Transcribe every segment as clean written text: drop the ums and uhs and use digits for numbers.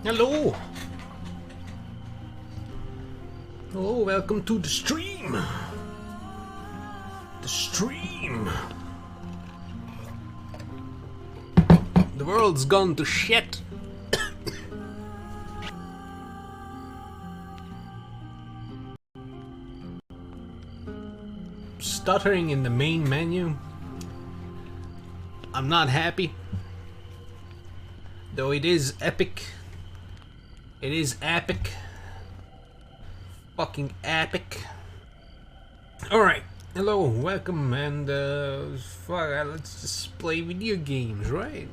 Hello! Hello, welcome to the stream! The stream! The world's gone to shit! Stuttering in the main menu. I'm not happy. Though it is epic. It is epic. Fucking epic. Alright. Hello, welcome, and let's just play video games, right?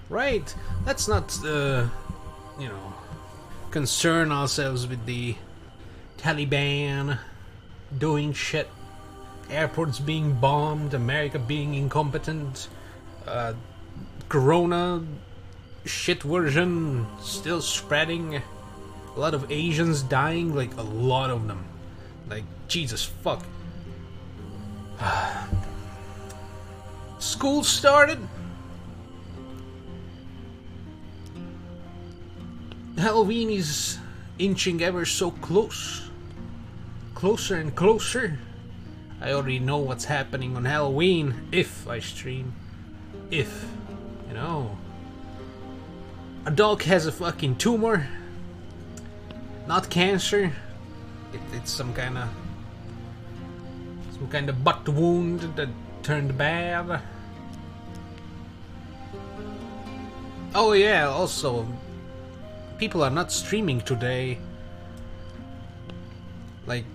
Right. Let's not, you know, concern ourselves with the Taliban doing shit. Airports being bombed, America being incompetent, Corona shit version still spreading, a lot of Asians dying, like a lot of them, like Jesus fuck. School started. Halloween is inching ever so closer and closer. I already know what's happening on Halloween if I stream. If, you know. A dog has a fucking tumor. Not cancer. It's some kind of butt wound that turned bad. Oh yeah, also, people are not streaming today. Like,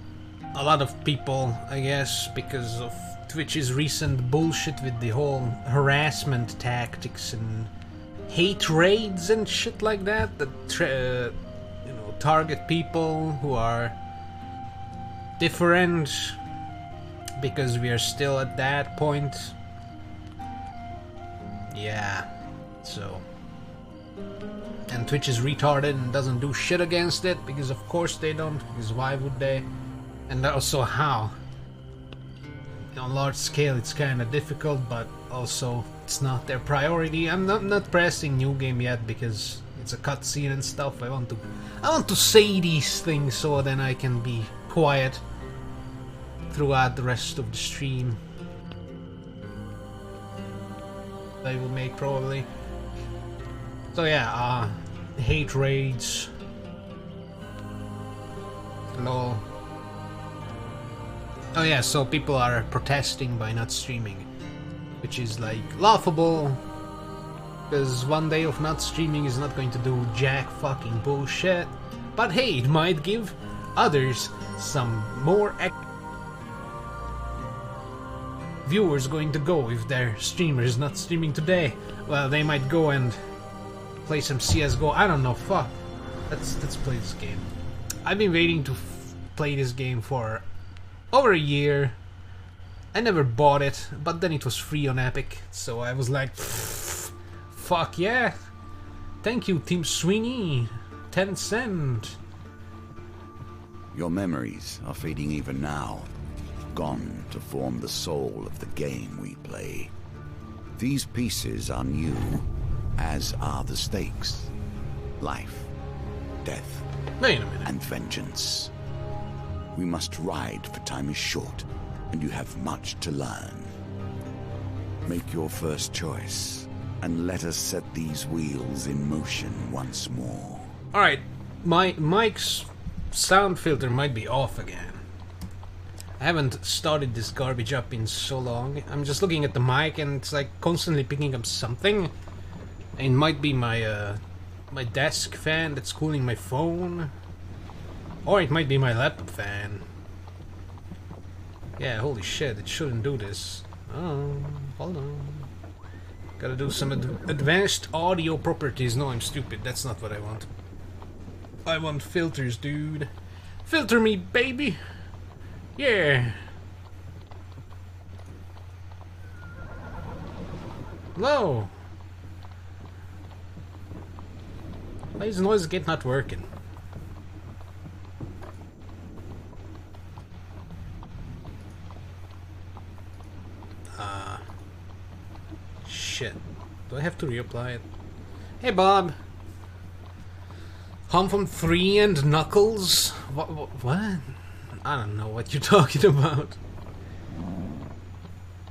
a lot of people, I guess, because of Twitch's recent bullshit with the whole harassment tactics and hate raids and shit like that, that you know, target people who are different, because we are still at that point. Yeah, so. And Twitch is retarded and doesn't do shit against it, because of course they don't, because why would they? And also how? On a large scale it's kinda difficult, but also it's not their priority. I'm not pressing new game yet because it's a cutscene and stuff. I want to say these things so then I can be quiet throughout the rest of the stream. I will make probably. So yeah, hate raids. Lol. Oh yeah, so people are protesting by not streaming, which is like laughable, because one day of not streaming is not going to do jack fucking bullshit. But hey, it might give others some more viewers going to go if their streamer is not streaming today. Well, they might go and play some CSGO. I don't know, fuck. Let's play this game. I've been waiting to play this game for over a year. I never bought it, but then it was free on Epic, so I was like, fuck yeah. Thank you, Tim Sweeney. 10 cent. Your memories are fading even now, gone to form the soul of the game we play. These pieces are new, as are the stakes. Life, death, Wait a minute. and vengeance. We must ride, for time is short, and you have much to learn. Make your first choice, and let us set these wheels in motion once more. Alright, my mic's sound filter might be off again. I haven't started this garbage up in so long. I'm just looking at the mic and it's like constantly picking up something. It might be my my desk fan that's cooling my phone. Or it might be my laptop fan. Yeah, holy shit, it shouldn't do this. Oh, hold on. Gotta do some advanced audio properties. No, I'm stupid. That's not what I want. I want filters, dude. Filter me, baby! Yeah! Hello! Why is noise gate not working? Shit. Do I have to reapply it? Hey, Bob! Home from 3 and Knuckles? What? I don't know what you're talking about.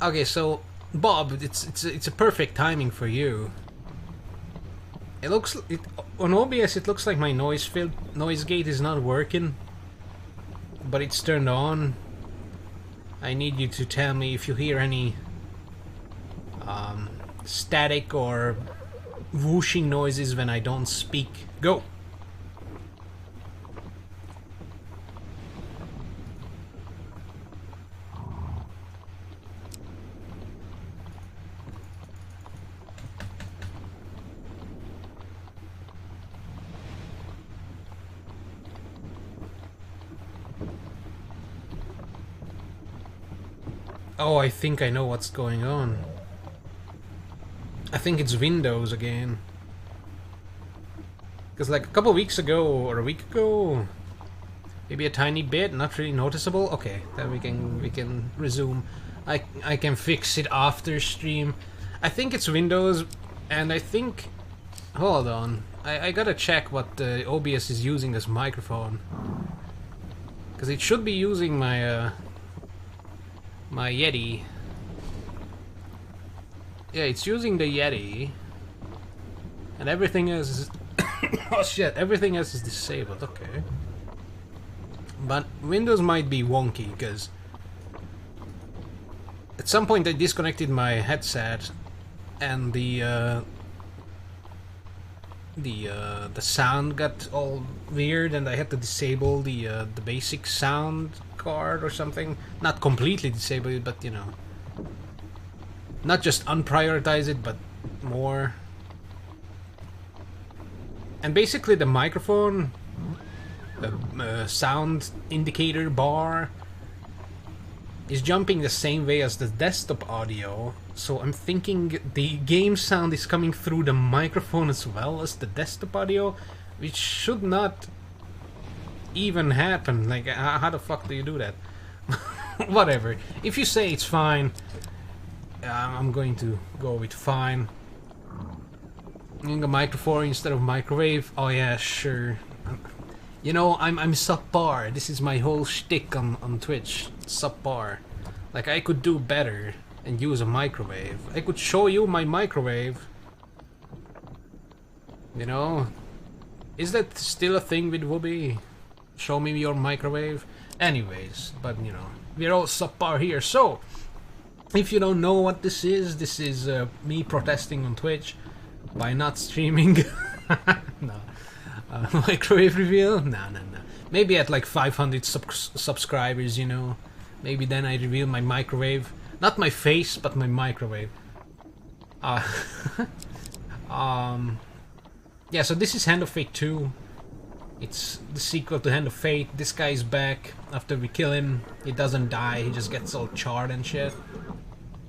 Okay, so Bob, it's a perfect timing for you. It looks on OBS. It looks like my noise gate is not working, but it's turned on. I need you to tell me if you hear any static or whooshing noises when I don't speak. Go. Oh, I think I know what's going on. I think it's Windows again. Because like a couple weeks ago, or a week ago, maybe a tiny bit, not really noticeable. Okay, then we can resume. I can fix it after stream. I think it's Windows, and I think... Hold on. I gotta check what the OBS is using as microphone. Because it should be using my... my Yeti. Yeah, it's using the Yeti. And everything else is... oh shit, everything else is disabled, okay. But Windows might be wonky, because... at some point I disconnected my headset, and the sound got all weird, and I had to disable the basic sound card or something. Not completely disable it, but you know, not just unprioritize it, but more. And basically the microphone, the sound indicator bar, is jumping the same way as the desktop audio, so I'm thinking the game sound is coming through the microphone as well as the desktop audio, which should not even happen. Like, how the fuck do you do that? Whatever. If you say it's fine, I'm going to go with fine. Using a microphone instead of microwave. Oh yeah, sure. You know, I'm subpar. This is my whole shtick on Twitch. Subpar. Like, I could do better and use a microwave. I could show you my microwave. You know? Is that still a thing with Whoopi? Show me your microwave? Anyways, but you know, we're all subpar here. So, if you don't know what this is me protesting on Twitch by not streaming. No. Microwave reveal? No. Maybe at like 500 subscribers, you know. Maybe then I reveal my microwave. Not my face, but my microwave. Yeah, so this is Hand of Fate 2. It's the sequel to Hand of Fate. This guy is back. After we kill him, he doesn't die. He just gets all charred and shit.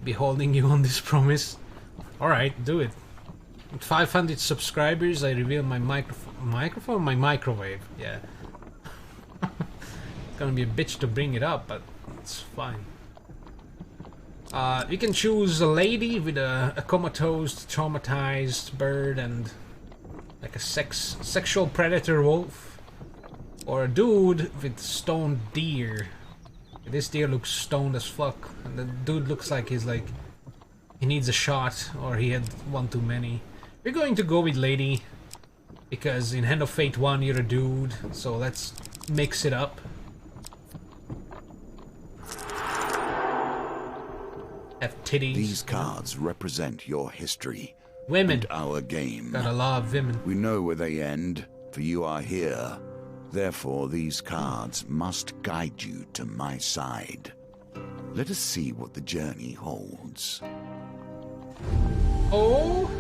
Beholding you on this promise. Alright, do it. With 500 subscribers, I reveal my microphone? My microwave, yeah. It's gonna be a bitch to bring it up, but it's fine. You can choose a lady with a comatose, traumatized bird and like a sexual predator wolf, or a dude with stoned deer. This deer looks stoned as fuck, and the dude looks like he needs a shot, or he had one too many. We're going to go with lady, because in Hand of Fate 1 you're a dude, so let's mix it up. Have titties. These cards represent your history. Women. And our game. Gotta love women. We know where they end, for you are here. Therefore, these cards must guide you to my side. Let us see what the journey holds. Oh?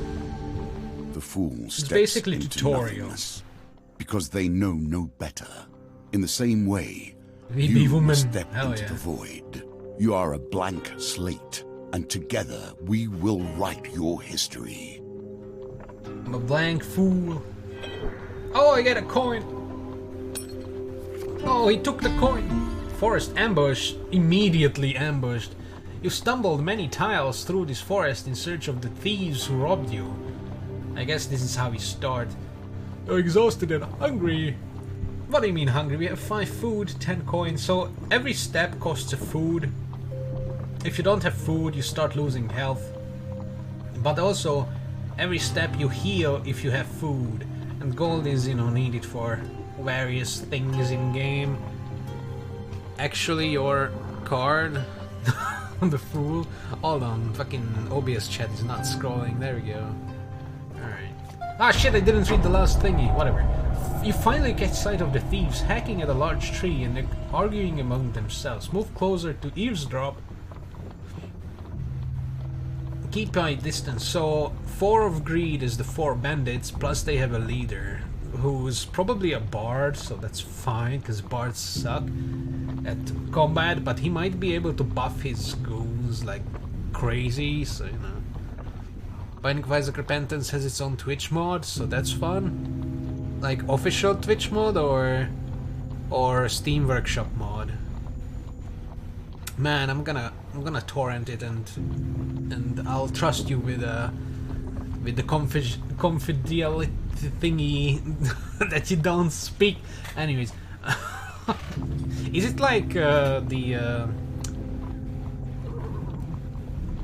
The fool steps basically into tutorial. nothingness, because they know no better. In the same way, We be you woman. step Hell into yeah. the void. You are a blank slate, and together we will write your history. I'm a blank fool. Oh, I get a coin. Oh, he took the coin. Forest ambush. Immediately ambushed. You stumbled many tiles through this forest in search of the thieves who robbed you. I guess this is how we start. exhausted and hungry. What do you mean hungry? We have 5 food, 10 coins, so every step costs a food. If you don't have food, you start losing health. But also, every step you heal if you have food. And gold is, you know, needed for various things in game. Actually, your card... the fool. Hold on, fucking OBS chat is not scrolling. There we go. Alright. Ah shit, I didn't read the last thingy. Whatever. You finally catch sight of the thieves hacking at a large tree and they're arguing among themselves. Move closer to eavesdrop. Keep my distance. So 4 of greed is the 4 bandits, plus they have a leader who's probably a bard, so that's fine because bards suck at combat, but he might be able to buff his goons like crazy, so you know. Binding of Isaac Repentance has its own Twitch mod, so that's fun. Like official Twitch mod or Steam Workshop mod. Man, I'm gonna torrent it and I'll trust you with the confidentiality thingy that you don't speak. Anyways, is it like that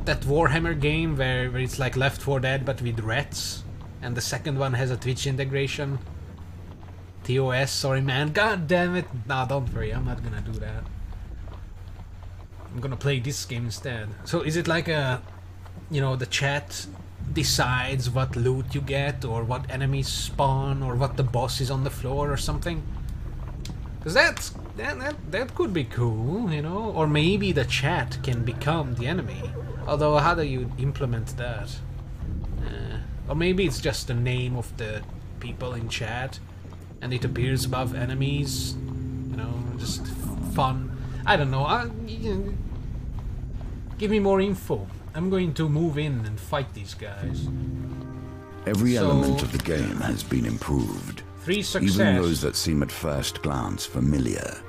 Warhammer game where it's like Left 4 Dead but with rats, and the second one has a Twitch integration? TOS, sorry man, god damn it. Nah, don't worry, I'm not gonna do that. I'm gonna play this game instead. So is it like a, you know, the chat decides what loot you get or what enemies spawn or what the boss is on the floor or something? Because that could be cool, you know? Or maybe the chat can become the enemy. Although how do you implement that? Or maybe it's just the name of the people in chat and it appears above enemies, you know, just fun. I don't know. Give me more info. I'm going to move in and fight these guys. Every element of the game has been improved. 3 success. Even those that seem at first glance familiar.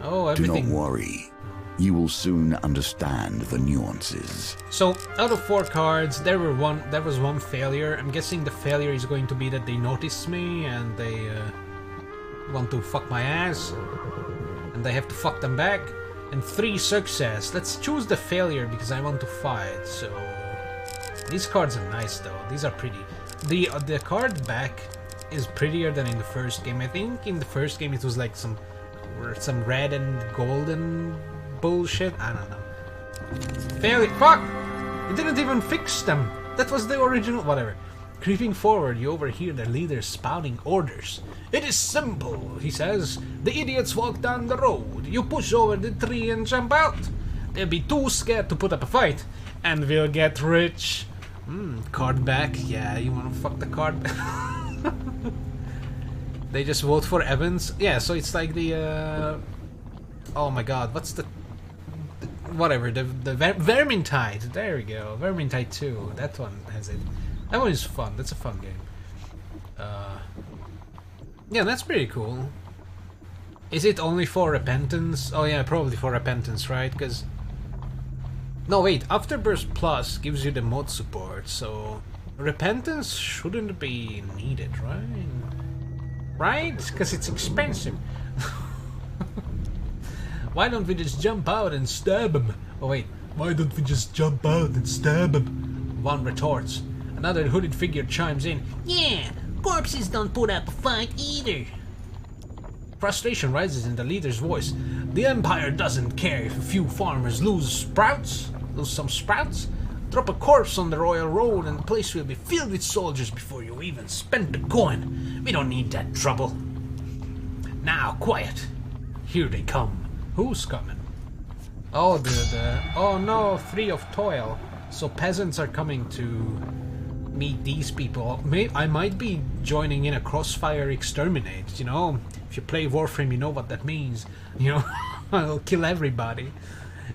Oh, everything. Do not worry. You will soon understand the nuances. So, out of 4 cards, there was one failure. I'm guessing the failure is going to be that they notice me and they want to fuck my ass. And I have to fuck them back. And 3 success. Let's choose the failure because I want to fight. So these cards are nice though. These are pretty. The card back is prettier than in the first game. I think in the first game it was like some red and golden bullshit. I don't know. Failure. Fuck! You didn't even fix them. That was the original. Whatever. Creeping forward, you overhear their leader spouting orders. It is simple, he says. The idiots walk down the road. You push over the tree and jump out. They'll be too scared to put up a fight. And we'll get rich. Card back. Yeah, you wanna fuck the card back? They just vote for Evans. Yeah, so it's like the... oh my god, what's the... whatever, the Vermintide. There we go. Vermintide 2. That one has it. That one is fun. That's a fun game. Yeah, that's pretty cool. Is it only for Repentance? Oh yeah, probably for Repentance, right? Because... no, wait. Afterburst Plus gives you the mod support, so... Repentance shouldn't be needed, right? Right? Because it's expensive. Why don't we just jump out and stab him? Oh wait. Why don't we just jump out and stab him? One retorts. Another hooded figure chimes in. Yeah, corpses don't put up a fight either. Frustration rises in the leader's voice. The Empire doesn't care if a few farmers lose some sprouts. Drop a corpse on the royal road and the place will be filled with soldiers before you even spend the coin. We don't need that trouble. Now, quiet. Here they come. Who's coming? Oh, oh no, 3 of toil. So peasants are coming to meet these people. I might be joining in a crossfire exterminate, you know? If you play Warframe, you know what that means. You know, I'll kill everybody.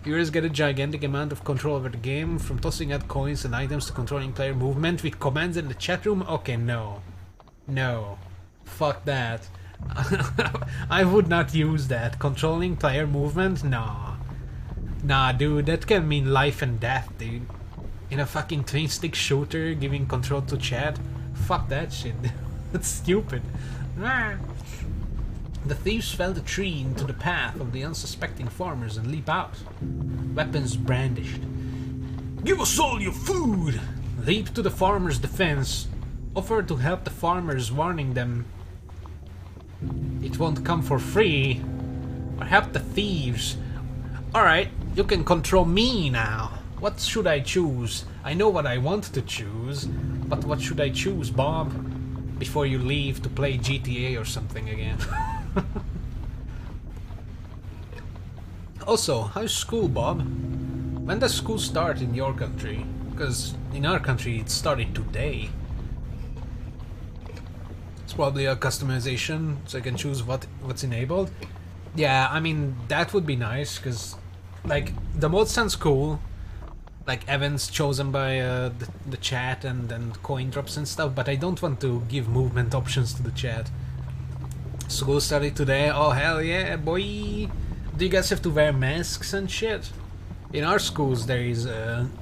Viewers get a gigantic amount of control over the game, from tossing out coins and items to controlling player movement with commands in the chat room. Okay, no. No. Fuck that. I would not use that. Controlling player movement? Nah. Nah, dude, that can mean life and death, dude. In a fucking twin-stick shooter, giving control to chat? Fuck that shit. That's stupid. The thieves fell the tree into the path of the unsuspecting farmers and leap out, weapons brandished. Give us all your food! Leap to the farmers' defense, offer to help the farmers, warning them it won't come for free, or help the thieves. Alright, you can control me now. What should I choose? I know what I want to choose, but what should I choose, Bob? Before you leave to play GTA or something again. Also, how's school, Bob? When does school start in your country? Because in our country it started today. It's probably a customization, so I can choose what's enabled. Yeah, I mean, that would be nice, because, like, the mode sounds cool. Like, events chosen by the chat and coin drops and stuff, but I don't want to give movement options to the chat. School started today, oh hell yeah, boy! Do you guys have to wear masks and shit? In our schools there is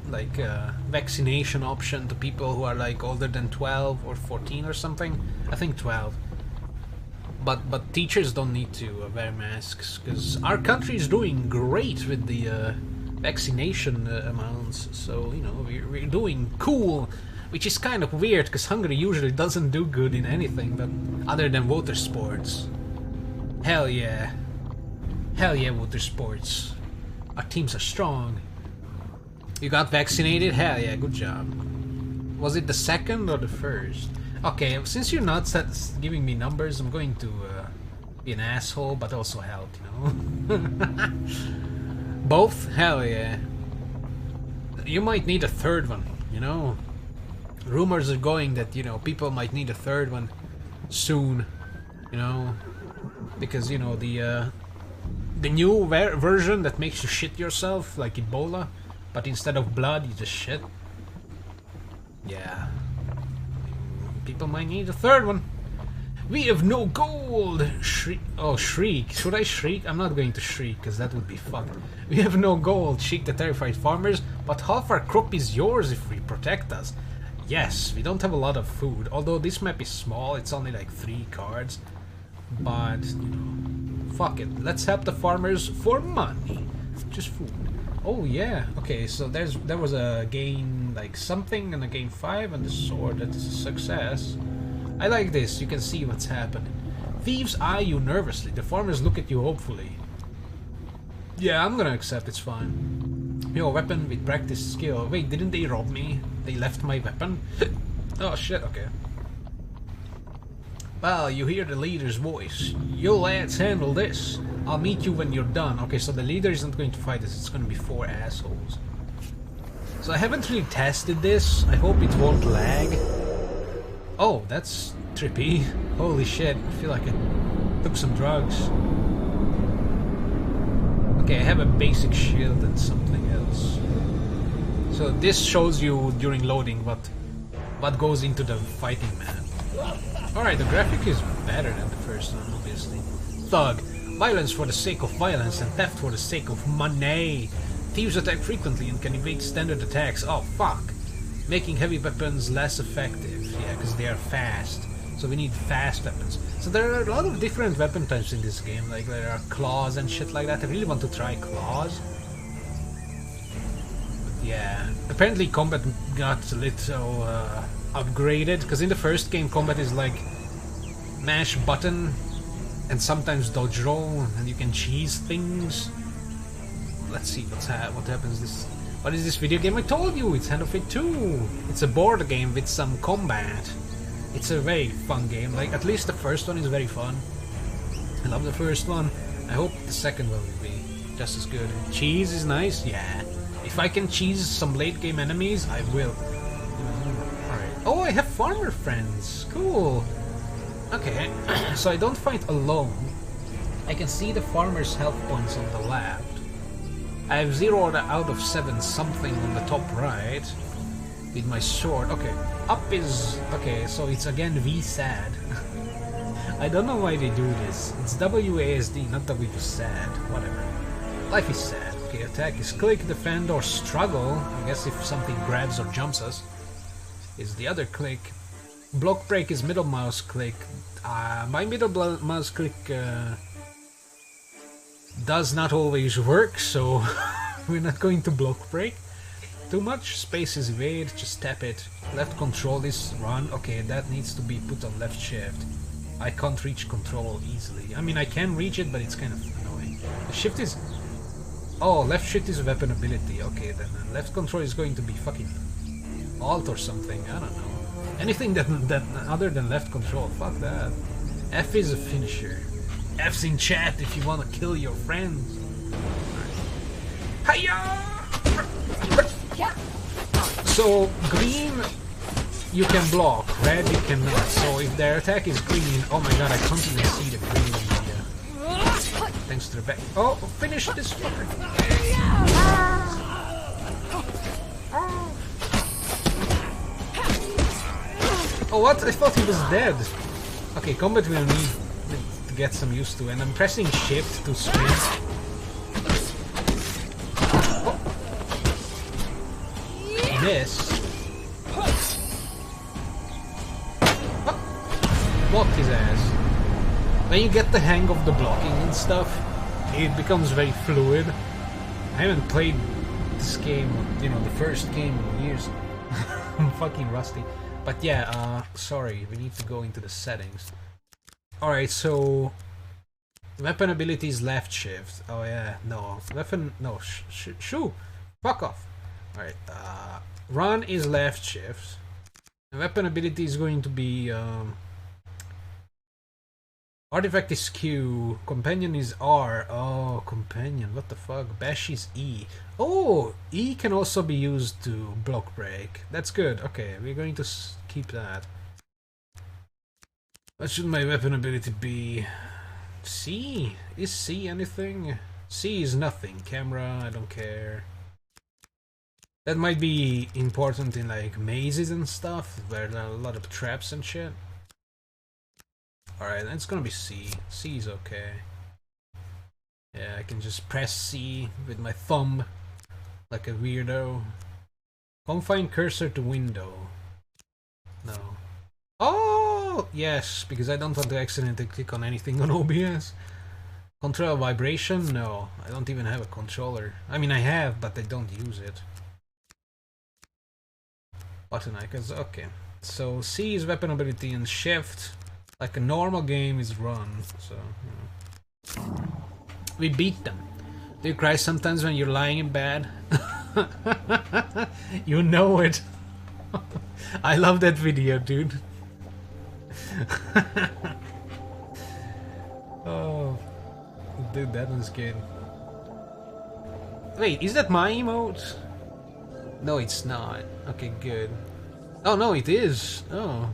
like a vaccination option to people who are like older than 12 or 14 or something. I think 12. But teachers don't need to wear masks, because our country is doing great with the vaccination amounts, so you know we're doing cool, which is kind of weird because Hungary usually doesn't do good in anything but other than water sports. Hell yeah, water sports. Our teams are strong. You got vaccinated? Hell yeah, good job. Was it the second or the first? Okay, since you're not giving me numbers, I'm going to be an asshole, but also help, you know? Both? Hell yeah. You might need a third one, you know? Rumors are going that, you know, people might need a third one soon, you know? Because, you know, the new version that makes you shit yourself, like Ebola, but instead of blood, you just shit. Yeah. People might need a third one. We have no gold! Shriek. Oh, shriek. Should I shriek? I'm not going to shriek, because that would be fun. We have no gold, shriek the terrified farmers, but half our crop is yours if we protect us. Yes, we don't have a lot of food, although this map is small, it's only like 3 cards. But, you know, fuck it. Let's help the farmers for money. Just food. Oh yeah, okay, so there was a gain like something and a gain 5 and the sword, that is a success. I like this, you can see what's happening. Thieves eye you nervously, the farmers look at you hopefully. Yeah, I'm gonna accept, it's fine. Your weapon with practice skill. Wait, didn't they rob me? They left my weapon? Oh shit, okay. Well, you hear the leader's voice. You lads handle this. I'll meet you when you're done. Okay, so the leader isn't going to fight us, it's gonna be 4 assholes. So I haven't really tested this. I hope it won't lag. Oh, that's trippy. Holy shit, I feel like I took some drugs. Okay, I have a basic shield and something else. So this shows you during loading what goes into the fighting map. Alright, the graphic is better than the first one, obviously. Thug. Violence for the sake of violence and theft for the sake of money. Thieves attack frequently and can evade standard attacks. Oh, fuck. Making heavy weapons less effective. Yeah, because they are fast. So we need fast weapons. So there are a lot of different weapon types in this game. Like there are claws and shit like that. I really want to try claws. But yeah. Apparently combat got a little upgraded. Because in the first game combat is like mash button and sometimes dodge roll, and you can cheese things. Let's see what happens this. What is this video game? I told you, it's Hand of Fate 2. It's a board game with some combat. It's a very fun game. Like, at least the first one is very fun. I love the first one. I hope the second one will be just as good. Cheese is nice, yeah. If I can cheese some late game enemies, I will. Alright. Oh, I have farmer friends. Cool. Okay, so I don't fight alone. I can see the farmer's health points on the left. I have 0 out of 7 something on the top right with my sword. Okay, up is... okay, so it's again V-SAD. I don't know why they do this. It's WASD, not W-SAD. Whatever. Life is sad. Okay, attack is click, defend, or struggle. I guess if something grabs or jumps us. Is the other click. block break is middle mouse click. My middle mouse click does not always work, so we're not going to block break too much. Space is evade, just tap it. Left control is run. Okay, that needs to be put on left shift. I can't reach control easily. I mean, I can reach it, but it's kind of annoying. The shift is... Oh, left shift is weapon ability. Okay, then left control is going to be fucking alt or something. I don't know. Anything that other than left control. Fuck that. F is a finisher. F's in chat if you want to kill your friends. Hiya! So green you can block, red you cannot. So if their attack is green, oh my god, I can't even see the green media. Thanks to the back. Oh, finish this fucker. Oh what? I thought he was dead. Okay, combat will need to get some used to, and I'm pressing shift to sprint. This. Block his ass. When you get the hang of the blocking and stuff, it becomes very fluid. I haven't played this game, you know, the first game in years. I'm fucking rusty. But yeah, sorry, we need to go into the settings. Alright, so... Weapon ability is left shift. Oh yeah, no. Weapon... No, shoo! Fuck off! Alright, run is left shift. The weapon ability is going to be artifact is Q, companion is R. Oh, companion, what the fuck? Bash is E. Oh, E can also be used to block break. That's good. Okay, we're going to keep that. What should my weapon ability be? C? Is C anything? C is nothing. Camera, I don't care. That might be important in like mazes and stuff, where there are a lot of traps and shit. Alright, it's gonna be C. C is okay. Yeah, I can just press C with my thumb, like a weirdo. Confine cursor to window. No. Oh! Yes, because I don't want to accidentally click on anything on OBS. Control vibration? No, I don't even have a controller. I mean, I have, but I don't use it. Button icons, okay. So C is weapon ability and shift, like a normal game, is run. So, you know. We beat them. Do you cry sometimes when you're lying in bed? You know it. I love that video, dude. Oh, dude, that was good. Wait, is that my emote? No, it's not. Okay, good. Oh, no, it is. Oh.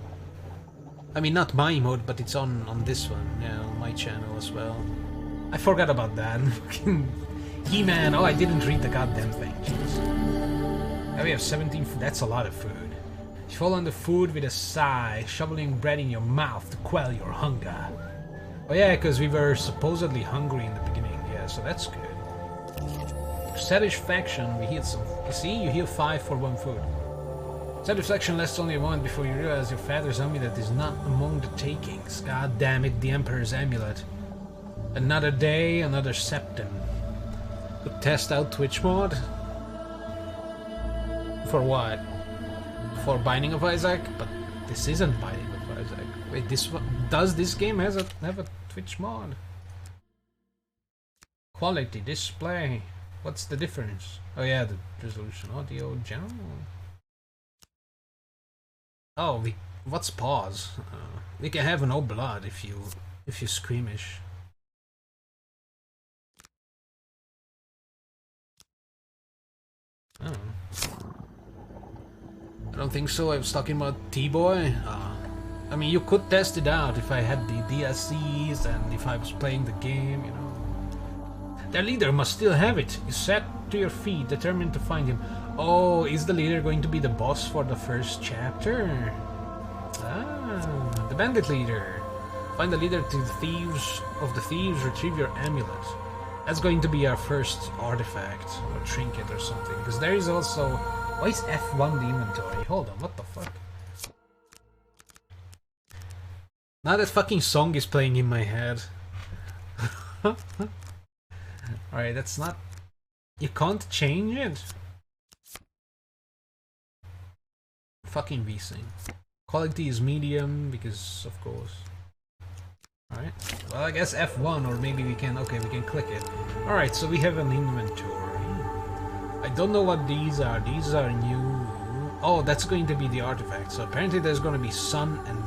I mean, not my emote, but it's on this one. Yeah, on my channel as well. I forgot about that. He-Man. Oh, I didn't read the goddamn thing. Jeez. Now we have 17 food. That's a lot of food. You fall on the food with a sigh, shoveling bread in your mouth to quell your hunger. Oh yeah, because we were supposedly hungry in the beginning. Yeah, so that's good. Satisfaction, we heal some. You see, you heal 5 for 1 food. Satisfaction lasts only a moment before you realize your father's amulet is not among the takings. God damn it, the Emperor's amulet. Another day, another septum. Could test out Twitch mod? For what? For Binding of Isaac? But this isn't Binding of Isaac. Wait, this one, does this game have a Twitch mod? Quality, display. What's the difference? Oh yeah, the resolution, audio, general. Oh, what's pause? We can have no blood if you squeamish. Oh. I don't think so. I was talking about T-Boy. I mean, you could test it out if I had the DLCs and if I was playing the game, you know. Their leader must still have it. You sat to your feet, determined to find him. Oh, is the leader going to be the boss for the first chapter? Ah, the bandit leader. Find the leader to the thieves, retrieve your amulet. That's going to be our first artifact, or trinket or something. Because there is also... Why is F1 the inventory? Hold on, what the fuck? Now that fucking song is playing in my head. Alright, that's not... You can't change it? Fucking VSync. Quality is medium, because of course. Alright. Well, I guess F1, or maybe we can... Okay, we can click it. Alright, so we have an inventory. I don't know what these are. These are new... Oh, that's going to be the artifact. So apparently there's going to be sun and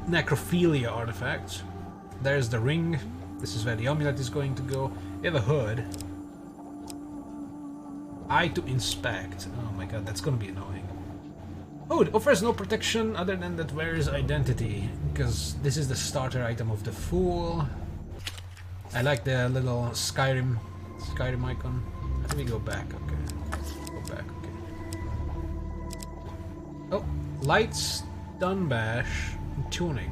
necrophilia artifacts. There's the ring. This is where the amulet is going to go. We have a hood. Eye to inspect. Oh my god, that's going to be annoying. Oh, it offers no protection other than that wearer's identity, because this is the starter item of the Fool. I like the little Skyrim icon. How do we go back? Okay. Go back, okay. Oh, light stun bash, tunic,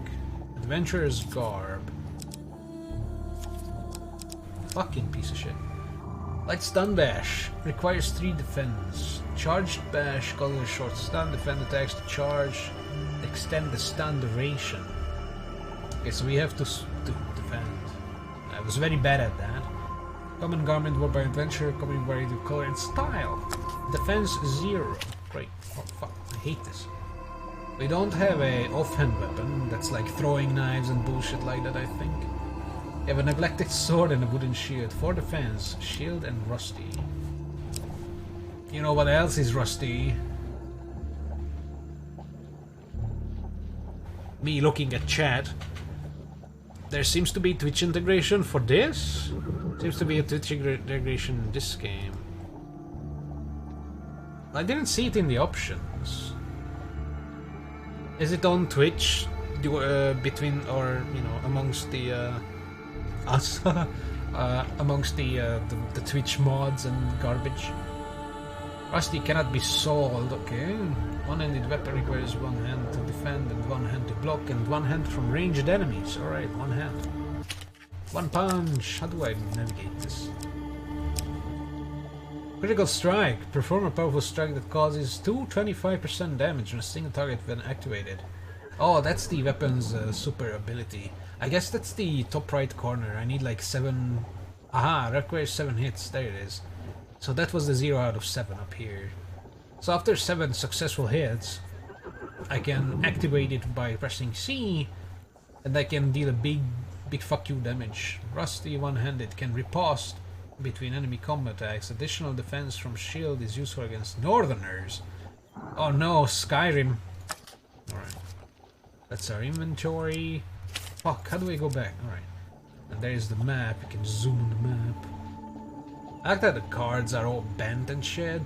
adventurer's garb. Fucking piece of shit. Light stun bash requires 3 defense. Charged bash causes a short stun. Defend attacks to charge. Extend the stun duration. Okay, so we have to defend. I was very bad at that. Common garment worn by adventurer, common variety of color and style. Defense 0. Great. Oh fuck, I hate this. We don't have a offhand weapon that's like throwing knives and bullshit like that, I think. We have a neglected sword and a wooden shield. 4 defense, shield and rusty. You know what else is rusty? Me looking at chat. There seems to be Twitch integration for this? Seems to be a Twitch integration in this game. I didn't see it in the options. Is it on Twitch? Between, or, you know, amongst the, us? Amongst the Twitch mods and garbage? Rusty cannot be sold, okay. One-handed weapon requires 1 hand to defend and 1 hand to block and 1 hand from ranged enemies. Alright, 1 hand. 1 punch. How do I navigate this? Critical strike. Perform a powerful strike that causes 225% damage on a single target when activated. Oh, that's the weapon's super ability. I guess that's the top right corner. I need like 7... Aha, requires 7 hits. There it is. So that was the 0 out of 7 up here. So after 7 successful hits, I can activate it by pressing C, and I can deal a big fuck you damage. Rusty one-handed can riposte between enemy combat attacks. Additional defense from shield is useful against northerners. Oh no, Skyrim. Alright. That's our inventory. Fuck, how do I go back? Alright. And there's the map, you can zoom on the map. I like that the cards are all bent and shit.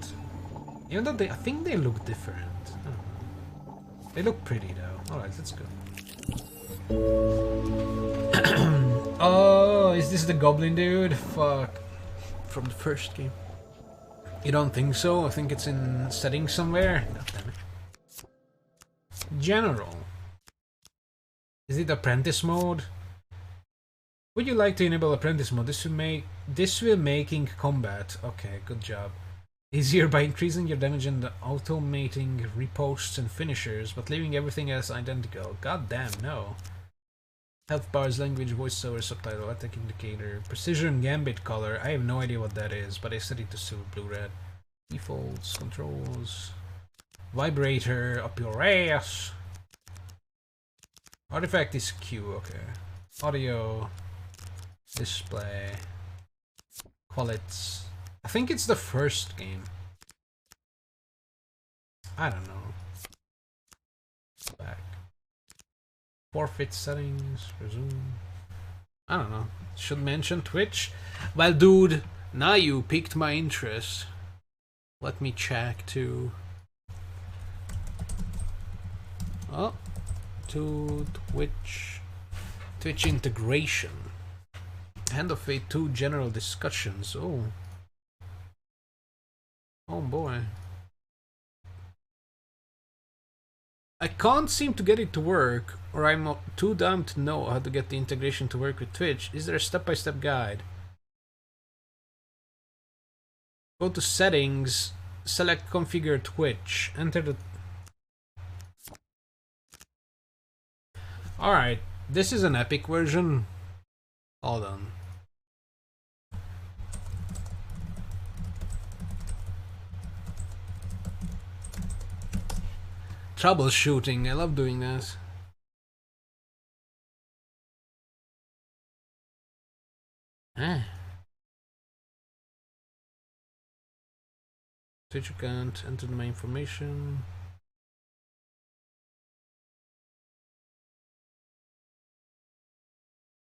Even though I think they look different. I don't know. They look pretty though. Alright, let's go. Oh, is this the goblin dude? Fuck. From the first game. You don't think so? I think it's in settings somewhere. God damn it. General. Is it apprentice mode? Would you like to enable apprentice mode? This will making combat. Okay, good job. Easier by increasing your damage and automating reposts and finishers, but leaving everything else identical. God damn, no. Health bars, language, voiceover, subtitle, attack indicator, precision gambit color. I have no idea what that is, but I set it to silver, blue, red. Defaults, controls, vibrator, up your ass. Artifact is Q, okay. Audio, display, qualits. I think it's the first game. I don't know. Back. Forfeit settings, resume. I don't know. Should mention Twitch. Well, dude, now you piqued my interest. Let me check to... Oh, to Twitch. Twitch integration. Hand of Fate 2 general discussions. Oh. Oh boy. I can't seem to get it to work, or I'm too dumb to know how to get the integration to work with Twitch. Is there a step-by-step guide? Go to settings, select configure Twitch, enter the... Alright, this is an epic version. Hold on. Troubleshooting, I love doing this. Twitch account, enter my information.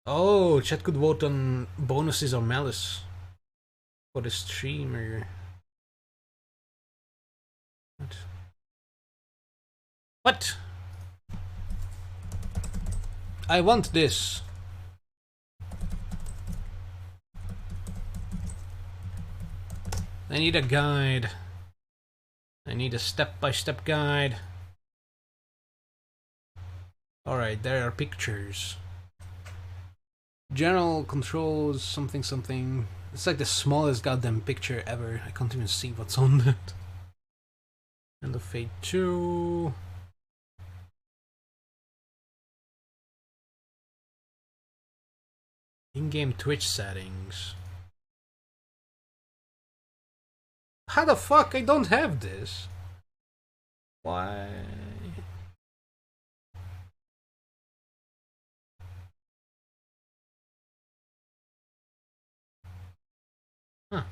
Oh, chat could vote on bonuses or malice for the streamer. What? I want this. I need a guide. I need a step-by-step guide. Alright, there are pictures. General controls, something something. It's like the smallest goddamn picture ever. I can't even see what's on it. End of Fate 2. In-game Twitch settings. How the fuck I don't have this? Why? Huh.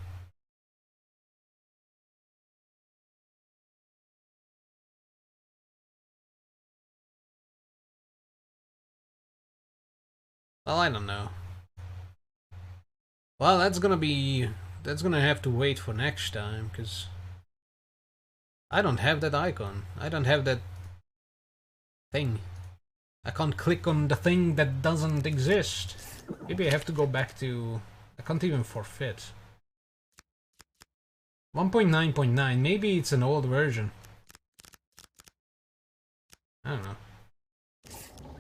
Well, I don't know. Well, that's gonna have to wait for next time, because I don't have that icon. I don't have that thing. I can't click on the thing that doesn't exist. Maybe I have to go back to... I can't even forfeit. 1.9.9, maybe it's an old version. I don't know.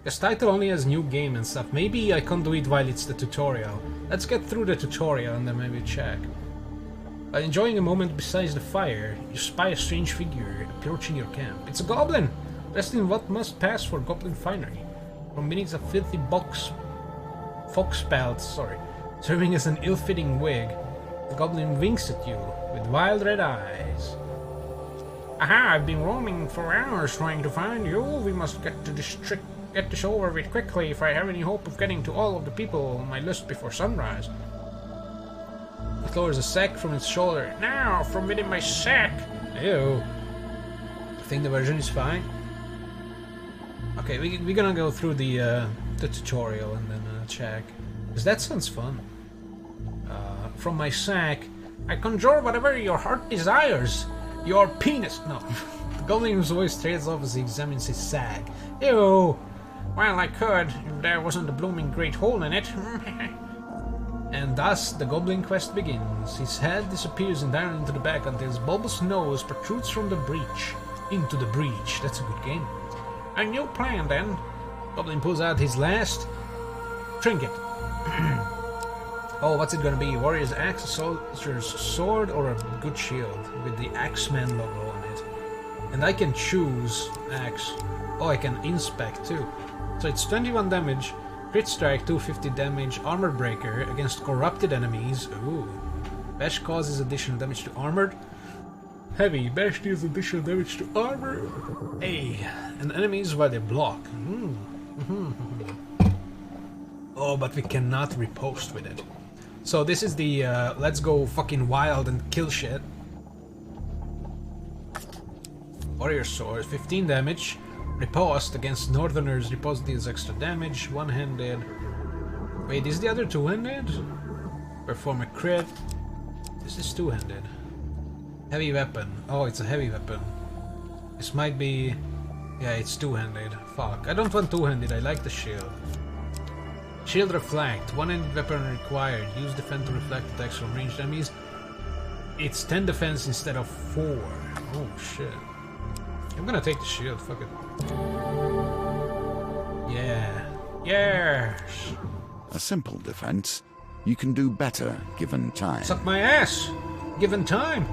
This title only has new game and stuff. Maybe I can't do it while it's the tutorial. Let's get through the tutorial and then maybe check. While enjoying a moment beside the fire, you spy a strange figure approaching your camp. It's a goblin, dressed in what must pass for goblin finery. From beneath a filthy fox pelt, serving as an ill-fitting wig, the goblin winks at you with wild red eyes. Aha, I've been roaming for hours trying to find you. We must get this over with quickly if I have any hope of getting to all of the people on my list before sunrise. It lowers a sack from its shoulder. Now, from within my sack. Ew. I think the version is fine. Okay, we're gonna go through the tutorial and then check. Because that sounds fun. From my sack, I conjure whatever your heart desires. Your penis. No. The goblin's voice trails off as he examines his sack. Ew. Well, I could, if there wasn't a blooming great hole in it. And thus, the goblin quest begins. His head disappears and down into the back until his bulbous nose protrudes from the breach. Into the breach. That's a good game. A new plan, then. Goblin pulls out his last trinket. Oh, what's it gonna be? Warrior's axe, a soldier's sword, or a good shield with the Axeman logo on it. And I can choose axe. Oh, I can inspect too. So it's 21 damage, crit strike, 250 damage, armor breaker against corrupted enemies. Ooh. Bash causes additional damage to armored. Heavy, bash deals additional damage to armor. Hey, and enemies while they block. Oh, but we cannot riposte with it. So this is the let's go fucking wild and kill shit. Warrior sword, 15 damage. Riposte against northerners. Riposte deals extra damage. One-handed. Wait, is the other two-handed? Perform a crit. This is two-handed. Heavy weapon. Oh, it's a heavy weapon. This might be... Yeah, it's two-handed. Fuck. I don't want two-handed. I like the shield. Shield reflect. One-handed weapon required. Use defense to reflect attacks from ranged enemies. It's 10 defense instead of 4. Oh, shit. I'm gonna take the shield. Fuck it. Yeah. Yes! A simple defense. You can do better, given time. Suck my ass! Given time!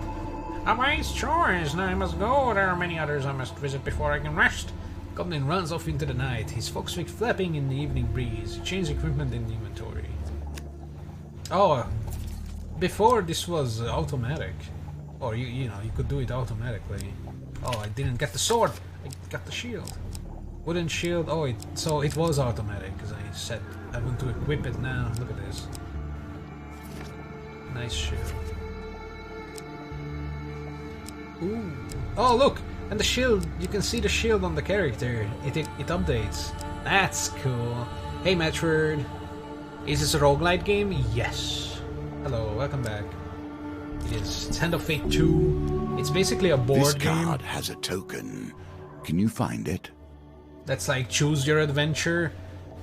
A wise choice, now I must go. There are many others I must visit before I can rest. Goblin runs off into the night, his foxwing flapping in the evening breeze. Change equipment in the inventory. Oh, before this was automatic. Or you know, you could do it automatically. Oh, I didn't get the sword. I got the shield. Wooden shield. Oh, so it was automatic because I said I want to equip it now. Look at this. Nice shield. Ooh. Oh, look! And the shield, you can see the shield on the character. It updates. That's cool. Hey, Metroid. Is this a roguelite game? Yes. Hello, welcome back. It is. It's Hand of Fate 2. It's basically a board This game. card has a token. Can you find it? That's like choose your adventure.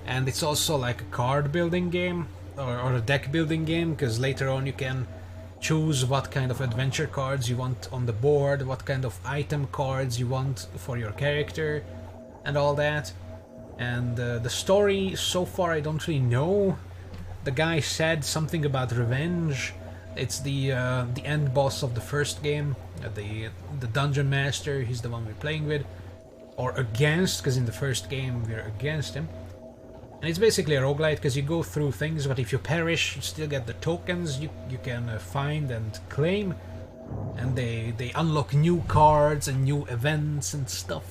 And it's also like a card building game. Or a deck building game. Because later on you can choose what kind of adventure cards you want on the board, what kind of item cards you want for your character, and all that. And the story, so far I don't really know. The guy said something about revenge. It's the end boss of the first game, the dungeon master. He's the one we're playing with, or against, because in the first game we're against him. And it's basically a roguelite because you go through things, but if you perish, you still get the tokens you can find and claim. And they unlock new cards and new events and stuff.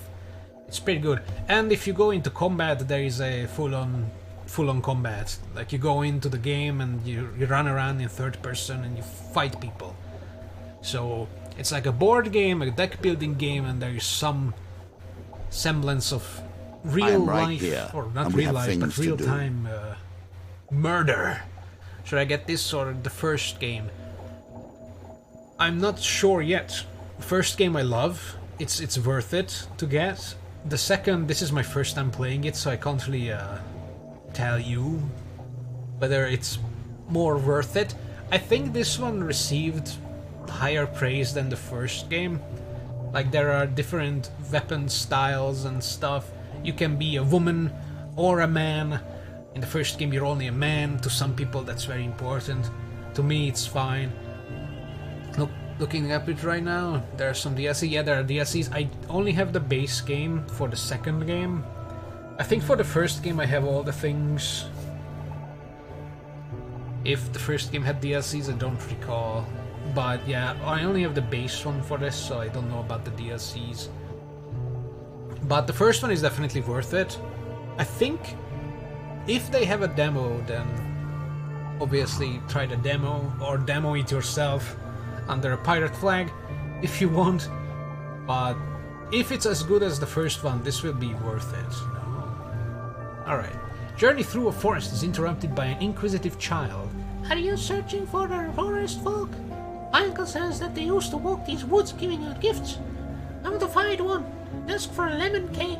It's pretty good. And if you go into combat, there is a full-on combat. Like you go into the game and you run around in third person and you fight people. So it's like a board game, a deck building game, and there is some semblance of real life, here, or not real life, but real time murder. Should I get this or the first game? I'm not sure yet. First game I love. It's worth it to get. The second, this is my first time playing it, so I can't really tell you whether it's more worth it. I think this one received higher praise than the first game. Like there are different weapon styles and stuff. You can be a woman or a man. In the first game you're only a man. To some people that's very important. To me it's fine. Looking at it right now, there are some DLC. Yeah, there are DLCs. I only have the base game for the second game. I think for the first game I have all the things. If the first game had DLCs, I don't recall. But yeah, I only have the base one for this, so I don't know about the DLCs. But the first one is definitely worth it. I think if they have a demo, then obviously try the demo or demo it yourself under a pirate flag if you want. But if it's as good as the first one, this will be worth it. Alright. Journey through a forest is interrupted by an inquisitive child. Are you searching for the forest folk? My uncle says that they used to walk these woods giving out gifts. I want to find one. Ask for a lemon cake.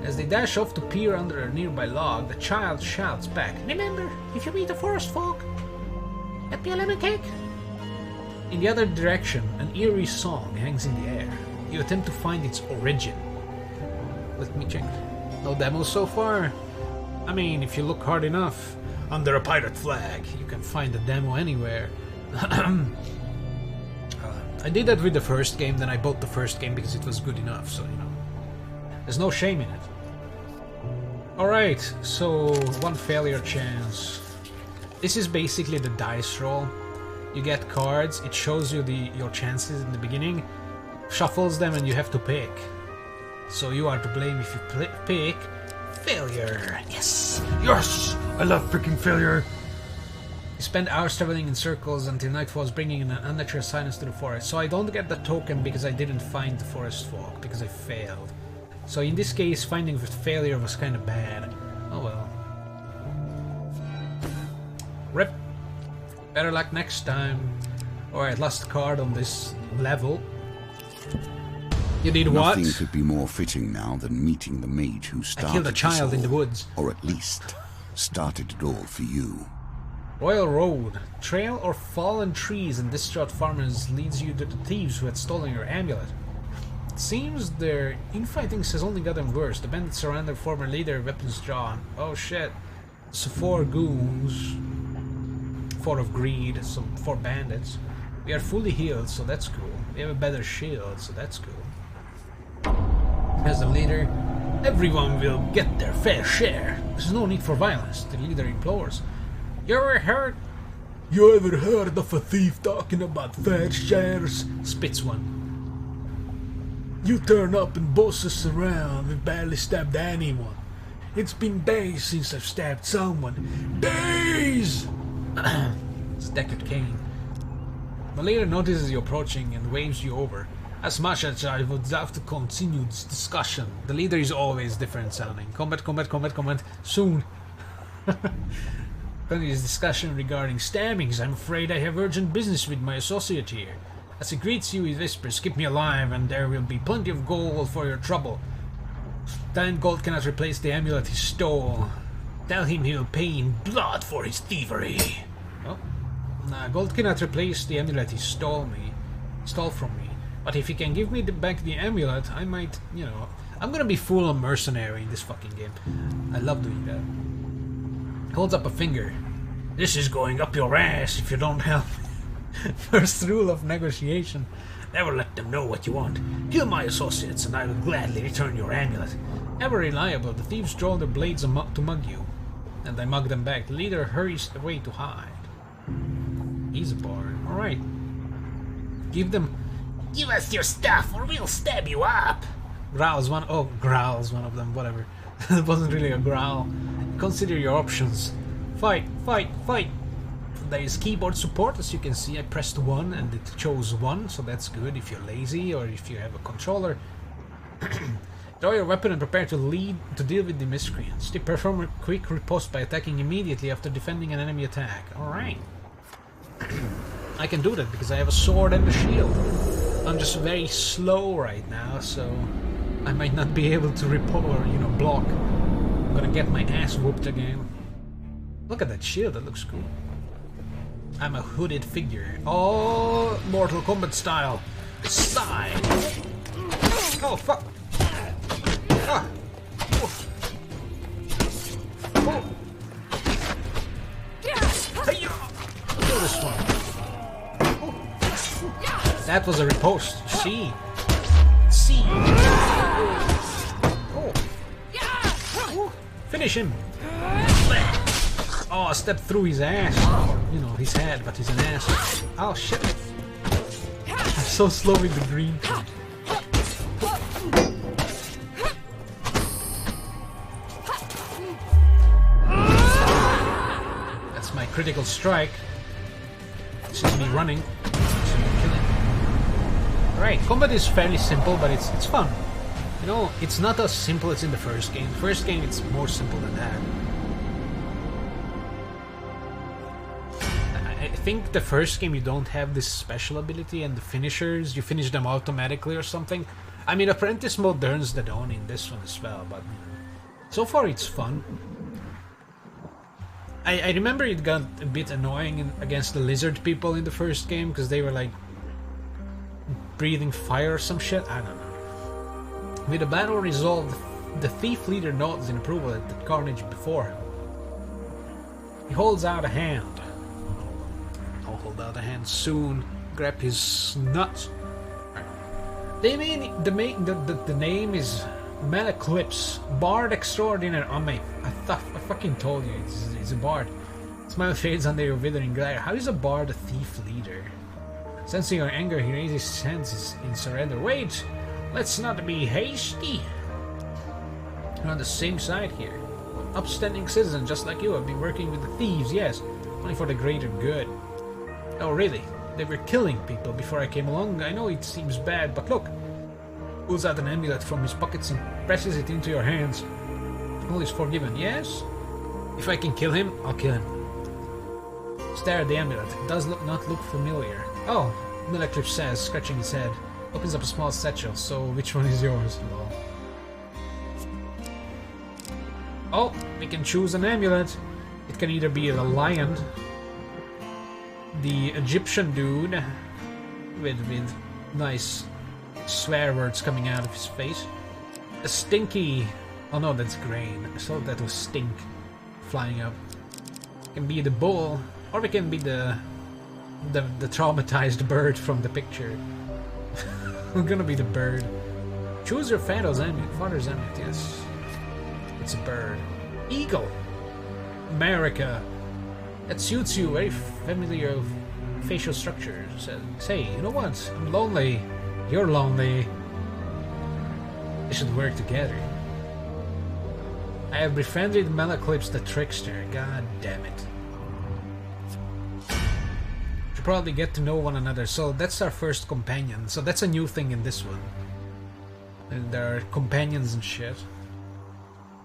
As they dash off to peer under a nearby log, the child shouts back, remember, if you meet the forest folk, get me a lemon cake. In the other direction, an eerie song hangs in the air. You attempt to find its origin. Let me check. No demos so far. I mean, if you look hard enough, under a pirate flag, you can find a demo anywhere. I did that with the first game, then I bought the first game because it was good enough, so you know. There's no shame in it. Alright, so one failure chance. This is basically the dice roll. You get cards, it shows you your chances in the beginning, shuffles them, and you have to pick. So you are to blame if you pick failure. Yes! Yes! I love picking failure! You spend hours traveling in circles until night falls, bringing an unnatural silence to the forest. So I don't get the token because I didn't find the forest folk, because I failed. So in this case, finding the failure was kind of bad. Oh well. Rip. Better luck next time. Alright, last card on this level. You did what? Nothing could be more fitting now than meeting the mage who started I killed a child in the woods. Or at least started it all for you. Royal Road. Trail of fallen trees and distraught farmers leads you to the thieves who had stolen your amulet. It seems their infighting has only gotten worse. The bandits surround their former leader, weapons drawn. Oh shit. So 4 goons. 4 of greed, so 4 bandits. We are fully healed, so that's cool. We have a better shield, so that's cool. As the leader, everyone will get their fair share. There's no need for violence, the leader implores. You ever heard of a thief talking about fair shares? Spits one. You turn up and boss us around. We've barely stabbed anyone. It's been days since I've stabbed someone. Days! It's Deckard Cain. The leader notices you approaching and waves you over. As much as I would love to continue this discussion, the leader is always different sounding. Combat, soon. Continue this discussion regarding stabbings. I'm afraid I have urgent business with my associate here. As he greets you, he whispers, keep me alive and there will be plenty of gold for your trouble. Then gold cannot replace the amulet he stole. Tell him he'll pay in blood for his thievery. Oh, nah, gold cannot replace the amulet he stole from me. But if he can give me back the amulet, I might, you know, I'm gonna be full on mercenary in this fucking game. I love doing that. Holds up a finger. This is going up your ass if you don't help. First rule of negotiation. Never let them know what you want. Kill my associates and I will gladly return your amulet. Ever reliable, the thieves draw their blades to mug you. And they mug them back. The leader hurries away to hide. He's a bard. Alright. Give us your stuff or we'll stab you up. Growls one of them, whatever. It wasn't really a growl. Consider your options. Fight. There is keyboard support, as you can see. I pressed 1 and it chose 1, so that's good if you're lazy or if you have a controller. Draw your weapon and prepare to deal with the miscreants. They perform a quick riposte by attacking immediately after defending an enemy attack. Alright. I can do that because I have a sword and a shield. I'm just very slow right now, so I might not be able to block. I'm gonna get my ass whooped again. Look at that shield, that looks cool. I'm a hooded figure. Oh, Mortal Kombat style. Side. Oh, fuck. Ah. Oh. Oh. Hey, kill this one. Oh. That was a riposte. See. Oh. Oh. Finish him. Oh, I stepped through his ass. You know, his head, but he's an ass. Oh, shit. I'm so slow with the green. That's my critical strike. This is me running. So you kill him. Alright, combat is fairly simple, but it's fun. You know, it's not as simple as in the first game. The first game, it's more simple than that. I think the first game you don't have this special ability, and the finishers, you finish them automatically or something. I mean, Apprentice mode turns that on in this one as well, but so far it's fun. I remember it got a bit annoying against the lizard people in the first game, because they were like breathing fire or some shit, I don't know. With the battle resolved, the thief leader nods in approval at the carnage before him. He holds out a hand. I'll hold out a hand soon. Grab his nuts. The name is Malaclips, Bard Extraordinary. Oh mate, I fucking told you, it's a bard. Smile fades under your withering glare. How is a bard a thief leader? Sensing your anger, he raises his hands in surrender. Wait, let's not be hasty. We're on the same side here. Upstanding citizen, just like you. I've been working with the thieves, yes, only for the greater good. Oh really? They were killing people before I came along. I know it seems bad, but look. Pulls out an amulet from his pockets and presses it into your hands. All is forgiven, yes? If I can kill him, I'll kill him. Stare at the amulet. It does not look familiar. Oh, Malaclips says, scratching his head. Opens up a small satchel. So, which one is yours? Lol. Oh, we can choose an amulet. It can either be a lion, the Egyptian dude with nice swear words coming out of his face, a stinky, oh no, that's grain. I thought that was stink flying up. It can be the bull, or it can be the traumatized bird from the picture. I'm gonna be the bird. Choose your father's amulet, yes. It's a bird. Eagle! America. That suits you, very familiar facial structure. Say, you know what? I'm lonely. You're lonely. We should work together. I have befriended Malaclips the Trickster. God damn it. Should probably get to know one another. So that's our first companion. So that's a new thing in this one. And there are companions and shit.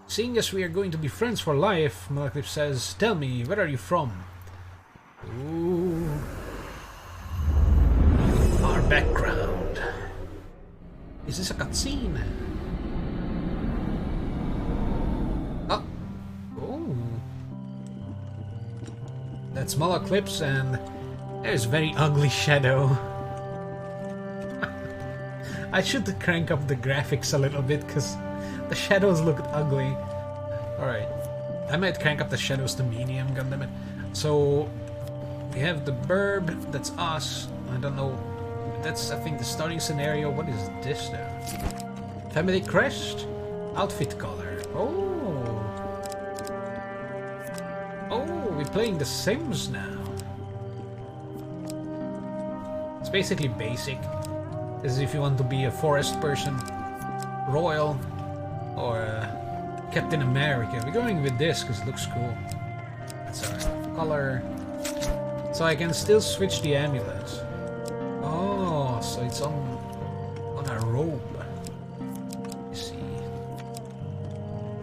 Seeing as we are going to be friends for life, Malaclips says, tell me, where are you from? Ooh. Our background. Is this a cutscene? Oh. Oh. That's Malaclips, and there's very ugly shadow. I should crank up the graphics a little bit, because the shadows look ugly. Alright. I might crank up the shadows to medium, goddammit. So, we have the burb, that's us. I don't know. That's, I think, the starting scenario. What is this now? Family crest? Outfit color. Oh! Oh, we're playing The Sims now. It's basically basic. This is if you want to be a forest person, royal, or Captain America. We're going with this because it looks cool. That's our color. So I can still switch the amulet. Oh, so it's on our robe. You see.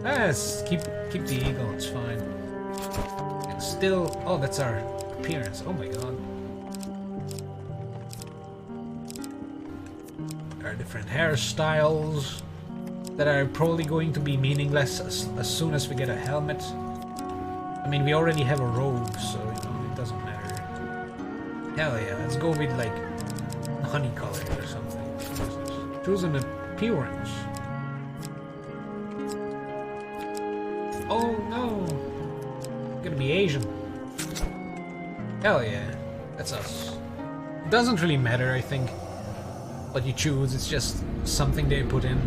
Yes, keep the eagle. It's fine. And still, oh, that's our appearance. Oh my god. There are different hairstyles that are probably going to be meaningless as soon as we get a helmet. I mean, we already have a robe, so you know it doesn't matter. Hell yeah, let's go with like honey color or something. Choose an appearance. Oh no! I'm gonna be Asian. Hell yeah, that's us. It doesn't really matter, I think, what you choose. It's just something they put in.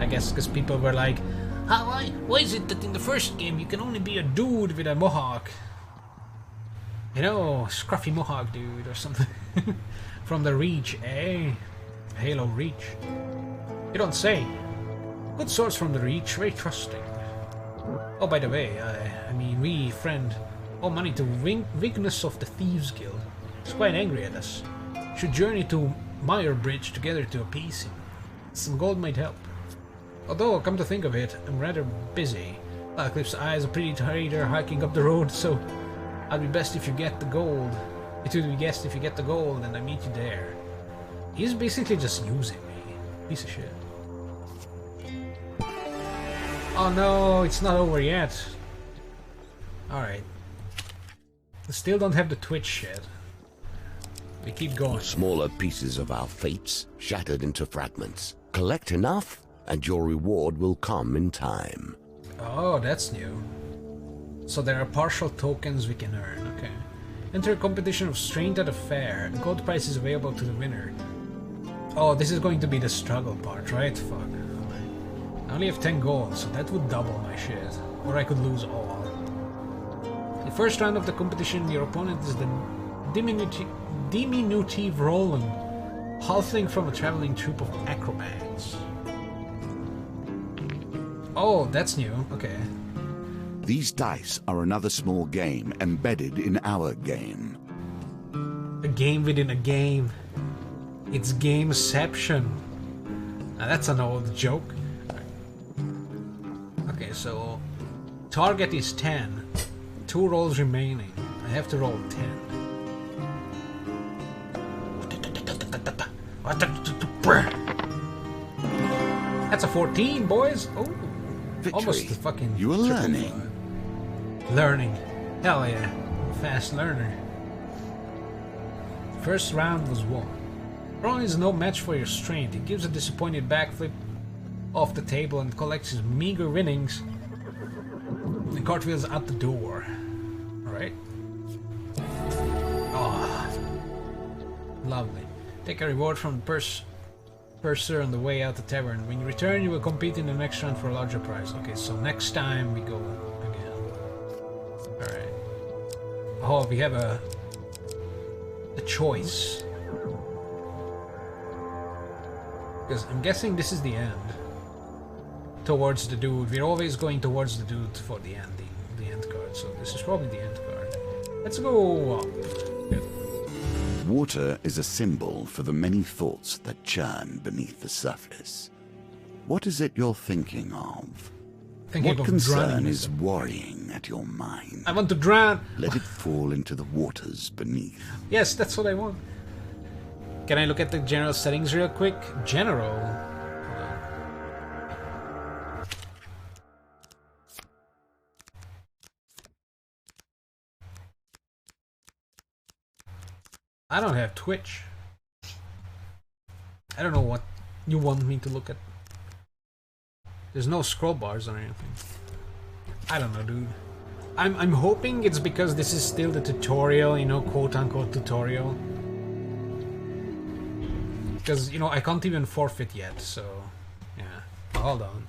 I guess because people were like, why is it that in the first game you can only be a dude with a mohawk? You know, scruffy mohawk dude or something. From the Reach, eh? Halo Reach. You don't say. Good source from the Reach, very trusting. Oh, by the way, I mean, we friend owe money to Vignus of the Thieves Guild. He's quite angry at us. Should journey to Meyer Bridge together to appease him. Some gold might help. Although, come to think of it, I'm rather busy. Cliff's eye is a pretty trader hiking up the road, so I'll be best if you get the gold. It would be best if you get the gold and I meet you there. He's basically just using me. Piece of shit. Oh no, it's not over yet. Alright. We still don't have the Twitch yet. We keep going. Smaller pieces of our fates shattered into fragments. Collect enough, and your reward will come in time. Oh, that's new. So there are partial tokens we can earn, okay. Enter a competition of strength at a fair. Gold prize is available to the winner. Oh, this is going to be the struggle part, right? Fuck. Alright. I only have 10 gold, so that would double my shit. Or I could lose all. The first round of the competition, your opponent is the diminutive Roland, halfling from a traveling troupe of acrobats. Oh, that's new. Okay. These dice are another small game embedded in our game. A game within a game. It's gameception. Now that's an old joke. Okay, so target is 10. 2 rolls remaining. I have to roll 10. That's a 14, boys. Oh, Victory. almost the fucking. You are learning. Learning. Hell yeah. Fast learner. First round was won. Ron is no match for your strength. He gives a disappointed backflip off the table and collects his meager winnings. The cartwheel's out the door. Alright. Oh. Lovely. Take a reward from the purse Purser on the way out the tavern. When you return, you will compete in the next round for a larger prize. Okay, so next time we go again. Alright. Oh, we have a choice. Because I'm guessing this is the end. Towards the dude. We're always going towards the dude for the end, the end card. So this is probably the end card. Let's go up. Good. Water is a symbol for the many thoughts that churn beneath the surface. What is it you're thinking of? Thinking What of drowning concern is myself. worrying at your mind? I want to drown. Let it fall into the waters beneath. Yes, that's what I want. Can I look at the general settings real quick? General. I don't have Twitch. I don't know what you want me to look at. There's no scroll bars or anything. I don't know, dude. I'm hoping it's because this is still the tutorial, you know, quote-unquote tutorial. Because, you know, I can't even forfeit yet, so... yeah. Hold on.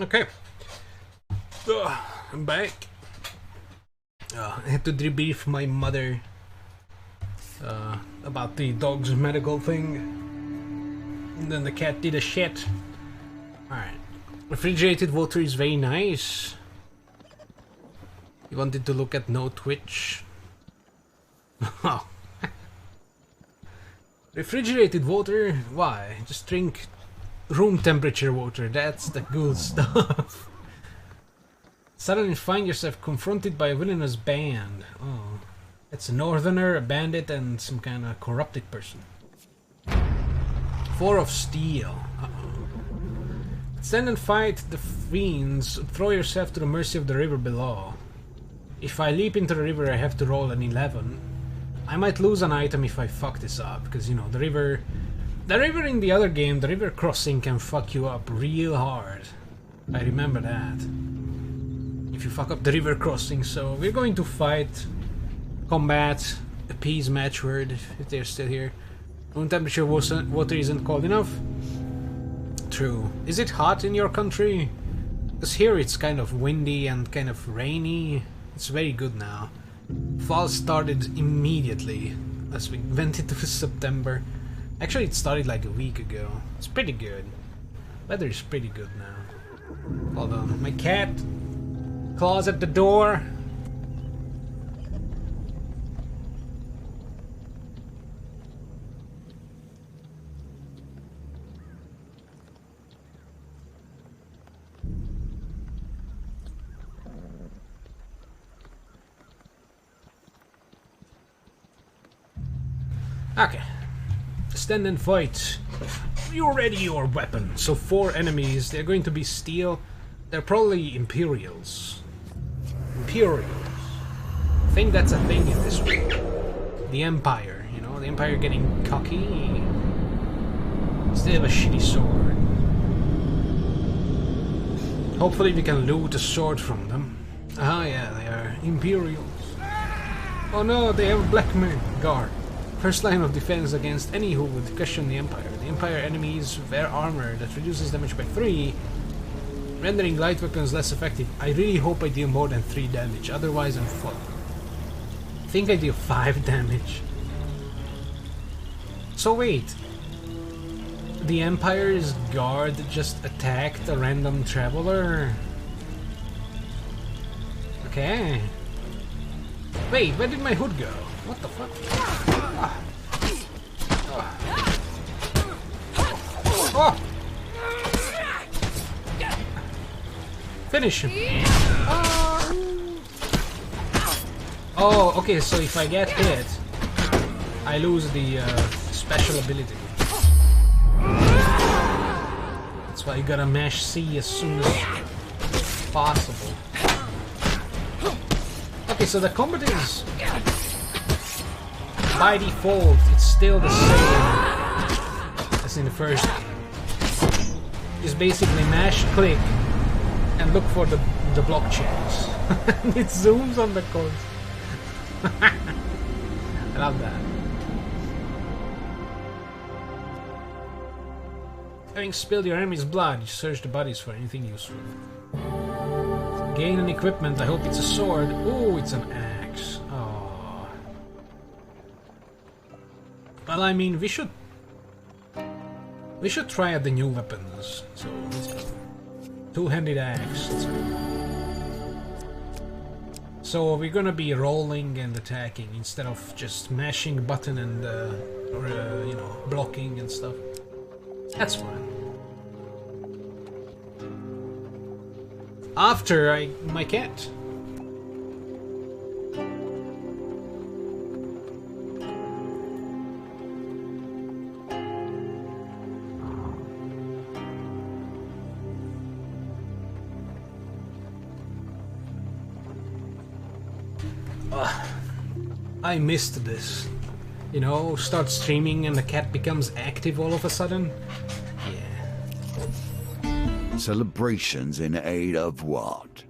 Okay. I'm back. I had to debrief my mother about the dog's medical thing. And then the cat did a shit. Alright. Refrigerated water is very nice. You wanted to look at no Twitch? Oh. Refrigerated water? Why? Just drink room temperature water. That's the good stuff. Suddenly find yourself confronted by a villainous band. Oh. It's a northerner, a bandit, and some kind of corrupted person. 4 of steel. Uh-oh. Stand and fight the fiends. Throw yourself to the mercy of the river below. If I leap into the river, I have to roll an 11. I might lose an item if I fuck this up, because, you know, the river in the other game, the river crossing can fuck you up real hard. I remember that. If you fuck up the river crossing, so we're going to fight, combat, appease matchword, if they're still here. Room temperature water isn't cold enough. True. Is it hot in your country? Because here it's kind of windy and kind of rainy. It's very good now. Fall started immediately as we went into September. Actually, it started like a week ago. It's pretty good. Weather is pretty good now. Hold on. My cat claws at the door. Okay. Stand and fight. You ready your weapon. So 4 enemies. They're going to be steel. They're probably Imperials. Imperials. I think that's a thing in this one. The Empire, you know, the Empire getting cocky. They have a shitty sword. Hopefully we can loot a sword from them. Ah yeah, they are Imperials. Oh no, they have a black man guard. First line of defense against any who would question the Empire. The Empire enemies wear armor that reduces damage by 3, rendering light weapons less effective. I really hope I deal more than 3 damage, otherwise I'm fucked. I think I deal 5 damage. So wait, the Empire's guard just attacked a random traveler? Okay. Wait, where did my hood go? What the fuck? Oh! Finish him! Oh, okay, so if I get hit, I lose the special ability. That's why you gotta mash C as soon as possible. Okay, so the combat is, by default, it's still the same as in the first game. Just basically mash, click, and look for the blockchains. It zooms on the codes. I love that. Having spilled your enemy's blood, you search the bodies for anything useful. Gain an equipment, I hope it's a sword. Oh, it's an axe. Oh. Well, I mean, we should try out the new weapons. So, let's go. Two-handed axe. Let's go. So, we're gonna be rolling and attacking instead of just mashing a button and, you know, blocking and stuff. That's fine. After my cat. I missed this. You know, start streaming and the cat becomes active all of a sudden. Yeah. Celebrations in aid of what?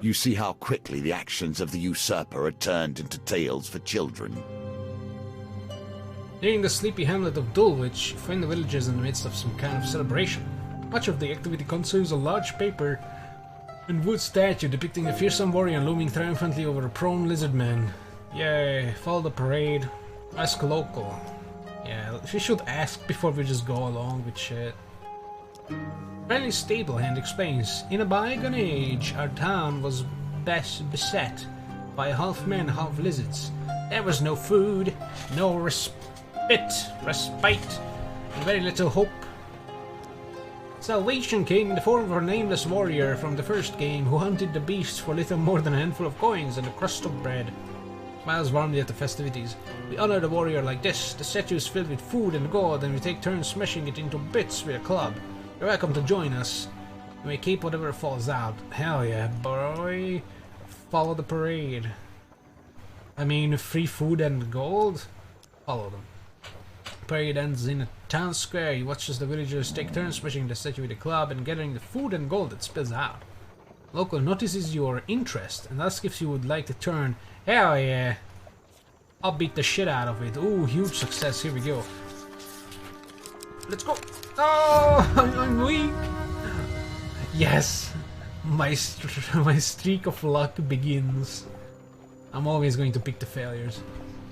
You see how quickly the actions of the usurper are turned into tales for children. Nearing the sleepy hamlet of Dulwich, you find the villagers in the midst of some kind of celebration. Much of the activity concerns a large paper and wood statue depicting a fearsome warrior looming triumphantly over a prone lizard man. Yay, follow the parade. Ask local. Yeah, we should ask before we just go along with shit. Friendly stablehand explains, in a bygone age, our town was beset by half men, half lizards. There was no food, no respite, and very little hope. Salvation came in the form of a nameless warrior from the first game who hunted the beasts for little more than a handful of coins and a crust of bread. Smiles warmly at the festivities. We honor the warrior like this. The statue is filled with food and gold, and we take turns smashing it into bits with a club. You're welcome to join us. You may keep whatever falls out. Hell yeah, boy. Follow the parade. I mean, free food and gold? Follow them. Parade ends in a town square. You watch as the villagers take turns smashing the statue with a club and gathering the food and gold that spills out. Local notices your interest and asks if you would like to turn. Hell yeah. I'll beat the shit out of it. Ooh, huge success. Here we go. Let's go. Oh, I'm weak. Yes. My streak of luck begins. I'm always going to pick the failures.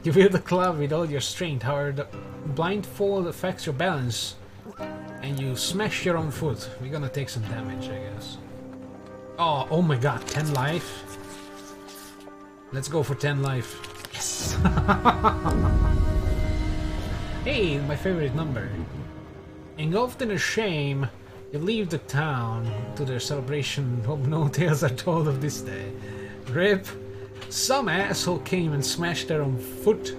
You wield the club with all your strength, however the blindfold affects your balance and you smash your own foot. We're gonna take some damage, I guess. Oh my god, 10 life? Let's go for 10 life. Yes! Hey, my favorite number. Engulfed in a shame, you leave the town to their celebration. Hope no tales are told of this day. RIP. Some asshole came and smashed their own foot.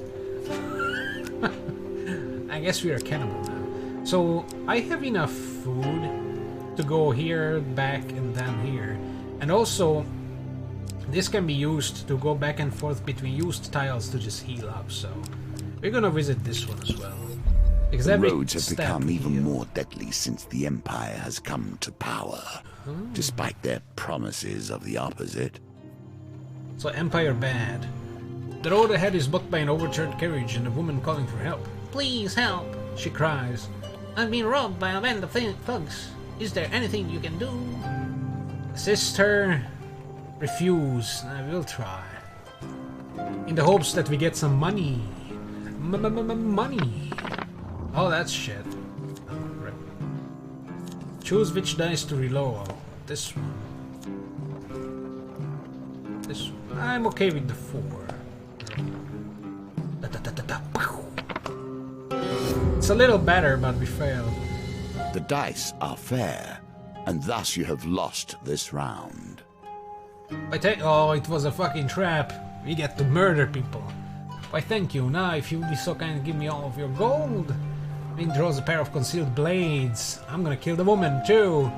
I guess we're a cannibal now. So, I have enough food to go here, back, and then here. And also, this can be used to go back and forth between used tiles to just heal up, so... We're gonna visit this one as well. Because the roads have become even more deadly since the Empire has come to power, despite their promises of the opposite. So Empire bad. The road ahead is blocked by an overturned carriage and a woman calling for help. Please help, she cries. I've been robbed by a band of thugs. Is there anything you can do? Assist her. Refuse. I will try. In the hopes that we get some money. Money. Oh, that's shit. Right. Choose which dice to reload. This one. This one. I'm okay with the 4. It's a little better, but we failed. The dice are fair, and thus you have lost this round. Oh, it was a fucking trap. We get to murder people. Why, thank you. Now, if you would be so kind, give me all of your gold. Vin draws a pair of concealed blades. I'm gonna kill the woman, too.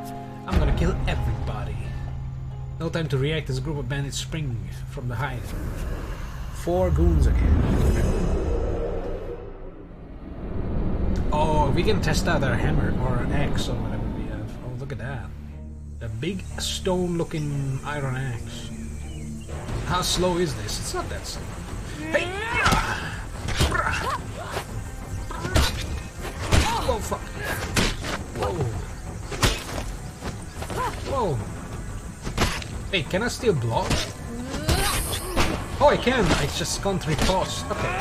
I'm gonna kill everybody. No time to react as a group of bandits spring from the height. 4 goons again. Oh, we can test out our hammer or an axe or whatever we have. Oh, look at that. A big stone-looking iron axe. How slow is this? It's not that slow. Hey! Whoa, fuck. Whoa. Whoa. Hey, can I still block? Oh, I can. I just can't riposte. Okay.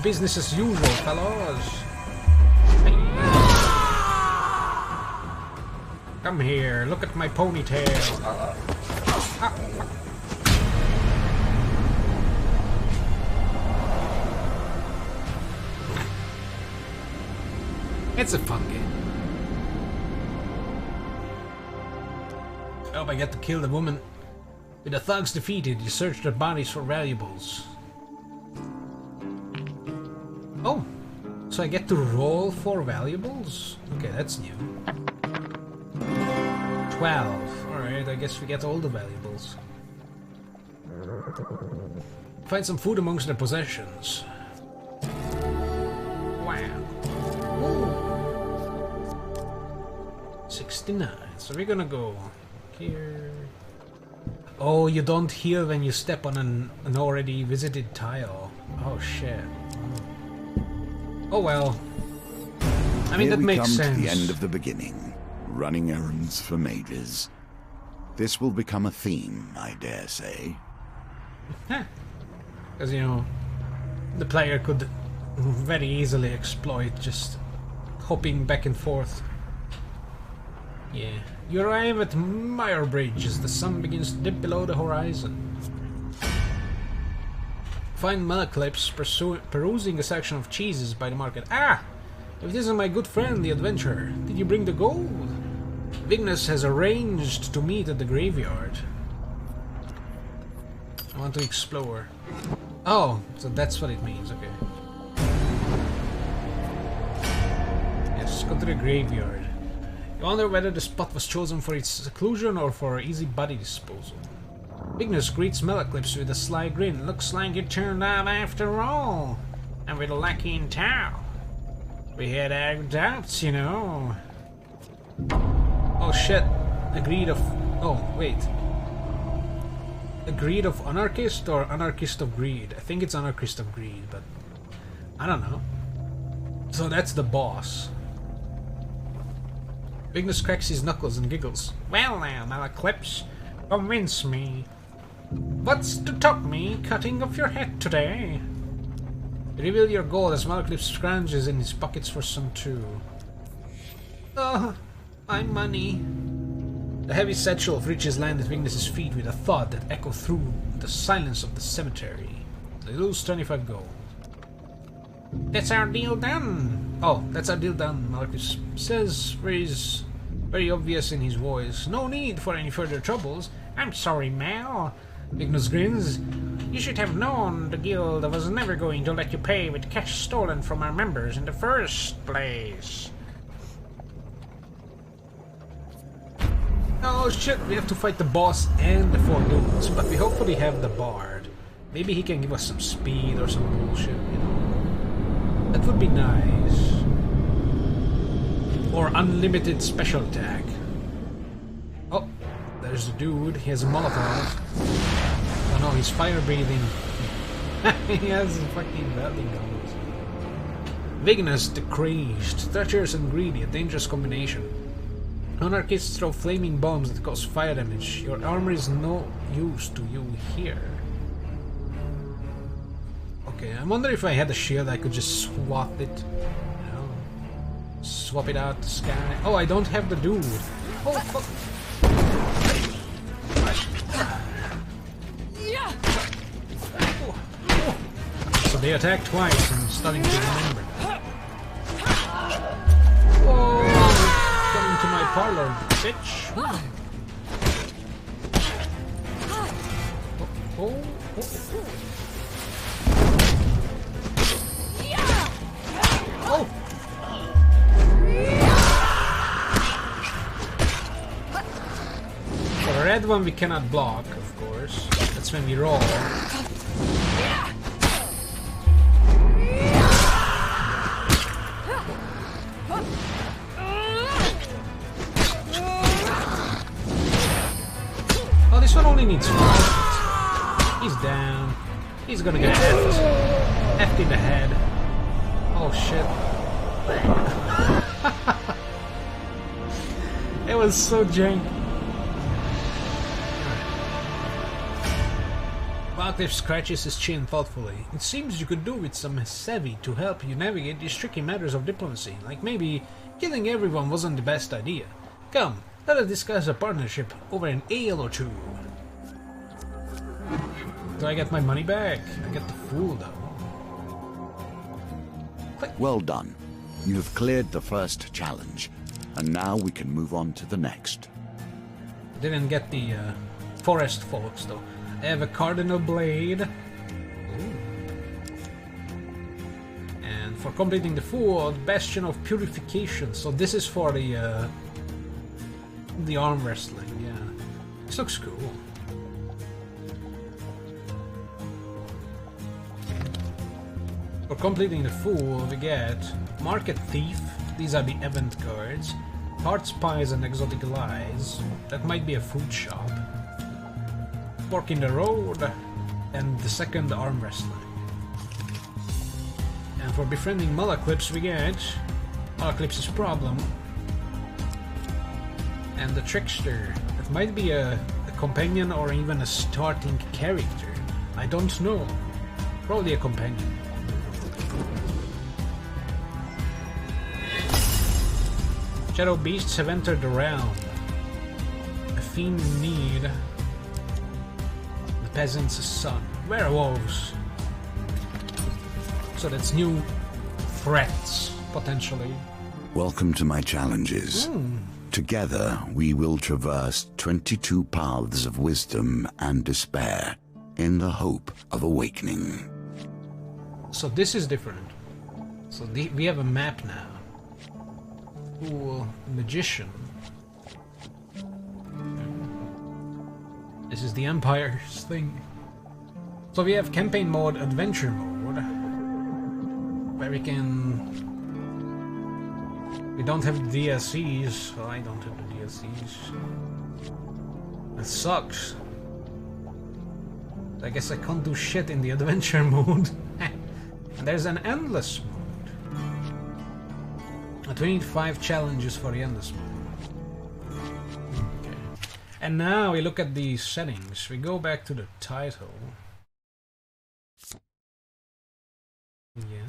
Business as usual, fellas. Hey. Come here. Look at my ponytail. It's a fun game. Oh, I get to kill the woman. With the thugs defeated, you search their bodies for valuables. Oh, so I get to roll for valuables? Okay, that's new. 12. Alright, I guess we get all the valuables. Find some food amongst their possessions. Wow. Ooh. 69. So we're gonna go here. Oh, you don't heal when you step on an already visited tile. Oh shit. Oh well. I mean, Here that makes we come sense. to the end of the beginning, running errands for mages. This will become a theme, I dare say. Because, you know, the player could very easily exploit just hopping back and forth. Yeah. You arrive at Mire Bridge as the sun begins to dip below the horizon. Find Malaclips perusing a section of cheeses by the market. Ah! If this is my good friend, the adventurer, did you bring the gold? Vignes has arranged to meet at the graveyard. I want to explore. Oh, so that's what it means, okay. Yes, go to the graveyard. You wonder whether the spot was chosen for its seclusion or for easy body disposal. Vignes greets Malaclips with a sly grin. Looks like you turned up after all. And with a lackey in tow. We had our doubts, you know. Oh shit. A greed of... Oh, wait. A greed of anarchist or anarchist of greed? I think it's anarchist of greed, but... I don't know. So that's the boss. Vignes cracks his knuckles and giggles. Well now, Malaclips. Convince me. What's to top me cutting off your head today? Reveal your gold as Malaclips scrounges in his pockets for some too. Oh, my money. The heavy satchel of riches landed at Vignes' feet with a thud that echoed through the silence of the cemetery. They lose 25 gold. That's our deal done. Oh, that's our deal done, Malaclips says, very obvious in his voice. No need for any further troubles. I'm sorry, Mal. Vignes grins. You should have known the guild was never going to let you pay with cash stolen from our members in the first place. Oh shit, we have to fight the boss and the 4 dudes, but we hopefully have the bard. Maybe he can give us some speed or some bullshit, you know. That would be nice. Or unlimited special attack. Oh, there's the dude. He has a Molotov. Oh no, he's fire breathing. He has fucking welding goggles. Vignes the crazed, treacherous and greedy, a dangerous combination. Anarchists throw flaming bombs that cause fire damage. Your armor is no use to you here. Okay, I wonder if I had a shield I could just swap it. You know, swap it out the sky. Oh, I don't have the dude. Oh fuck. So they attack twice and I'm starting to remember that. Whoa! Come into my parlor, bitch! Oh. Oh! For the red one we cannot block, of course. That's when we roll. Oh, this one only needs 1. He's down. He's gonna get effed in the head. Oh shit. It was so janky. Malaclips scratches his chin thoughtfully. It seems you could do with some savvy to help you navigate these tricky matters of diplomacy. Like maybe killing everyone wasn't the best idea. Come, let us discuss a partnership over an ale or two. Do I get my money back? I get the fool though. Well done. You have cleared the first challenge, and now we can move on to the next. Didn't get the forest folks though. I have a cardinal blade. Ooh. And for completing the Fool, Bastion of Purification. So this is for the arm wrestling. Yeah, this looks cool. For completing the Fool, we get Market Thief. These are the event cards. Heart Spies and Exotic Lies. That might be a food shop. Fork in the Road, and the second arm wrestling. And for befriending Malaclips we get Eclipse's problem. And the Trickster. That might be a companion or even a starting character. I don't know. Probably a companion. Shadow beasts have entered the realm. A fiend in need. The peasant's son. Werewolves. So that's new threats, potentially. Welcome to my challenges. Together, we will traverse 22 paths of wisdom and despair in the hope of awakening. So this is different. So we have a map now. Ooh, magician. This is the Empire's thing. So we have campaign mode, adventure mode, where we can... We don't have the DLCs, so I don't have the DLCs. That sucks. I guess I can't do shit in the adventure mode. And there's an endless mode. 25 challenges for the endless mode. Okay. And now we look at the settings. We go back to the title. Yeah.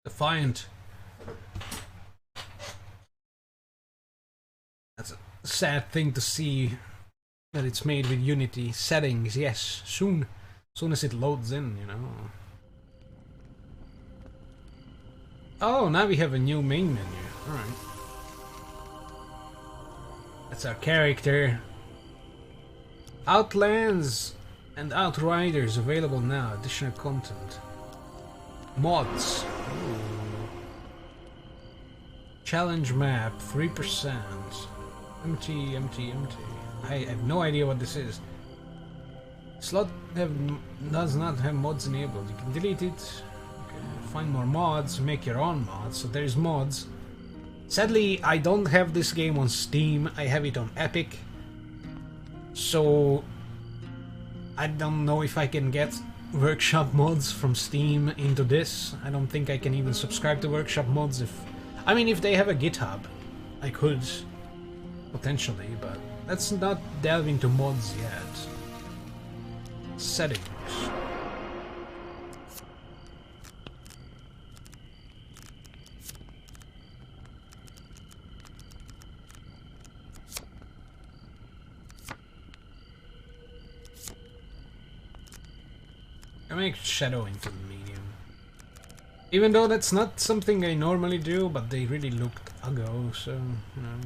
Defiant. That's a sad thing to see that it's made with Unity. Settings, yes, soon as it loads in, you know. Oh, now we have a new main menu. Alright. That's our character. Outlands and Outriders available now. Additional content. Mods. Ooh. Challenge map 3%. Empty. I have no idea what this is. Slot does not have mods enabled. You can delete it. Okay. Find more mods. Make your own mods. So there's mods. Sadly, I don't have this game on Steam. I have it on Epic. So I don't know if I can get workshop mods from Steam into this. I don't think I can even subscribe to workshop mods if... I mean, if they have a GitHub, I could, potentially, but let's not delve into mods yet. Settings. I make shadow into the medium. Even though that's not something I normally do, but they really looked ugly, so, you know.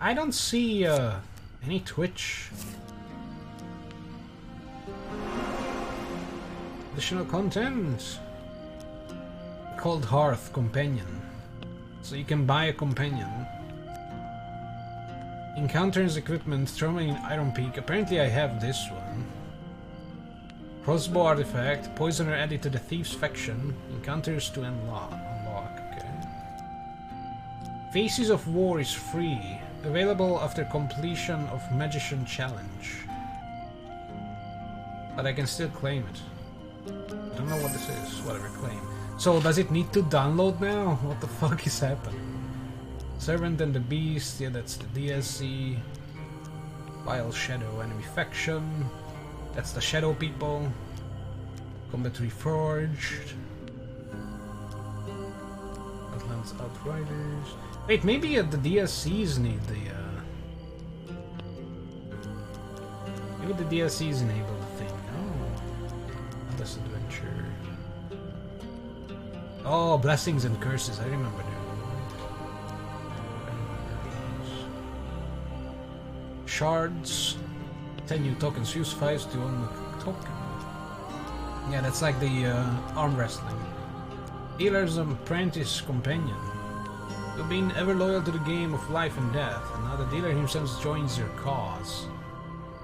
I don't see any Twitch. Additional content. Cold Hearth Companion. So you can buy a companion. Encounters equipment, throwing Iron Peak. Apparently I have this one. Crossbow artifact, poisoner added to the Thieves faction, encounters to unlock, okay. Faces of War is free, available after completion of Magician Challenge. But I can still claim it. I don't know what this is, whatever, claim. So does it need to download now? What the fuck is happening? Servant and the Beast, yeah, that's the DLC. Vile Shadow, enemy faction. That's the Shadow people. Combat Reforged. Outlands Outriders. Wait, maybe the DLCs need the... Maybe the DLCs enable the thing. Oh. This adventure. Oh, Blessings and Curses. I remember that. Shards. 10 new tokens. Use 5 to unlock token. Yeah, that's like the arm wrestling. Healer's Apprentice Companion. You've been ever loyal to the game of life and death, and now the dealer himself joins your cause.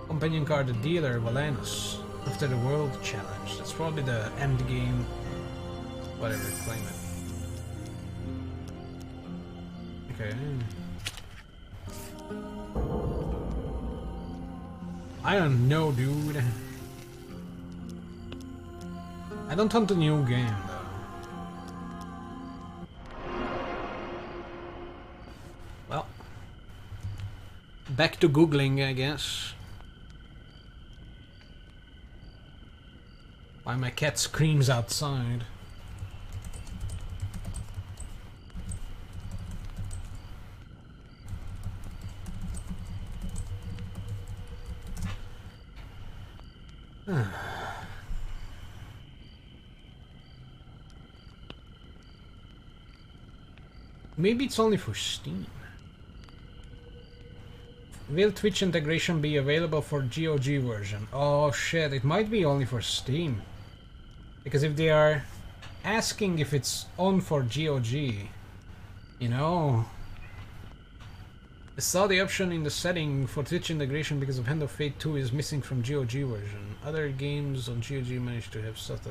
Companion card, the dealer, Valenus. After the World Challenge. That's probably the end game. Whatever, claim it. Okay. I don't know, dude. don't want a new game though. Well, back to googling, I guess. Why my cat screams outside. Maybe it's only for Steam. Will Twitch integration be available for GOG version? Oh shit, it might be only for Steam. Because if they are asking if it's on for GOG, you know... I saw the option in the setting for Twitch integration because of Hand of Fate 2 is missing from GOG version. Other games on GOG managed to have stuff.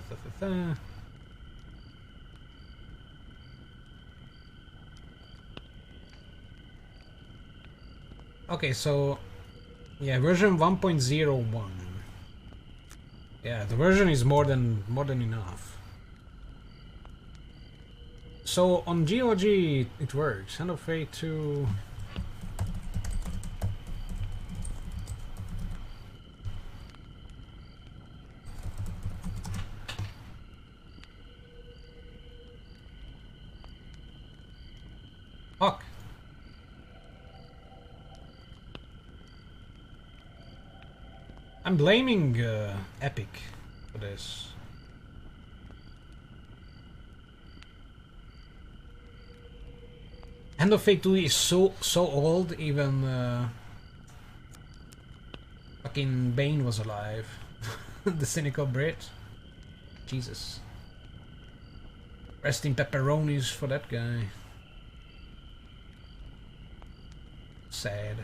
Okay, so yeah, version 1.01. Yeah, the version is more than enough. So on GOG it works. Hand of Fate 2. Fuck. I'm blaming Epic for this. Hand of Fate 2 is so old, even fucking Bane was alive. The cynical Brit. Jesus. Rest in pepperonis for that guy. Sad.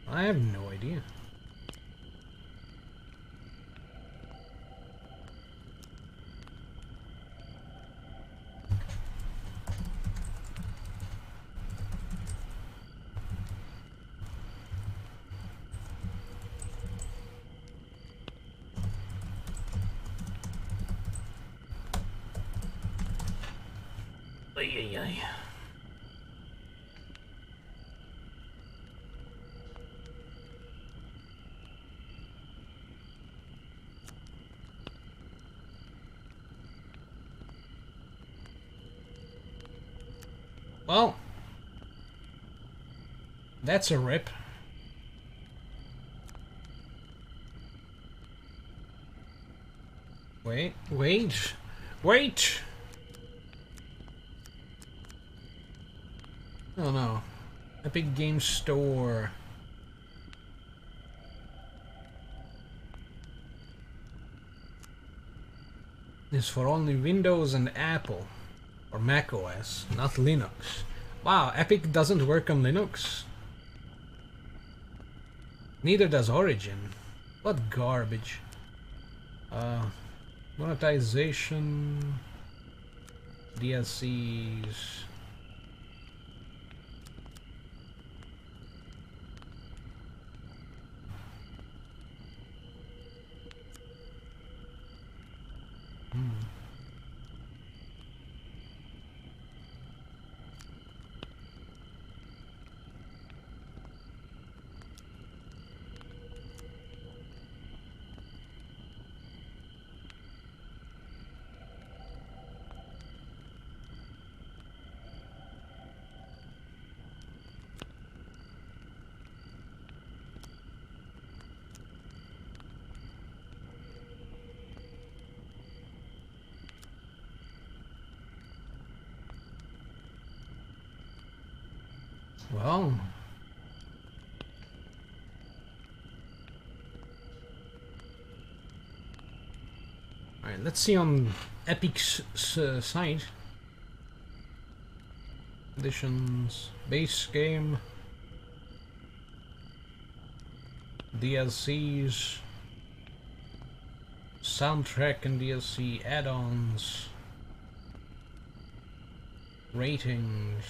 I have no idea. Ay, ay, ay. Well, that's a rip. Wait. Oh no. Epic Games Store. Is for only Windows and Apple. Or Mac OS, not Linux. Wow, Epic doesn't work on Linux? Neither does Origin. What garbage. Monetization... DLCs... Well... Alright, let's see on Epic's site. Editions, base game, DLCs, soundtrack and DLC, add-ons, ratings.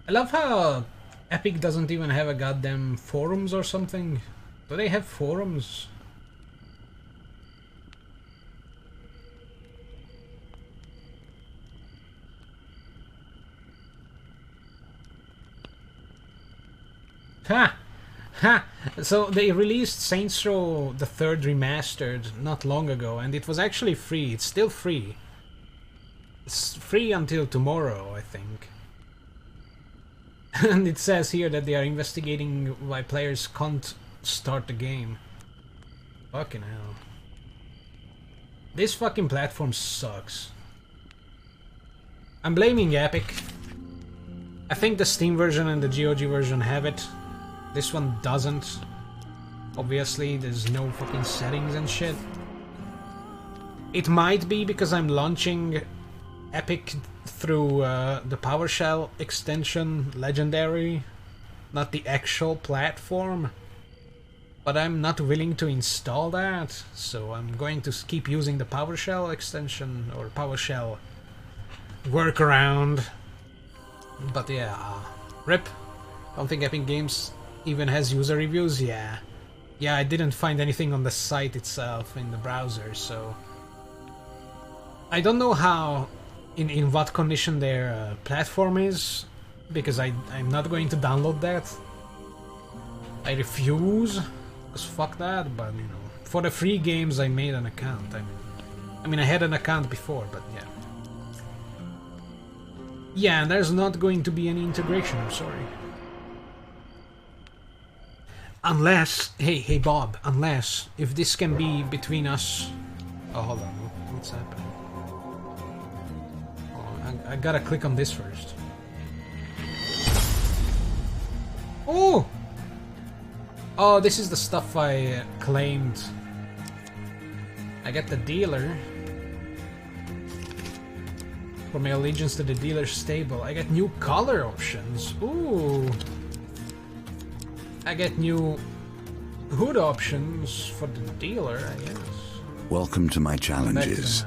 I love how Epic doesn't even have a goddamn forums or something. Do they have forums? Ha! Ha! So they released Saints Row the 3rd Remastered not long ago, and it was actually free. It's still free. It's free until tomorrow, I think. And it says here that they are investigating why players can't start the game. Fucking hell. This fucking platform sucks. I'm blaming Epic. I think the Steam version and the GOG version have it. This one doesn't. Obviously, there's no fucking settings and shit. It might be because I'm launching Epic through the PowerShell extension Legendary, not the actual platform. But I'm not willing to install that, so I'm going to keep using the PowerShell extension or PowerShell workaround. But yeah, RIP. Don't think Epic Games even has user reviews. Yeah, I didn't find anything on the site itself in the browser, so I don't know how, in what condition their platform is, because I'm not going to download that. I refuse, because fuck that. But you know, for the free games I made an account. I mean I had an account before, but yeah. Yeah, and there's not going to be any integration, I'm sorry. Unless, hey Bob, unless, if this can be between us... Oh, hold on, what's happening? Oh, I gotta click on this first. Oh! Oh, this is the stuff I claimed. I get the dealer. For my allegiance to the dealer's stable. I get new color options. Ooh! I get new hood options for the dealer, I guess. Welcome to my challenges.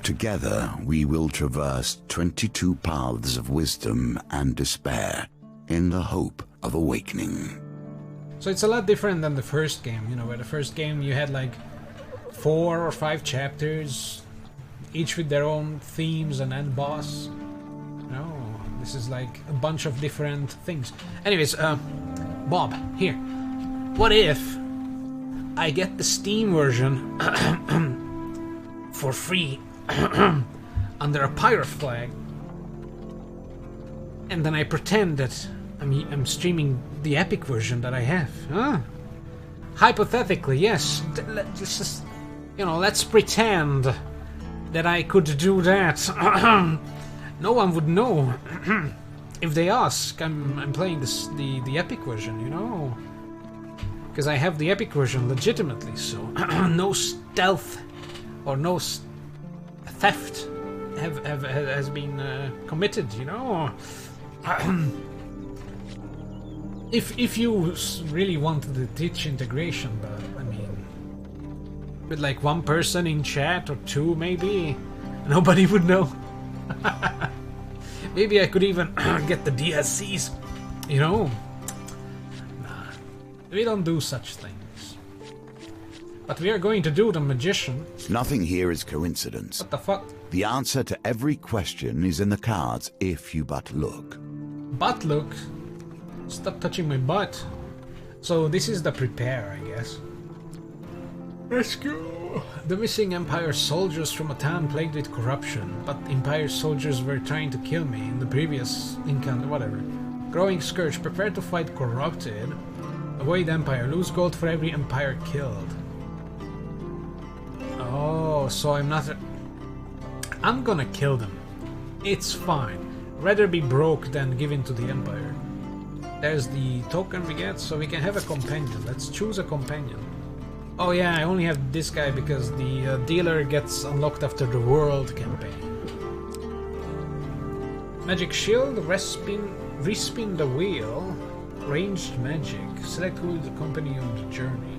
Together, we will traverse 22 paths of wisdom and despair in the hope of awakening. So it's a lot different than the first game, you know, where the first game you had like 4 or 5 chapters, each with their own themes and end boss. No, this is like a bunch of different things. Anyways, Bob, here. What if I get the Steam version for free under a pirate flag, and then I pretend that I'm streaming the Epic version that I have? Huh? Hypothetically, yes. Let's just, you know, let's pretend that I could do that. No one would know. If they ask, I'm playing the Epic version, you know? Because I have the Epic version legitimately, so no stealth or no theft has been committed, you know? If you really wanted to teach integration, but I mean, with like one person in chat or 2 maybe, nobody would know. Maybe I could even get the DLCs, you know? Nah, we don't do such things. But we are going to do the magician. Nothing here is coincidence. What the fuck? The answer to every question is in the cards if you but look. Butt look? Stop touching my butt. So this is the prepare, I guess. Let's go. The missing Empire soldiers from a town plagued with corruption, but Empire soldiers were trying to kill me in the previous encounter, whatever. Growing scourge, prepare to fight corrupted. Avoid Empire, lose gold for every Empire killed. Oh, so I'm not... I'm gonna kill them. It's fine. Rather be broke than given to the Empire. There's the token we get, so we can have a companion. Let's choose a companion. Oh yeah, I only have this guy because the dealer gets unlocked after the world campaign. Magic shield, Respin the wheel. Ranged magic. Select who is accompany you on the journey.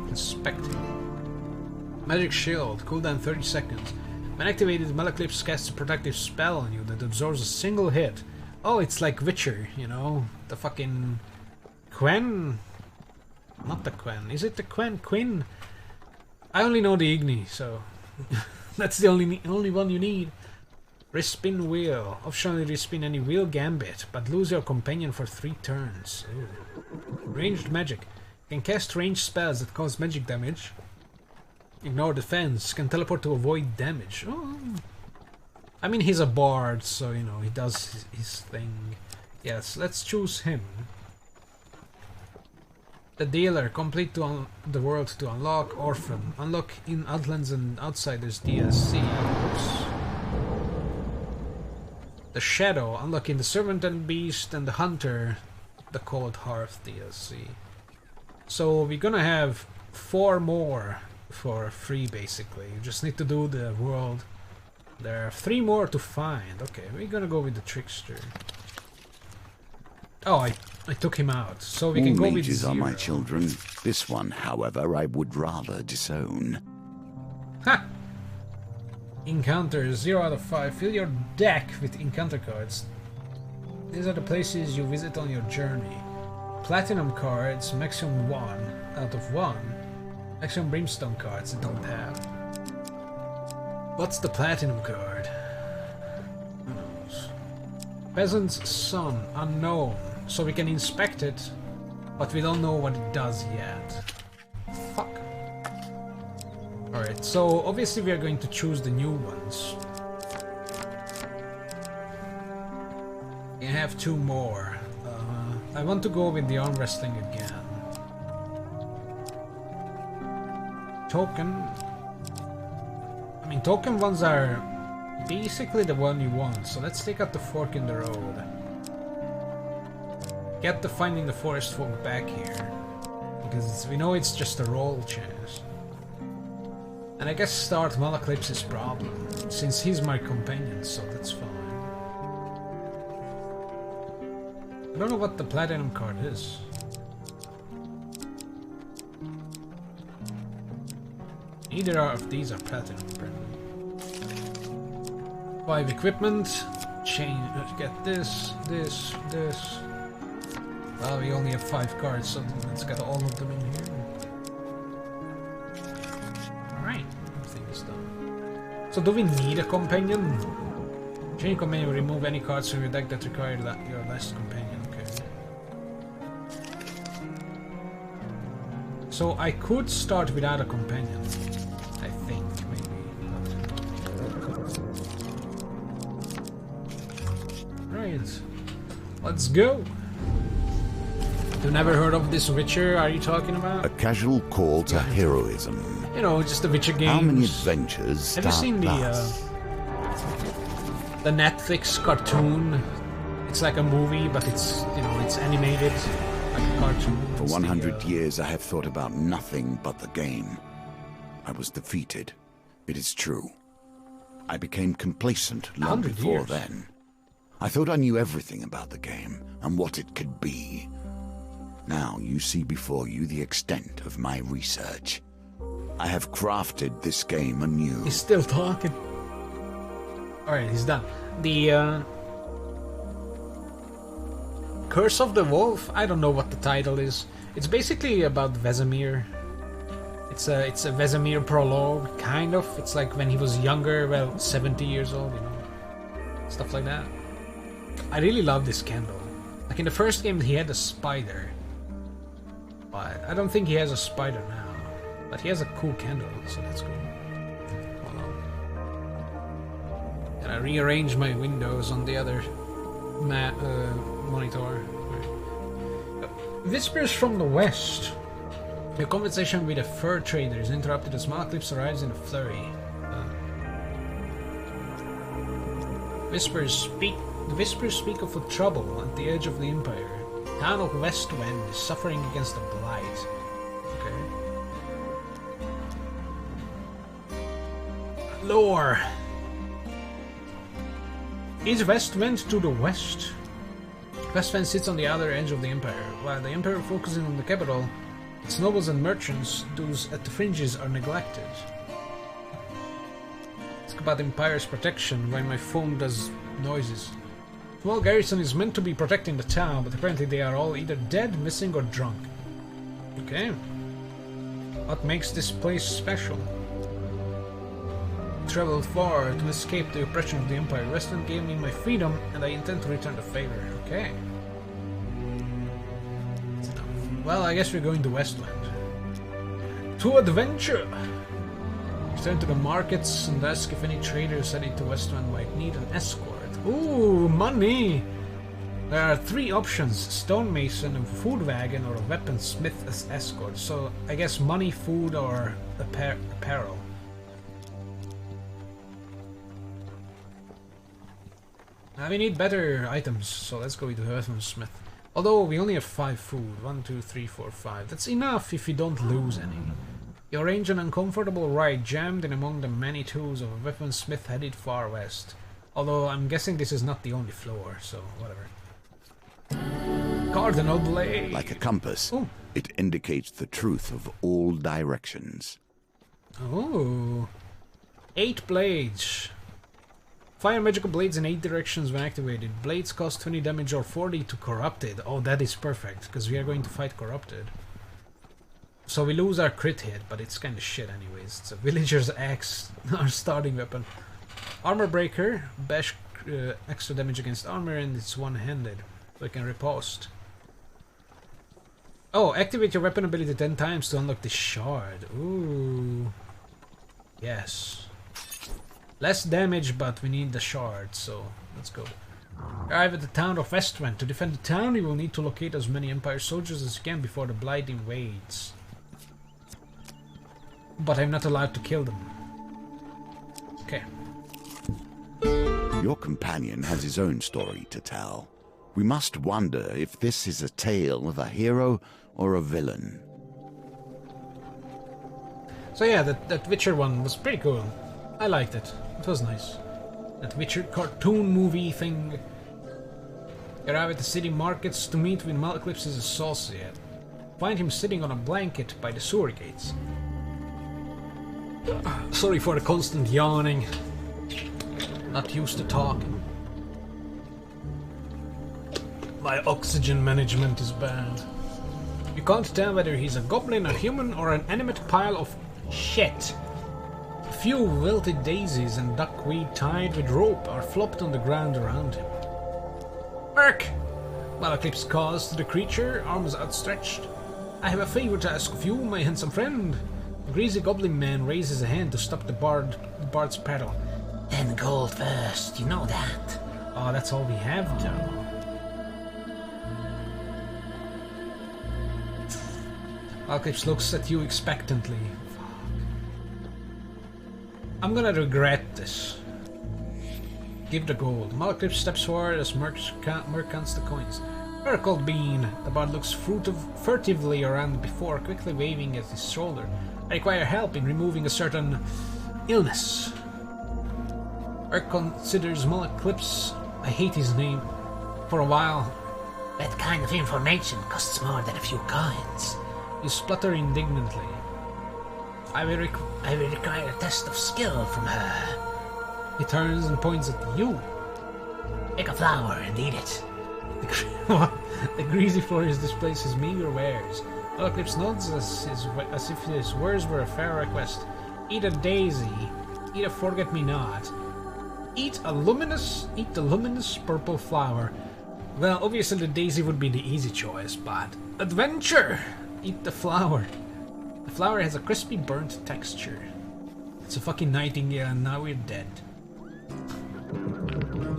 Inspecting. Magic shield. Cooldown 30 seconds. When activated, Malaclips casts a protective spell on you that absorbs a single hit. Oh, it's like Witcher, you know? The fucking... Quen? Not the Quen. Is it the Quen? Quinn? I only know the Igni, so... that's the only one you need. Respin wheel. Optionally respin any wheel gambit, but lose your companion for 3 turns. Ew. Ranged magic. Can cast ranged spells that cause magic damage. Ignore defense. Can teleport to avoid damage. Oh. I mean, he's a bard, so, you know, he does his thing. Yes, let's choose him. The dealer. Complete the world to unlock. Orphan. Unlock in Outlands and Outsiders DLC. Oops. The Shadow. Unlock in the Servant and Beast and the Hunter. The Cold Hearth DLC. So we're gonna have 4 more for free, basically. You just need to do the world. There are 3 more to find. Okay, we're gonna go with the Trickster. Oh, I took him out, so we can go with mages 0. are my children. This one, however, I would rather disown. Ha! Encounter 0 out of 5. Fill your deck with encounter cards. These are the places you visit on your journey. Platinum cards, maximum 1 out of 1. Maximum brimstone cards I don't have. What's the platinum card? Who knows? Peasant's Son, unknown. So we can inspect it, but we don't know what it does yet. Fuck. Alright, so obviously we are going to choose the new ones. We have 2 more. I want to go with the arm wrestling again. Token. I mean, token ones are basically the one you want, so let's take out the fork in the road. Get the Finding the Forest folk back here, because we know it's just a roll chance. And I guess start Malaclips' problem, since he's my companion, so that's fine. I don't know what the platinum card is. Neither of these are platinum, apparently. 5 equipment. Change. Get this. Well, we only have 5 cards, so let's get all of them in here. Alright, everything is done. So do we need a companion? Change companion will remove any cards from your deck that require your last companion. Okay. So I could start without a companion. I think, maybe. Right. Let's go. You've never heard of this Witcher, are you talking about? A casual call to heroism. You know, just the Witcher games. How many adventures Have you seen the Netflix cartoon? It's like a movie, but it's, you know, it's animated like a cartoon. For 100 years I have thought about nothing but the game. I was defeated. It is true. I became complacent long before then. I thought I knew everything about the game and what it could be. Now you see before you the extent of my research. I have crafted this game anew. He's still talking. Alright, he's done. The Curse of the Wolf, I don't know what the title is. It's basically about Vesemir. It's a Vesemir prologue, kind of. It's like when he was younger, well, 70 years old, you know. Stuff like that. I really love this candle. Like in the first game he had a spider. But I don't think he has a spider now. But he has a cool candle, so that's cool. Hold on. And I rearrange my windows on the other monitor. Whispers from the West. Your conversation with a fur trader is interrupted as Malaclips arrives in a flurry. The whispers speak of a trouble at the edge of the Empire. The town of Westwind is suffering against a blight. Okay. Lore. Is Westwind to the west? Westland sits on the outer edge of the Empire. While the Empire focuses on the capital, its nobles and merchants, those at the fringes, are neglected. Ask about the Empire's protection, why my phone does noises. Well, garrison is meant to be protecting the town, but apparently they are all either dead, missing, or drunk. Okay. What makes this place special? Traveled far to escape the oppression of the Empire. Westland gave me my freedom, and I intend to return the favor. Okay. Well, I guess we're going to Westland. To adventure! Return to the markets and ask if any traders heading to Westland might need an escort. Ooh, money! There are 3 options: stonemason, a food wagon, or a weaponsmith as escort. So, I guess money, food, or apparel. Now we need better items, so let's go with the weaponsmith. Although we only have 5 food. 1, 2, 3, 4, 5. That's enough if you don't lose any. You arrange an uncomfortable ride jammed in among the many tools of a weaponsmith headed far west. Although I'm guessing this is not the only floor, so whatever. Cardinal blade! Like a compass, Ooh. it indicates the truth of all directions. Oh, 8 blades. Fire magical blades in 8 directions when activated. Blades cost 20 damage or 40 to corrupted. Oh, that is perfect, because we are going to fight corrupted. So we lose our crit hit, but it's kind of shit anyways. It's a villager's axe, our starting weapon. Armor breaker, bash extra damage against armor, and it's one-handed, so I can riposte. Oh, activate your weapon ability 10 times to unlock the shard. Ooh. Yes. Less damage, but we need the shard, so let's go. Arrive at the town of Westland. To defend the town, you will need to locate as many Empire soldiers as you can before the Blight invades. But I'm not allowed to kill them. Okay. Your companion has his own story to tell. We must wonder if this is a tale of a hero or a villain. So yeah, that Witcher one was pretty cool. I liked it. It was nice. That Witcher cartoon movie thing. Arrive at the city markets to meet with Malclips' associate. Find him sitting on a blanket by the sewer gates. Sorry for the constant yawning. Not used to talking. My oxygen management is bad. You can't tell whether he's a goblin, a human, or an animate pile of shit. A few wilted daisies and duckweed tied with rope are flopped on the ground around him. Urk! Malaclips calls to the creature, arms outstretched. I have a favor to ask of you, my handsome friend. The greasy goblin man raises a hand to stop the bard's prattle. 10 gold first, you know that. Oh, that's all we have, though. Malclips looks at you expectantly. Fuck. I'm gonna regret this. Give the gold. Malclips steps forward as Merc counts the coins. Miracle Bean. The bard looks furtively around before quickly waving at his shoulder. I require help in removing a certain illness. Urk considers Malclips. I hate his name. For a while. That kind of information costs more than a few coins. You splutter indignantly. I will require a test of skill from her. He turns and points at you. Pick a flower and eat it. The greasy floor displays his meager wares. Malclips nods as if his words were a fair request. Eat a daisy. Eat a forget-me-not. Eat the luminous purple flower. Well, obviously the daisy would be the easy choice, but adventure! Eat the flower. The flower has a crispy burnt texture. It's a fucking nightingale and now we're dead.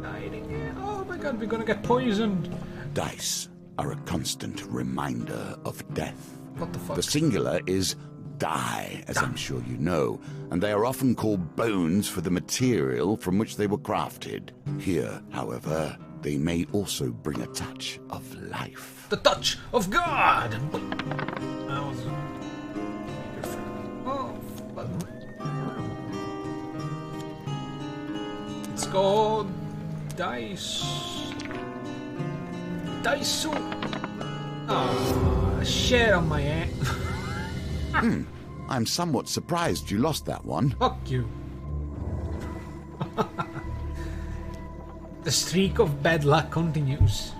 Nightingale. Oh my god, we're gonna get poisoned. Dice are a constant reminder of death. What the fuck? The singular is die, as I'm sure you know, and they are often called bones for the material from which they were crafted. Here, however, they may also bring a touch of life. The touch of God! Let's go. Dice. Daisu! Oh, shit on my ass. I'm somewhat surprised you lost that one. Fuck you. The streak of bad luck continues.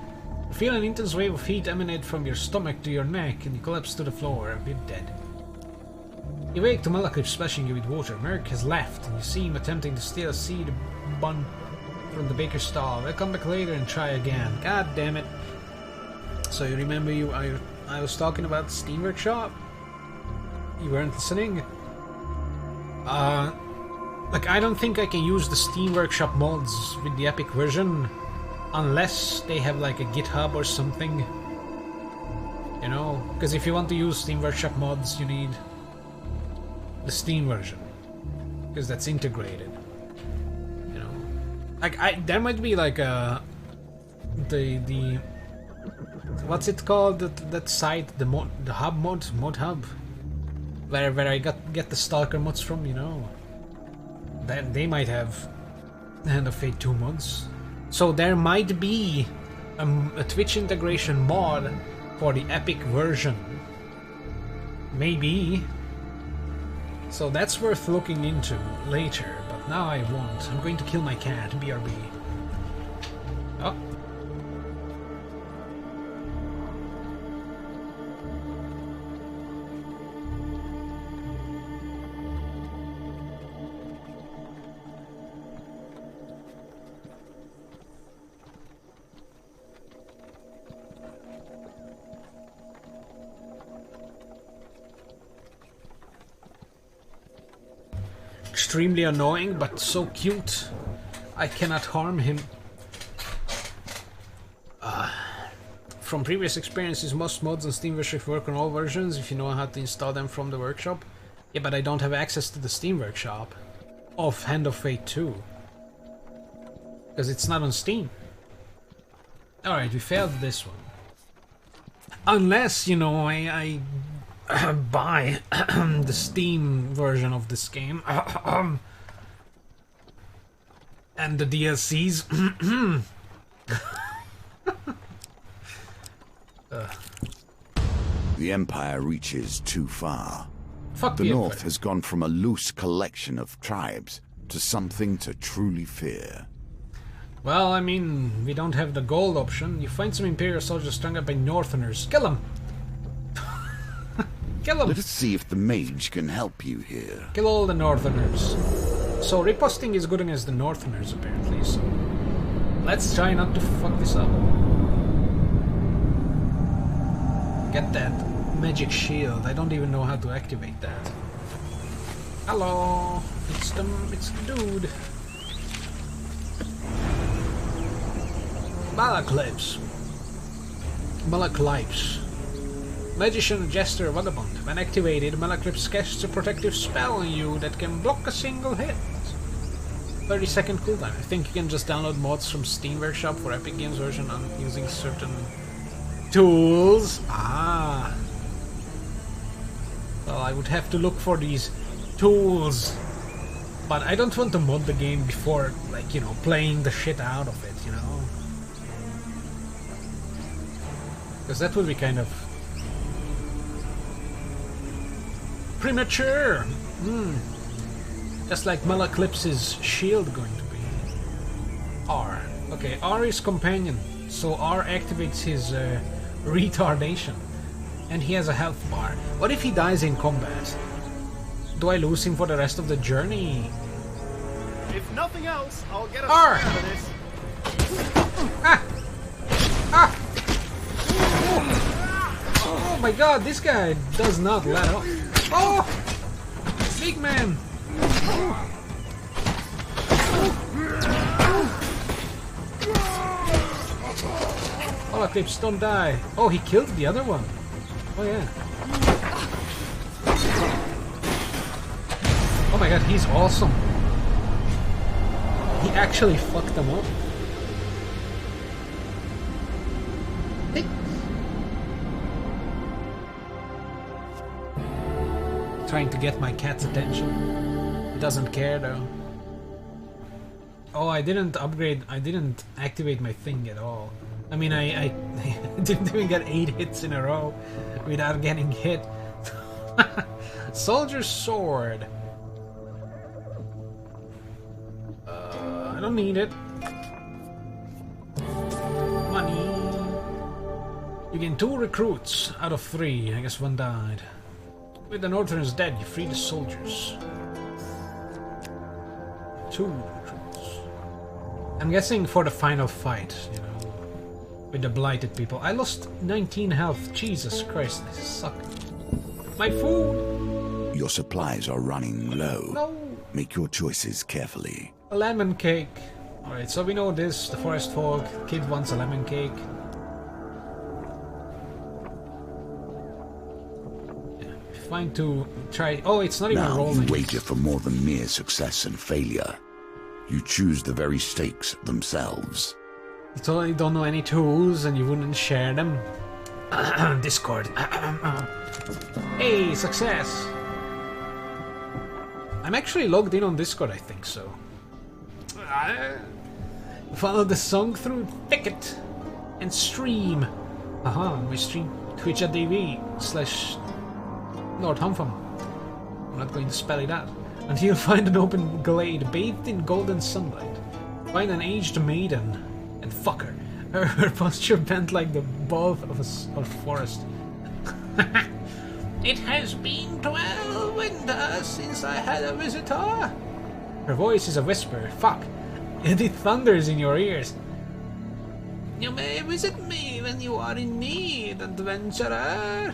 You feel an intense wave of heat emanate from your stomach to your neck and you collapse to the floor, you're dead. You wake to Malakip splashing you with water. Merc has left and you see him attempting to steal a seed bun from the baker's stall. We'll come back later and try again. God damn it. So you remember I was talking about the Steam Workshop? You weren't listening? Like, I don't think I can use the Steam Workshop mods with the Epic version unless they have like a GitHub or something. You know? Because if you want to use Steam Workshop mods, you need the Steam version. Because that's integrated. You know? Like, there might be like a... The what's it called? That site, the hub mod hub, where I get the Stalker mods from, you know. That they might have Hand of Fate 2 mods. So there might be a Twitch integration mod for the Epic version. Maybe. So that's worth looking into later, but now I won't. I'm going to kill my cat, BRB. Oh. Extremely annoying, but so cute. I cannot harm him. From previous experiences, most mods on Steam Workshop work on all versions if you know how to install them from the workshop. Yeah, but I don't have access to the Steam Workshop of Hand of Fate 2. Because it's not on Steam. Alright, we failed this one. Unless, you know, I buy the Steam version of this game and the DLCs. The Empire reaches too far. Fuck The the North Empire. has gone from a loose collection of tribes to something to truly fear. Well, I mean, we don't have the gold option. You find some Imperial soldiers strung up by Northerners. Kill them! Kill them! Let us see if the mage can help you here. Kill all the Northerners. So riposting is good against the Northerners, apparently, so... Let's try not to fuck this up. Get that magic shield. I don't even know how to activate that. Hello! It's the dude. Malaclips. Magician Jester Vagabond. When activated, Malaclips casts a protective spell on you that can block a single hit. 30-second cooldown. I think you can just download mods from Steam Workshop for Epic Games version on using certain tools. Ah. Well, I would have to look for these tools. But I don't want to mod the game before, like, you know, playing the shit out of it, you know? Because that would be kind of premature. Just like Malaclips's shield going to be. R. Okay, R is companion, so R activates his retardation. And he has a health bar. What if he dies in combat? Do I lose him for the rest of the journey? If nothing else, I'll get a R. out of this. Ah! Ah! Oh my god, this guy does not let up. Oh! Big man! Malaclips, don't die. Oh, he killed the other one. Oh yeah. Oh my god, he's awesome. He actually fucked them up. Hey. Trying to get my cat's attention. He doesn't care though. Oh, I didn't upgrade, I didn't activate my thing at all. I mean, I didn't even get 8 hits in a row without getting hit. Soldier's sword. I don't need it. Money. You gain 2 recruits out of 3. I guess 1 died. With the Northerners dead, you free the soldiers. 2 recruits. I'm guessing for the final fight, you know, with the blighted people. I lost 19 health. Jesus Christ, this suck. My food! Your supplies are running low. No! Make your choices carefully. A lemon cake. Alright, so we know this. The forest folk. Kid wants a lemon cake. Yeah, fine to try. Oh, it's not even Now rolling. you wager for more than mere success and failure. You choose the very stakes themselves. You totally don't know any tools and you wouldn't share them. Discord. Hey, success! I'm actually logged in on Discord, I think so. Follow the song through Thicket and stream. We stream twitch.tv/NordHumfum. I'm not going to spell it out. Until you find an open glade bathed in golden sunlight. Find an aged maiden and fuck her. Her posture bent like the bough of a forest. It has been 12 winters since I had a visitor. Her voice is a whisper. Fuck. And it thunders in your ears. You may visit me when you are in need, adventurer.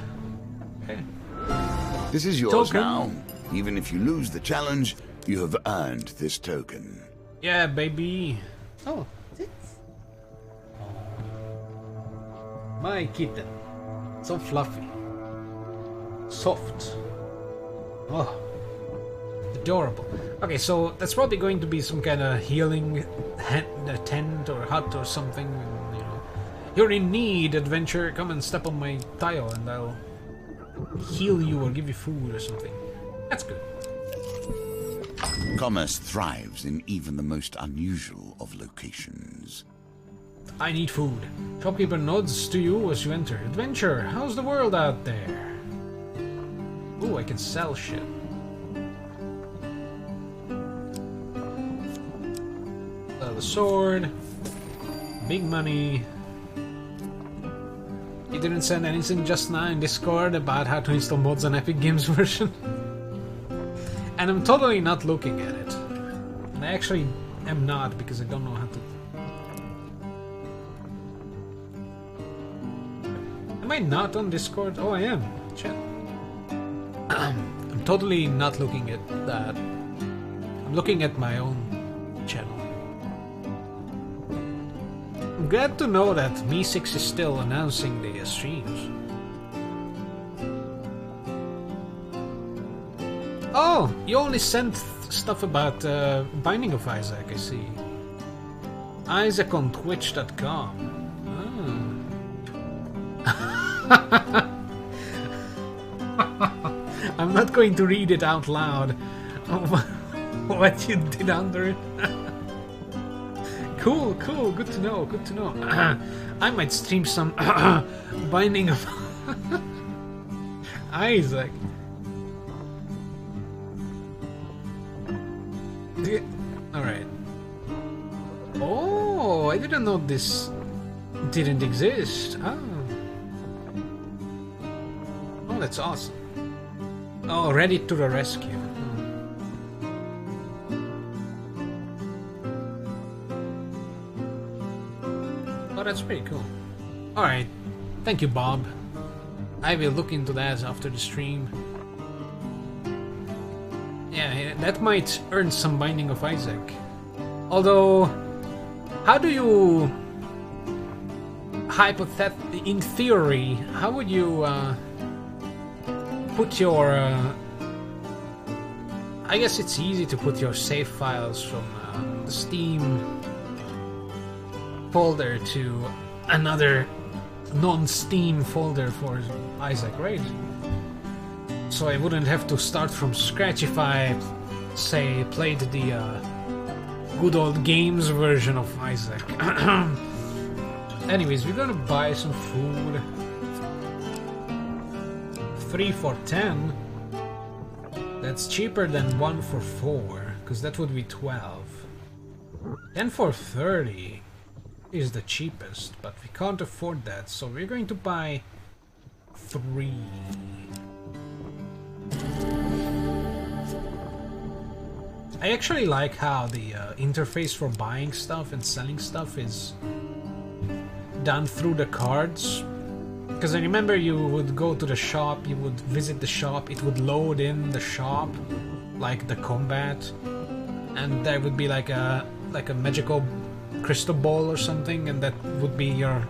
Okay. This is yours Token. now. Even if you lose the challenge, you have earned this token. Yeah, baby. Oh, this. My kitten. So fluffy. Soft. Oh. Adorable. Okay, so that's probably going to be some kind of healing tent or hut or something. And, you know, you're in need, adventurer. Come and step on my tile and I'll heal you or give you food or something. That's good. Commerce thrives in even the most unusual of locations. I need food. Shopkeeper nods to you as you enter. Adventurer, how's the world out there? Ooh, I can sell shit. Sell the sword. Big money. You didn't send anything just now in Discord about how to install mods on Epic Games version? And I'm totally not looking at it. And I actually am not because I don't know how to. Am I not on Discord? Oh, I am. Shit. I'm totally not looking at that. I'm looking at my own channel. I'm glad to know that Me6 is still announcing the streams. Oh, you only sent stuff about Binding of Isaac, I see. Isaac on Twitch.com. Ah. I'm not going to read it out loud. What you did under it. Cool, cool, good to know, good to know. I might stream some Binding of Isaac. Alright. Oh, I didn't know this didn't exist. Oh, that's awesome. Oh, ready to the rescue. Oh, that's pretty cool. Alright. Thank you, Bob. I will look into that after the stream. Yeah, that might earn some Binding of Isaac. Although, how do you... in theory, how would you put your... I guess it's easy to put your save files from the Steam folder to another non-Steam folder for Isaac, right? So I wouldn't have to start from scratch if I, say, played the good old games version of Isaac. Anyways, we're gonna buy some food. 3 for 10. That's cheaper than 1 for 4, because that would be 12. 10 for 30 is the cheapest, but we can't afford that, so we're going to buy 3. I actually like how the interface for buying stuff and selling stuff is done through the cards. Because I remember you would go to the shop, you would visit the shop, it would load in the shop, like the combat, and there would be like a magical crystal ball or something, and that would be your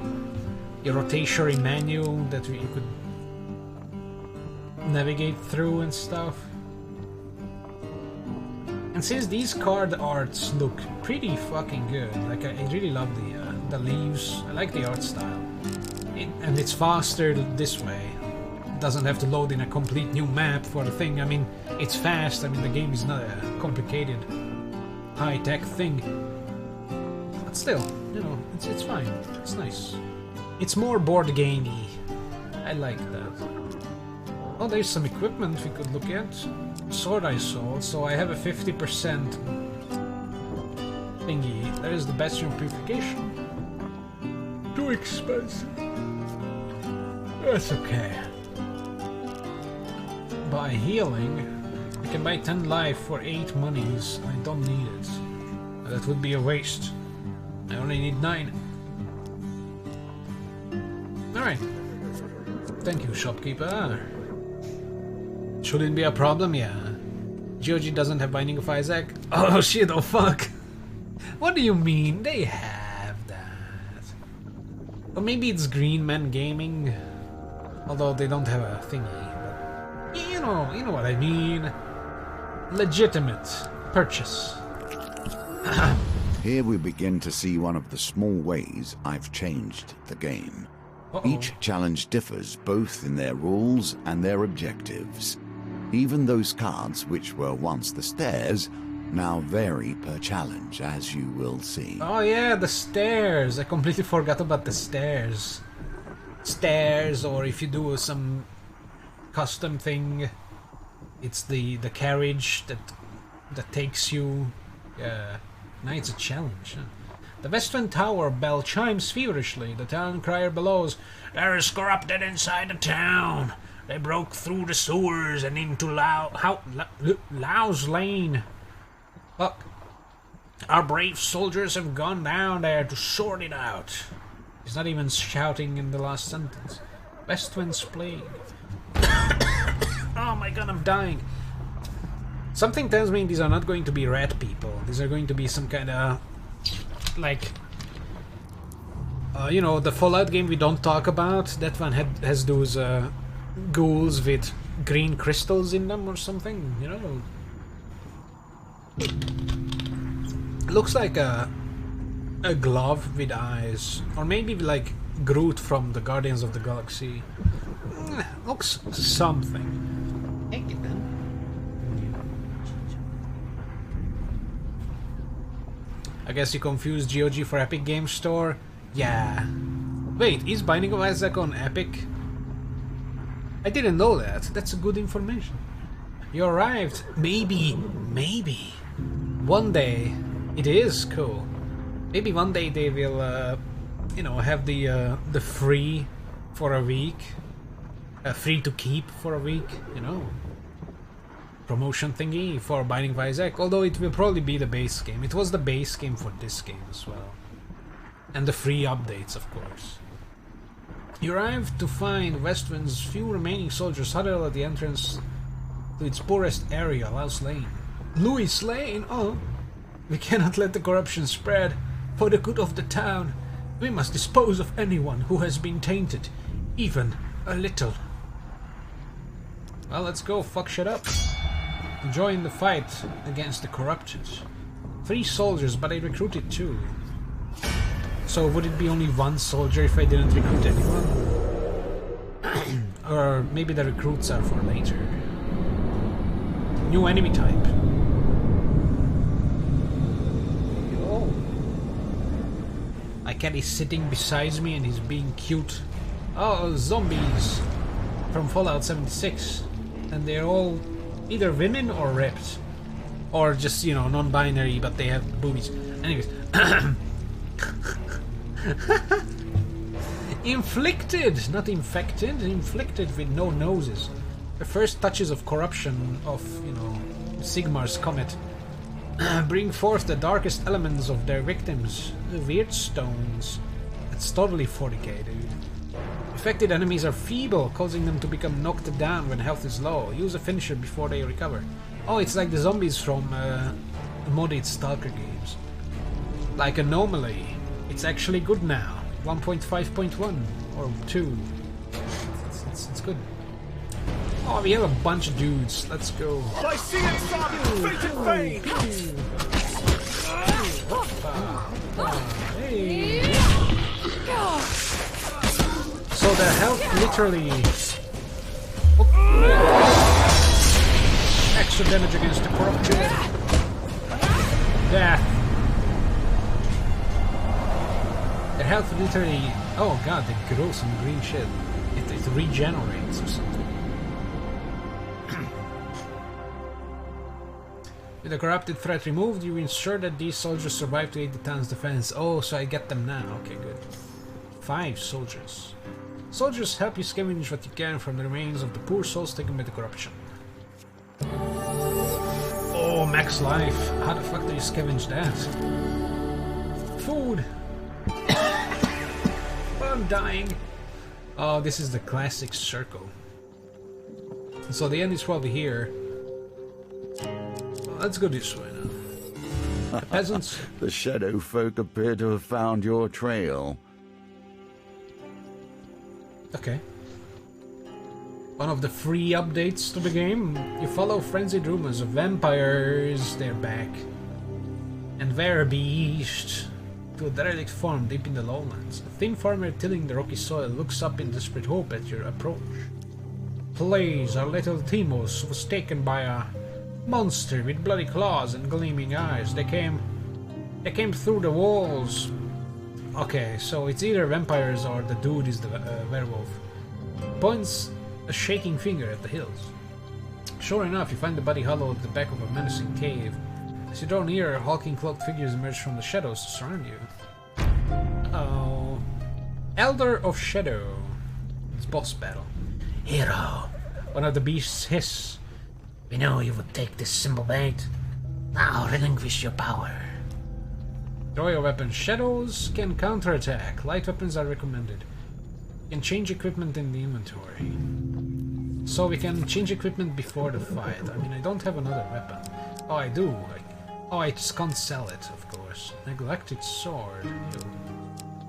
rotationary menu that you could navigate through and stuff. And since these card arts look pretty fucking good, like I really love the leaves, I like the art style. And it's faster this way. It doesn't have to load in a complete new map for the thing. I mean, it's fast. I mean, the game is not a complicated, high-tech thing. But still, you know, it's fine. It's nice. It's more board gamey. I like that. Oh, there's some equipment we could look at. Sword I sold, so I have a 50% thingy. That is the Bastion Purification. Too expensive. That's okay. Buy healing. I can buy 10 life for 8 monies. I don't need it. That would be a waste. I only need 9. Alright. Thank you, shopkeeper. Shouldn't be a problem, yeah. GOG doesn't have Binding of Isaac. Oh shit, oh fuck. What do you mean? They have that. Or maybe it's Green Man Gaming. Although they don't have a thingy, but you know what I mean. Legitimate purchase. Here we begin to see one of the small ways I've changed the game. Each challenge differs both in their rules and their objectives. Even those cards which were once the stairs now vary per challenge, as you will see. Oh yeah, the stairs. I completely forgot about the stairs. Stairs, or if you do some custom thing, it's the carriage that takes you. Yeah, now it's a challenge. Huh? The Western Tower bell chimes feverishly. The town crier bellows, "There is corrupted inside the town. They broke through the sewers and into Lau's Lane. Fuck. Our brave soldiers have gone down there to sort it out." He's not even shouting in the last sentence. Westwind's plague. Oh my god, I'm dying. Something tells me these are not going to be rat people. These are going to be some kind of... like... you know, the Fallout game we don't talk about. That one has those ghouls with green crystals in them or something, you know? Looks like a glove with eyes, or maybe like Groot from the Guardians of the Galaxy. Looks something. Take it then. I guess you confused GOG for Epic Games Store? Yeah. Wait, is Binding of Isaac on Epic? I didn't know that. That's good information. You arrived. Maybe. One day. It is cool. Maybe one day they will, you know, have the free for a week, free to keep for a week, you know, promotion thingy for Binding of Isaac. Although it will probably be the base game. It was the base game for this game as well, and the free updates, of course. You arrive to find Westwind's few remaining soldiers huddled at the entrance to its poorest area, Lau's Lane. Louis Lane? Oh, we cannot let the corruption spread. For the good of the town, we must dispose of anyone who has been tainted, even a little. Well, let's go fuck shit up. Join the fight against the corrupted. 3 soldiers, but I recruited 2. So would it be only 1 soldier if I didn't recruit anyone? Or maybe the recruits are for later. New enemy type. My cat is sitting beside me and he's being cute. Oh, zombies from Fallout 76. And they're all either women or ripped. Or just, you know, non-binary, but they have boobies. Anyways. Inflicted! Not infected. Inflicted with no noses. The first touches of corruption of, you know, Sigmar's comet bring forth the darkest elements of their victims. The weird stones. It's totally 40k, dude. Affected enemies are feeble, causing them to become knocked down when health is low. Use a finisher before they recover. Oh, it's like the zombies from modded Stalker games. Like Anomaly. It's actually good now. 1.5.1 or 2. It's good. Oh, we have a bunch of dudes. Let's go. Lycean Saga, Fate and Fame! Hey. So their health literally... Extra damage against the corruption. Death. Their health literally... Oh god, they grow some green shit. It regenerates or something. With the corrupted threat removed, you ensure that these soldiers survive to aid the town's defense. Oh, so I get them now. Okay, good. 5 soldiers. Soldiers help you scavenge what you can from the remains of the poor souls taken by the corruption. Oh, max life. How the fuck do you scavenge that? Food! I'm dying. Oh, this is the classic circle. So the end is probably here. Let's go this way now. The peasants. The shadow folk appear to have found your trail. Okay. One of the free updates to the game. You follow frenzied rumors of vampires. They're back. And Beast to a derelict farm deep in the lowlands. A thin farmer tilling the rocky soil looks up in desperate hope at your approach. Please, our little Timos was taken by a monster with bloody claws and gleaming eyes. They came through the walls. Okay, so it's either vampires or the dude is the werewolf. Points a shaking finger at the hills. Sure enough, you find the body huddled at the back of a menacing cave. As you draw near, hulking cloaked figures emerge from the shadows to surround you. Oh. Elder of Shadow. It's boss battle. Hero, One of the beasts hiss. we know you would take this simple bait. Now relinquish your power. Draw your weapon. Shadows can counterattack. Light weapons are recommended. You can change equipment in the inventory. So we can change equipment before the fight. I mean, I don't have another weapon. Oh, I do. Oh, I just can't sell it, of course. Neglected sword. Ew.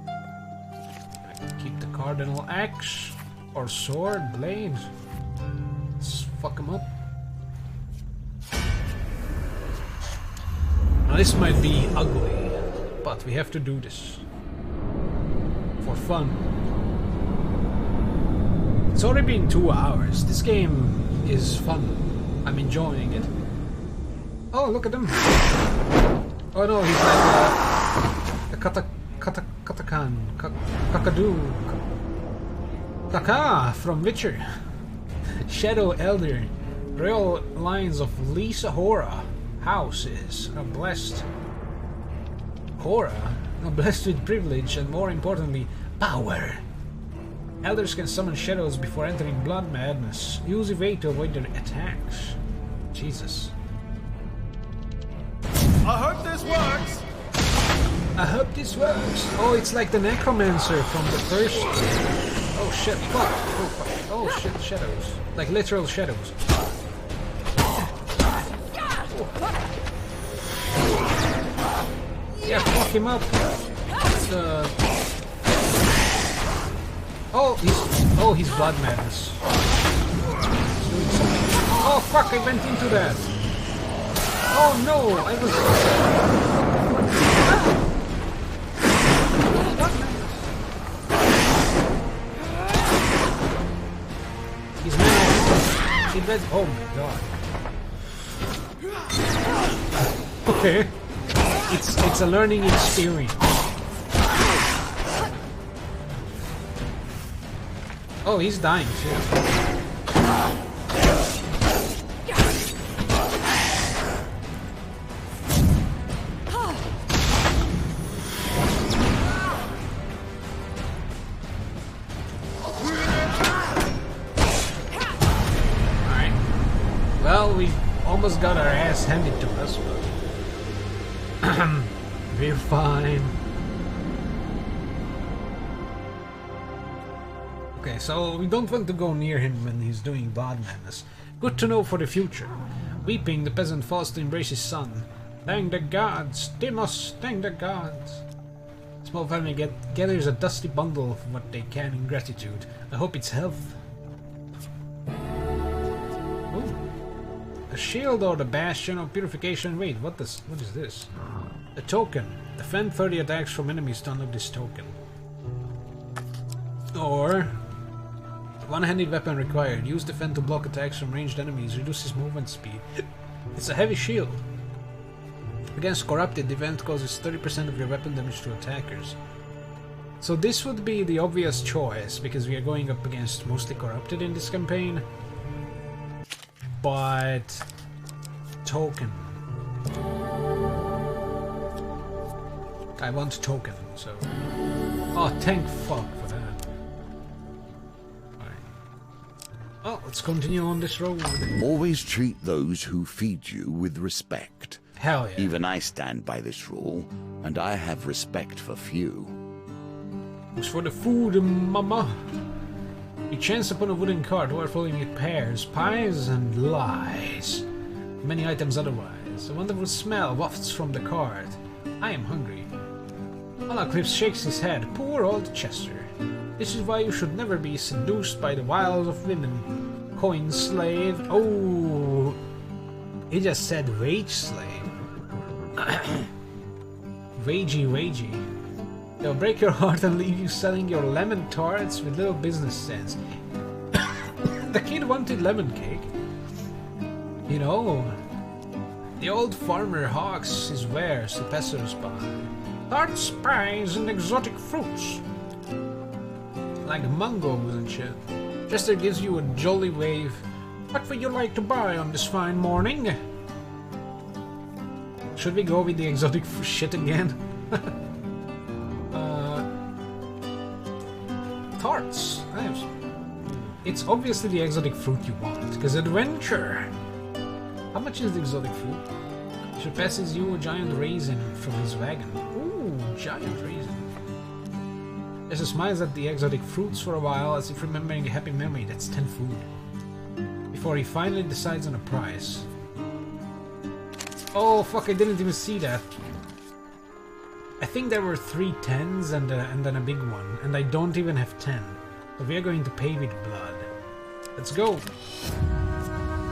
I can keep the cardinal axe. Or sword, blade. Let's fuck him up. Now this might be ugly, but we have to do this. For fun. It's already been 2 hours. This game is fun. I'm enjoying it. Oh, look at him. Oh no, he's like a Katakan. Kakadu. Kaka from Witcher. Shadow Elder. Royal lines of Lisa Hora houses are blessed. Hora are blessed with privilege and, more importantly, power. Elders can summon shadows before entering blood madness. Use evade to avoid their attacks. Jesus. I hope this works! I hope this works. Oh, it's like the necromancer from the first. Oh shit! Fuck! Oh fuck! Oh shit! Shadows, like literal shadows. Yeah, fuck him up. Oh, he's blood madness. He's doing something. Oh fuck! I went into that. Oh no! I was. He's mad. He read. Oh my god. Okay. It's a learning experience. Oh, he's dying too. Alright. Well, we almost got our ass handed to us, but we're fine. Okay, so we don't want to go near him when he's doing blood madness. Good to know for the future. Weeping, the peasant falls to embrace his son. Thank the gods! Timos, thank the gods! Small family gathers a dusty bundle of what they can in gratitude. I hope it's health. Ooh. A shield or the bastion of purification. Wait, what is this? A token. Defend 30 attacks from enemies to unlock this token. Or one-handed weapon required. Use defend to block attacks from ranged enemies. Reduces movement speed. It's a heavy shield. Against corrupted, the event causes 30% of your weapon damage to attackers. So this would be the obvious choice, because we are going up against mostly corrupted in this campaign. But... token. I want token, so... Oh, thank fuck for that. Oh, let's continue on this road. Always treat those who feed you with respect. Hell yeah. Even I stand by this rule, and I have respect for few. Thanks for the food, mama. You chance upon a wooden cart while following it pears, pies, and lies. Many items otherwise. A wonderful smell wafts from the cart. I am hungry. Clips shakes his head. Poor old Chester. This is why you should never be seduced by the wiles of women. Coin slave. Oh, he just said wage slave. Wagey. They'll break your heart and leave you selling your lemon tarts with little business sense. The kid wanted lemon cake. You know, the old farmer hawks his wares to passers-by. Tarts, pies, and exotic fruits. Like mangoes and shit. Chester gives you a jolly wave. What would you like to buy on this fine morning? Should we go with the exotic shit again? Tarts. It's obviously the exotic fruit you want, because adventure. How much is the exotic fruit? Surpasses you a giant raisin from his wagon. Ooh, giant raisin. Chester smiles at the exotic fruits for a while, as if remembering a happy memory. That's 10 food. Before he finally decides on a price. Oh fuck, I didn't even see that. I think there were 3 10s and then a big one, and I don't even have 10. So we are going to pay with blood. Let's go!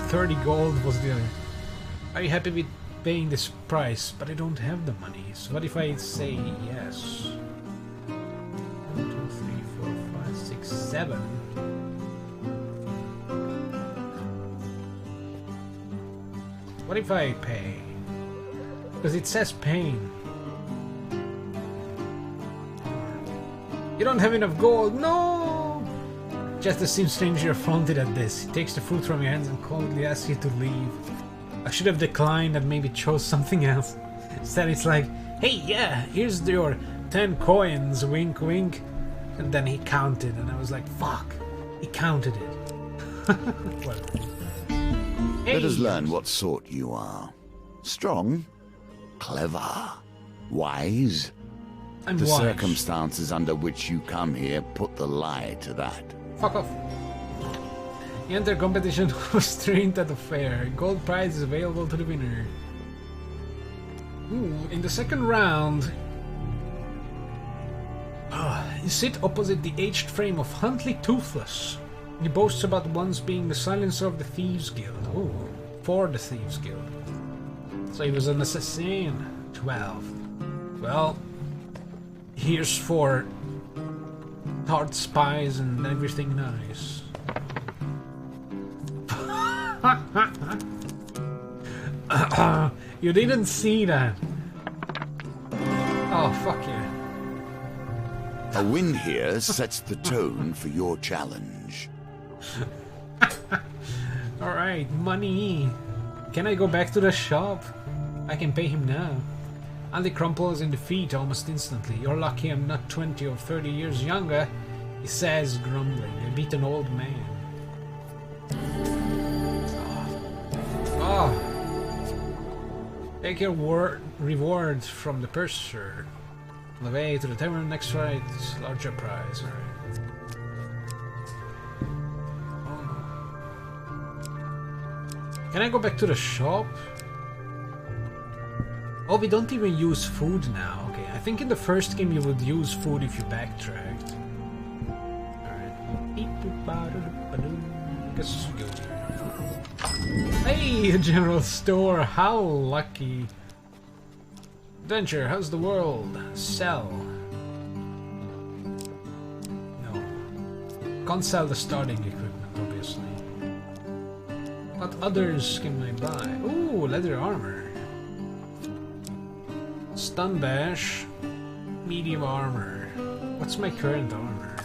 30 gold was the... Are you happy with paying this price? But I don't have the money, so what if I say yes? 1, 2, 3, 4, 5, 6, 7. What if I pay? Because it says pain. You don't have enough gold, no! Chester seems strangely affronted at this. He takes the fruit from your hands and coldly asks you to leave. I should have declined and maybe chose something else. Instead it's like, hey yeah, here's your 10 coins, wink wink. And then he counted and I was like, fuck, he counted it. Hey. Let us learn what sort you are. Strong? Clever? Wise? I'm the wise. Circumstances under which you come here put the lie to that. Fuck off. The enter competition was trained at the fair. Gold prize is available to the winner. Ooh, in the second round, you sit opposite the aged frame of Huntley Toothless. He boasts about once being the silencer of the Thieves Guild. Ooh, for the Thieves Guild. So he was an assassin. 12. Well, here's for tart spies and everything nice. You didn't see that. Oh, fuck yeah. A win here sets the tone for your challenge. Alright, money. Can I go back to the shop? I can pay him now. Andy crumples in defeat almost instantly. You're lucky I'm not 20 or 30 years younger, he says, grumbling. I beat an old man. Oh. Take your reward from the purser. On the way to the tavern next ride, larger prize. Alright. Can I go back to the shop? Oh, we don't even use food now. Okay, I think in the first game you would use food if you backtracked. Alright. Guess we go here. Hey, a general store! How lucky! Adventure, how's the world? Sell. No. Can't sell the starting equipment, obviously. What others can I buy? Ooh, leather armor. Stun bash. Medium armor. What's my current armor?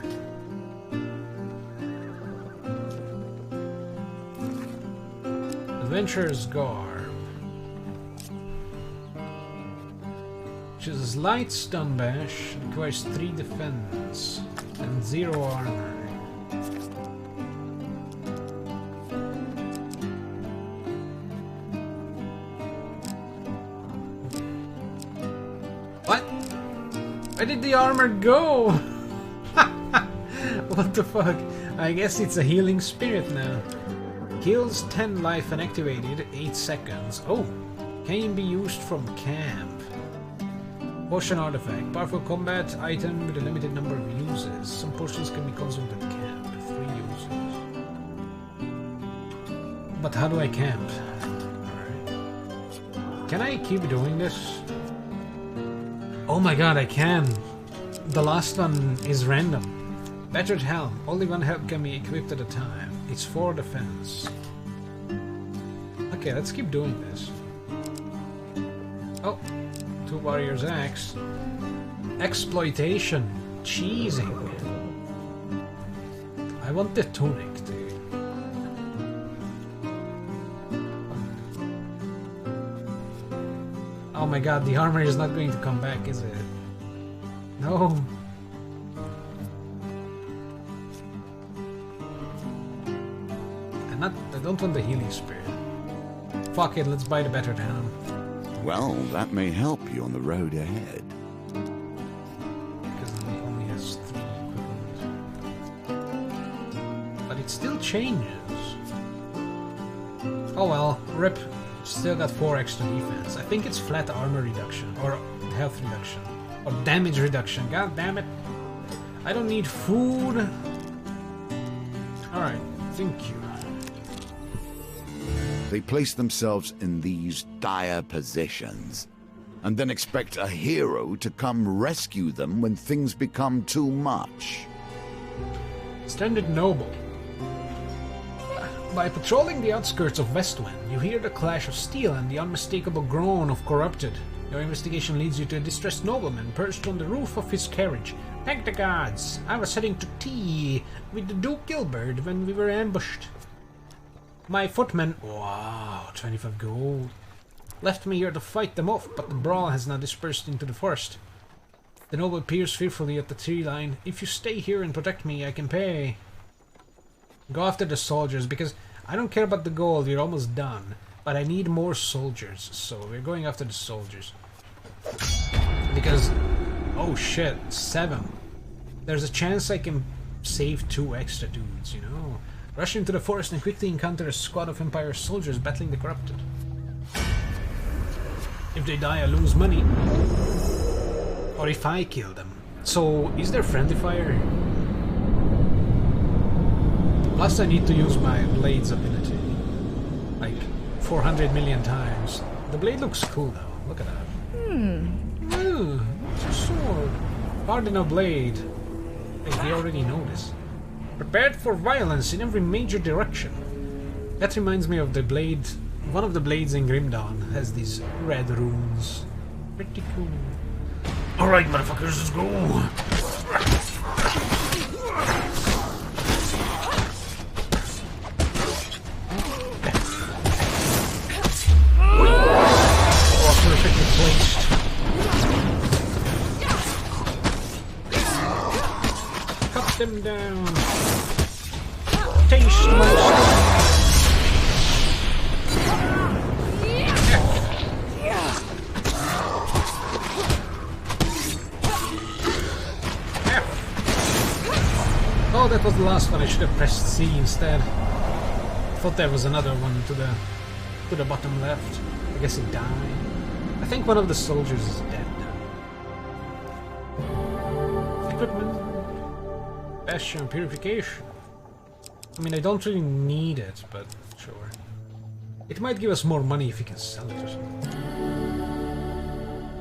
Adventurer's garb. Chooses light stun bash. Requires 3 defense and 0 armor. Where did the armor go? What the fuck? I guess it's a healing spirit now. Heals 10 life and activated 8 seconds. Oh, can be used from camp. Potion artifact. Powerful combat item with a limited number of uses. Some potions can be consumed at camp. 3 uses. But how do I camp? Alright. Can I keep doing this? Oh my god, I can! The last one is random. Battered helm. Only one helm can be equipped at a time. It's 4 defense. Okay, let's keep doing this. Oh, 2 warriors axe. Exploitation. Cheesing. I want the tunic, dude. Oh my god, the armor is not going to come back, is it? No. I don't want the healing spirit. Fuck it, let's buy the battered helm. Well, that may help you on the road ahead. Because it only has 3 equipment. But it still changes. Oh well, rip. Still got 4 extra defense. I think it's flat armor reduction, or health reduction, or damage reduction. God damn it. I don't need food. Alright, thank you. They place themselves in these dire positions, and then expect a hero to come rescue them when things become too much. Standard Noble. By patrolling the outskirts of Westwind, you hear the clash of steel and the unmistakable groan of corrupted. Your investigation leads you to a distressed nobleman perched on the roof of his carriage. Thank the gods! I was heading to tea with the Duke Gilbert when we were ambushed. My footman, wow, 25 gold, left me here to fight them off, but the brawl has now dispersed into the forest. The noble peers fearfully at the tree line. If you stay here and protect me, I can pay. Go after the soldiers, because I don't care about the gold, you're almost done. But I need more soldiers, so we're going after the soldiers. Because, oh shit, 7. There's a chance I can save 2 extra dudes, you know? Rush into the forest and quickly encounter a squad of Empire soldiers battling the corrupted. If they die, I lose money. Or if I kill them. So, is there friendly fire? Plus I need to use my blade's ability. Like, 400 million times. The blade looks cool though, look at that. Ooh, it's a sword. Cardinal blade. Wait, we already know this. Prepared for violence in every major direction. That reminds me of the blade. One of the blades in Grim Dawn has these red runes. Pretty cool. Alright, motherfuckers, let's go. him down. Taste my Oh, that was the last one. I should have pressed C instead. I thought there was another one to the bottom left. I guess he died. I think one of the soldiers is dead. Equipment. Bastion purification. I mean, I don't really need it, but sure. It might give us more money if we can sell it or something.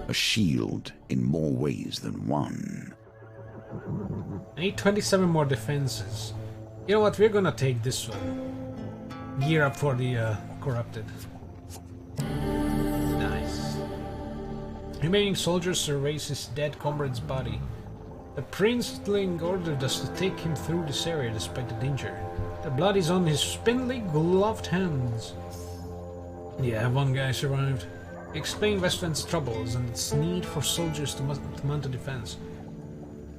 A shield in more ways than one. I need 27 more defenses. You know what? We're gonna take this one. Gear up for the corrupted. Nice. Remaining soldiers surveys his dead comrade's body. The princeling ordered us to take him through this area despite the danger. The blood is on his spindly gloved hands. Yeah, one guy survived. He explained Westland's troubles and its need for soldiers to mount a defense.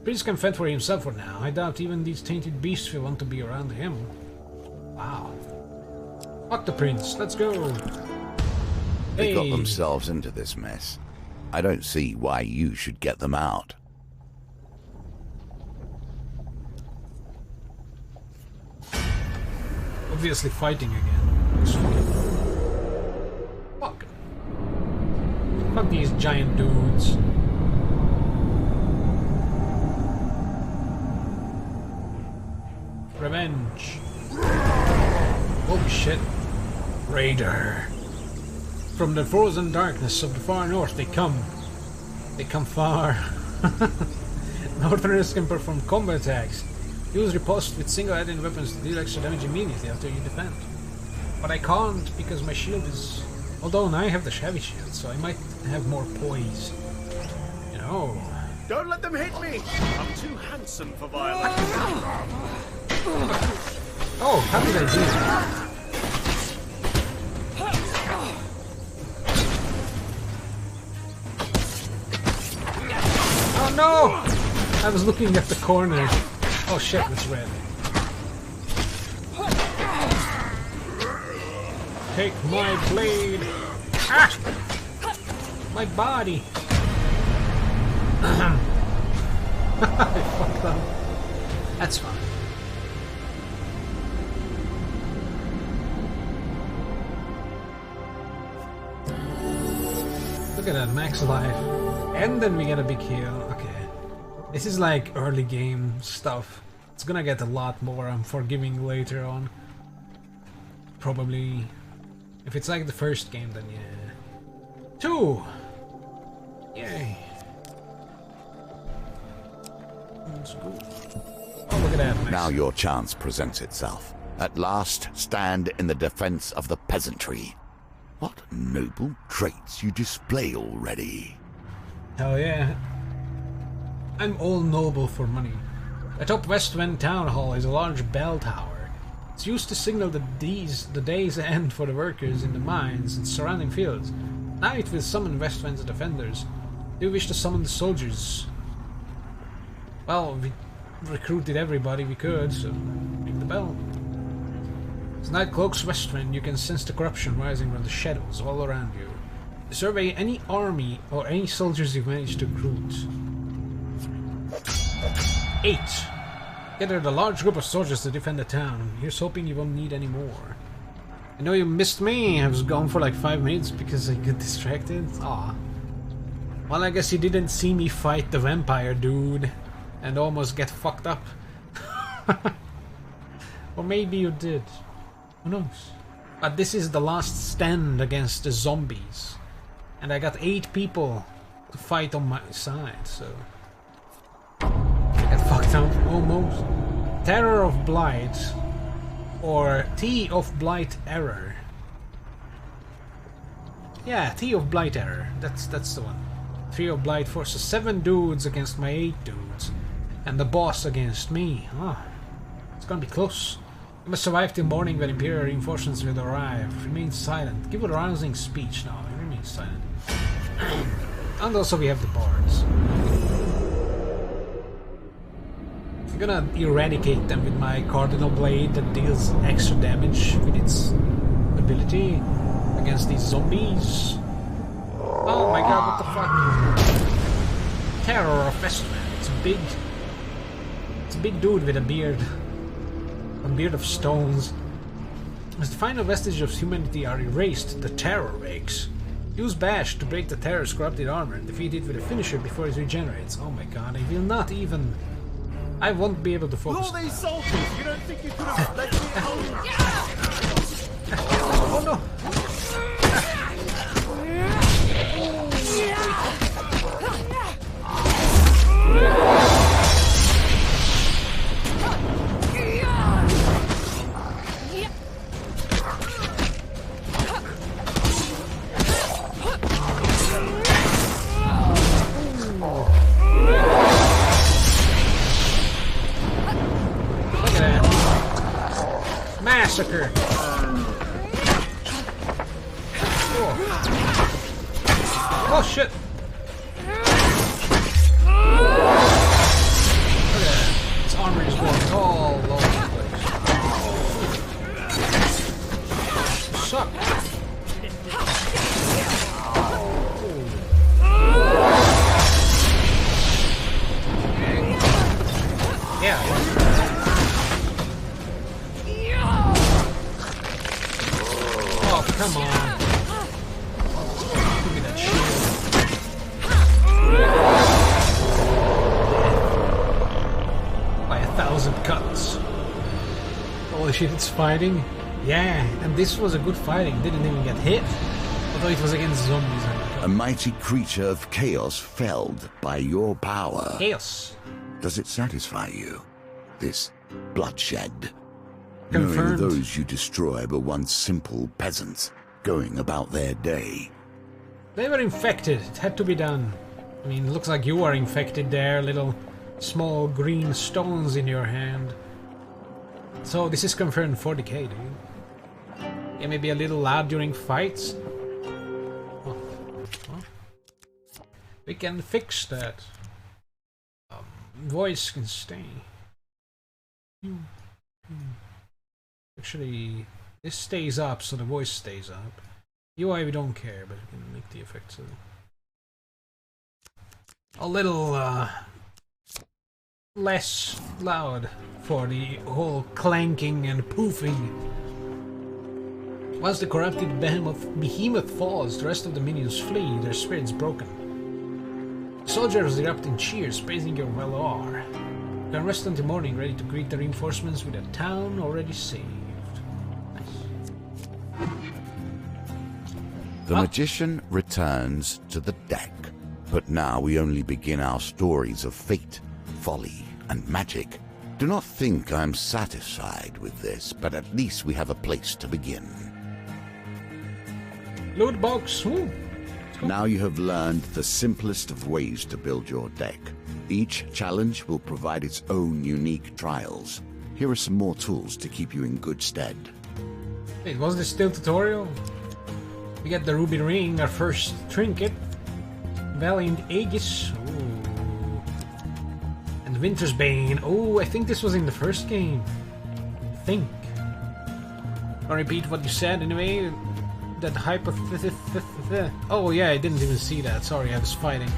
Prince can fend for himself for now. I doubt even these tainted beasts will want to be around him. Wow. Fuck the prince. Let's go. They got themselves into this mess. I don't see why you should get them out. Obviously fighting again. Fuck. Fuck these giant dudes. Revenge. Holy shit. Raider. From the frozen darkness of the far north they come. They come far. Northerners can perform combat attacks. Use riposte with single-handed weapons to deal extra damage immediately after you defend. But I can't because my shield is... Although now I have the heavy shield, so I might have more poise. You know. Don't let them hit me! I'm too handsome for violence. Oh, how did I do that? Oh no! I was looking at the corner. Oh shit, it's red. Take my blade! Ah! My body! I fucked up. That's fine. Look at that, max life. And then we get a big heal. Okay. This is like early game stuff. It's gonna get a lot more, I'm forgiving later on. Probably. If it's like the first game, then yeah. 2! Yay. Let's go. Oh, look at that. Max. Now your chance presents itself. At last, stand in the defense of the peasantry. What noble traits you display already. Hell yeah. I'm all noble for money. Atop Westwind Town Hall is a large bell tower. It's used to signal the day's end for the workers in the mines and surrounding fields. Now it will summon Westwind's defenders. Do you wish to summon the soldiers? Well, we recruited everybody we could, so ring the bell. As night cloaks Westwind, you can sense the corruption rising from the shadows all around you. Survey any army or any soldiers you've managed to recruit. 8. Gathered a large group of soldiers to defend the town. Here's hoping you won't need any more. I know you missed me. I was gone for like 5 minutes because I got distracted. Aw. Well, I guess you didn't see me fight the vampire dude and almost get fucked up. Or maybe you did. Who knows? But this is the last stand against the zombies. And I got 8 people to fight on my side, so... I got fucked up, almost. Terror of Blight. Or Tea of Blight Error. Yeah, Tea of Blight Error. That's the one. Tea of Blight forces 7 dudes against my 8 dudes. And the boss against me. Ah, it's gonna be close. You must survive till morning when Imperial reinforcements will arrive. Remain silent. Give a rousing speech now. Remain silent. And also we have the bards. I'm gonna eradicate them with my Cardinal Blade that deals extra damage with its ability against these zombies. Oh my god, what the fuck? Terror of Vestman. It's a big dude with a beard. A beard of stones. As the final vestiges of humanity are erased, the terror wakes. Use Bash to break the terror's corrupted armor and defeat it with a finisher before it regenerates. Oh my god, I will not even... I won't be able to focus. All these soldiers, you don't think you could have let me home? Oh no! Massacre! Oh shit! Look at that. Its armor is going all over the place. Suck! Yeah. Come on. Give me that shield. By 1,000 cuts. Holy shit, it's fighting? Yeah, and this was a good fighting. Didn't even get hit. Although it was against zombies. A mighty creature of chaos felled by your power. Chaos. Does it satisfy you? This bloodshed? Confirmed. Knowing those you destroy were once simple peasants, going about their day. They were infected. It had to be done. I mean, it looks like you are infected there. Little small green stones in your hand. So this is confirmed 40k, dude. It may be a little loud during fights. Oh. Well, we can fix that. Voice can stay. Actually, this stays up, so the voice stays up. UI we don't care, but we can make the effects a little less loud for the whole clanking and poofing. Once the corrupted behemoth falls, the rest of the minions flee, their spirits broken. Soldiers erupt in cheers, praising your valor. You can rest until morning, ready to greet the reinforcements with a town already saved. The magician returns to the deck, but now we only begin our stories of fate, folly, and magic. Do not think I'm satisfied with this, but at least we have a place to begin. Loot box. Woo. Now you have learned the simplest of ways to build your deck. Each challenge will provide its own unique trials. Here are some more tools to keep you in good stead. Wait, was this still tutorial? We get the ruby ring, our first trinket. Valiant Aegis. Ooh. And Winter's Bane. Oh, I think this was in the first game. I think. I'll repeat what you said anyway. That oh yeah, I didn't even see that. Sorry, I was fighting.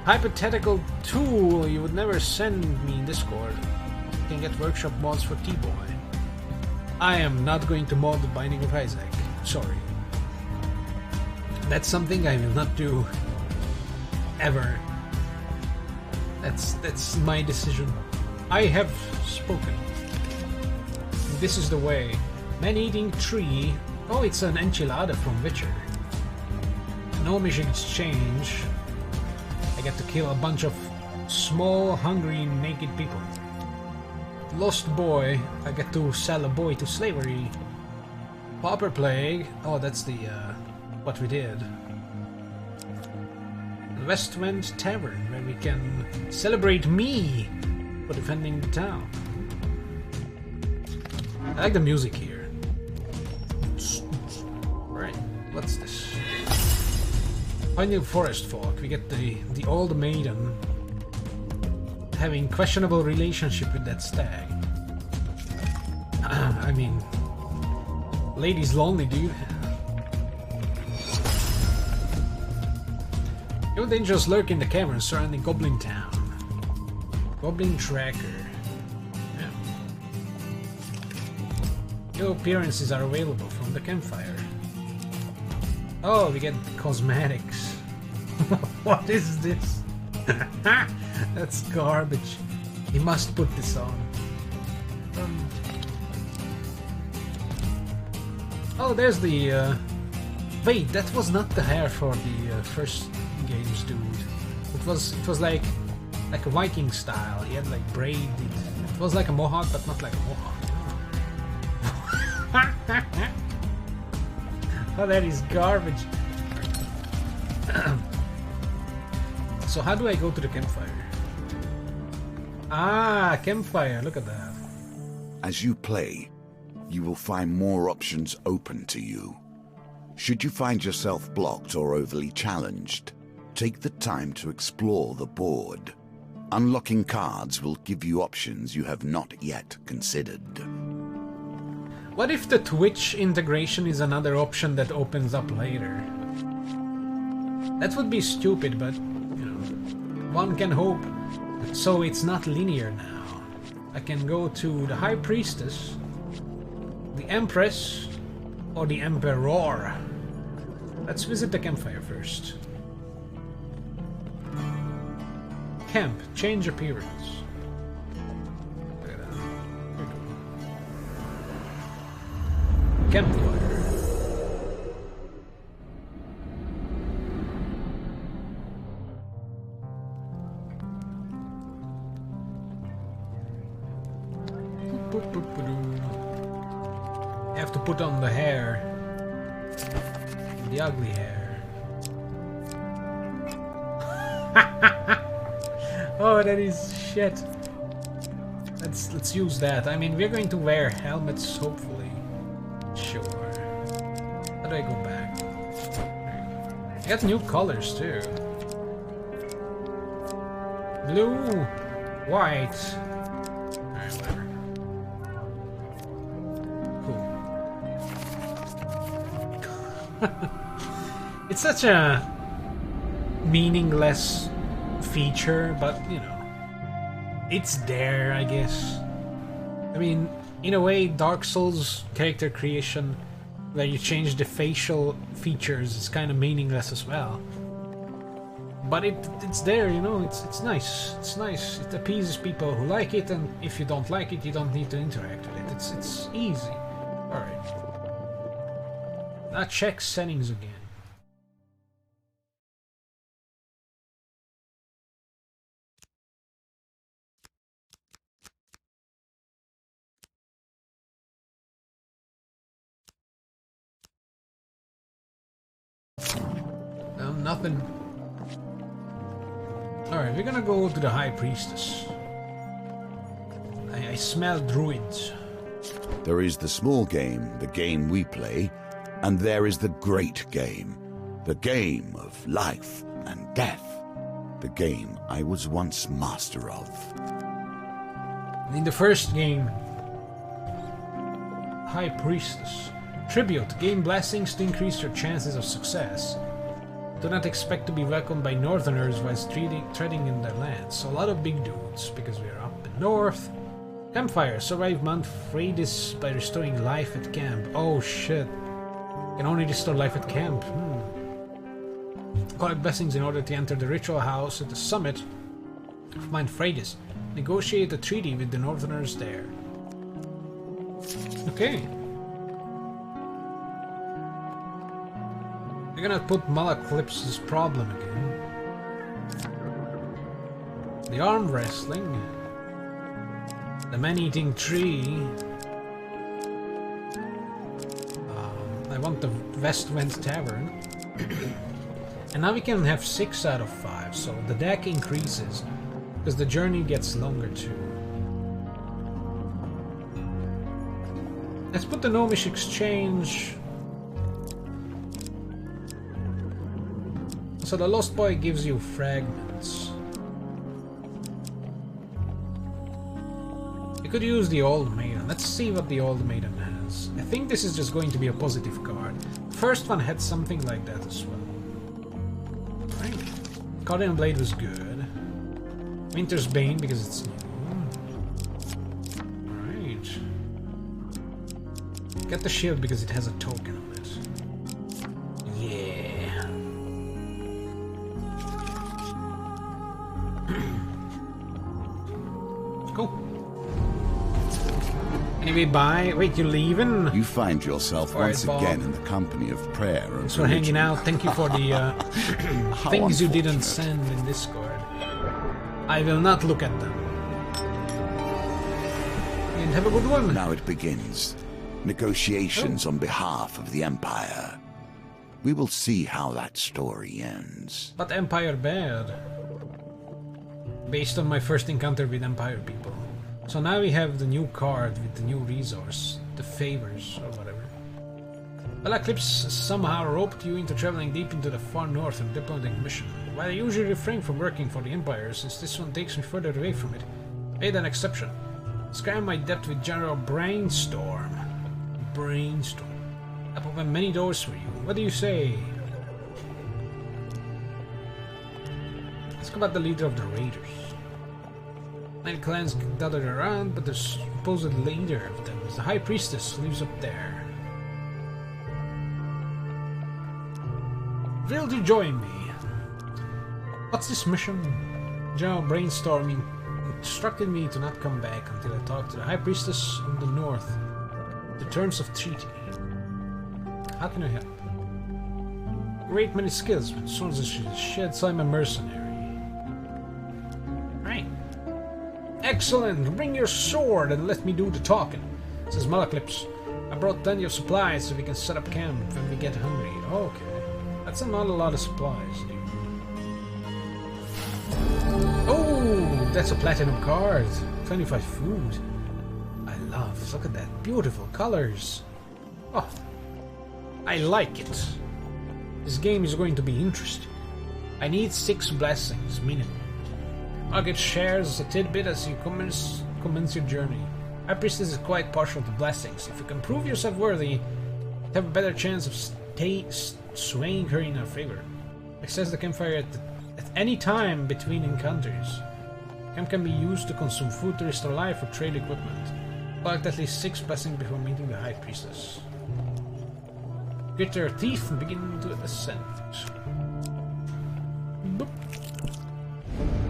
Hypothetical tool you would never send me in Discord. You can get workshop mods for T-Boy. I am not going to mod the Binding of Isaac. Sorry. That's something I will not do ever. That's my decision. I have spoken. This is the way. Man-eating tree. Oh, it's an enchilada from Witcher. No mission exchange. I get to kill a bunch of small, hungry, naked people. Lost boy. I get to sell a boy to slavery. Pauper plague. Oh, that's the what we did. Westwind Tavern, where we can celebrate me for defending the town. I like the music here. Right, what's this? Finding forest folk. We get the old maiden. having questionable relationship with that stag. I mean, lady's lonely, dude. Your dangers lurk in the caverns surrounding Goblin Town. Goblin Tracker. Yeah. New appearances are available from the campfire. Oh, we get cosmetics. What is this? That's garbage. He must put this on. Oh, there's the... Wait, that was not the hair for the first games, dude. It was like a Viking style. He had like braided. It was like a mohawk, but not like a mohawk. Oh, that is garbage. So how do I go to the campfire? Ah, campfire. Look at that. As you play, you will find more options open to you. Should you find yourself blocked or overly challenged, take the time to explore the board. Unlocking cards will give you options you have not yet considered. What if the Twitch integration is another option that opens up later? That would be stupid, but, you know, one can hope. So it's not linear now. I can go to the High Priestess, the Empress, or the Emperor. Let's visit the campfire first. Camp, change appearance. Look at that. Very cool. Campfire. Have to put on the hair. The ugly hair. Oh, that is shit. Let's use that. I mean, we're going to wear helmets, hopefully. Sure. How do I go back? I got new colors too. Blue, white. Alright, whatever. Cool. It's such a meaningless feature, but you know, it's there, I guess. I mean, in a way, Dark Souls character creation, where you change the facial features, is kind of meaningless as well. But it's there, you know. It's nice. It's nice. It appeases people who like it, and if you don't like it, you don't need to interact with it. It's easy. All right. Now check settings again. Nothing. Alright, we're gonna go to the High Priestess. I smell druids. There is the small game, the game we play, and there is the great game, the game of life and death, the game I was once master of. In the first game, High Priestess. Tribute. Gain blessings to increase your chances of success. Do not expect to be welcomed by northerners whilst treading in their lands. So a lot of big dudes, because we are up in north. Campfire. Survive Mount Freydis by restoring life at camp. Oh shit. Can only restore life at camp. Collect blessings in order to enter the ritual house at the summit of Mount Freydis. Negotiate a treaty with the northerners there. Okay. We're gonna put Malaclipse's problem again. The arm wrestling. The man-eating tree. I want the Westwind Tavern. And now we can have 6 out of 5, so the deck increases. Because the journey gets longer too. Let's put the Gnomish Exchange. So the Lost Boy gives you fragments. could use the Old Maiden. Let's see what the Old Maiden has. I think this is just going to be a positive card. First one had something like that as well. Right. Guardian Blade was good. Winter's Bane because it's new. Alright. Get the shield because it has a token on it. Yeah. Cool. Anyway, bye. Wait, you leaving? You find yourself once again in the company of prayer and Thanks for hanging out. Thank you for the things you didn't unfortunate. send in Discord. I will not look at them. And have a good one. Now it begins. Negotiations on behalf of the Empire. We will see how that story ends. But Empire bad. Based on my first encounter with Empire people. So now we have the new card with the new resource. The favors or whatever. Well, Eclipse somehow roped you into traveling deep into the far north on a diplomatic mission. While I usually refrain from working for the Empire, since this one takes me further away from it, made an exception. Scan my depth with General Brainstorm. Brainstorm. I've opened many doors for you. What do you say? Let's go about the leader of the Raiders. 9 clans dotted around, but the supposed leader of them is the High Priestess who lives up there. Thrilled you join me. What's this mission? General Brainstorming instructed me to not come back until I talk to the High Priestess of the North. The terms of treaty. How can I help? Great many skills, but swords and shields, so I'm a mercenary. Right. Excellent! Bring your sword and let me do the talking, says Malaclips. I brought plenty of supplies so we can set up camp when we get hungry. Okay. That's not a lot of supplies, dude. Oh, that's a platinum card. 25 food. I love. Look at that. Beautiful colors. Oh, I like it. This game is going to be interesting. I need 6 blessings minimum. I'll get shares a tidbit as you commence your journey. High Priestess is quite partial to blessings. If you can prove yourself worthy, you have a better chance of swaying her in our favor. Access the campfire at any time between encounters. Camp can be used to consume food to restore life or trade equipment. Collect at least 6 blessings before meeting the High Priestess. Grit her teeth and begin to ascend. Boop.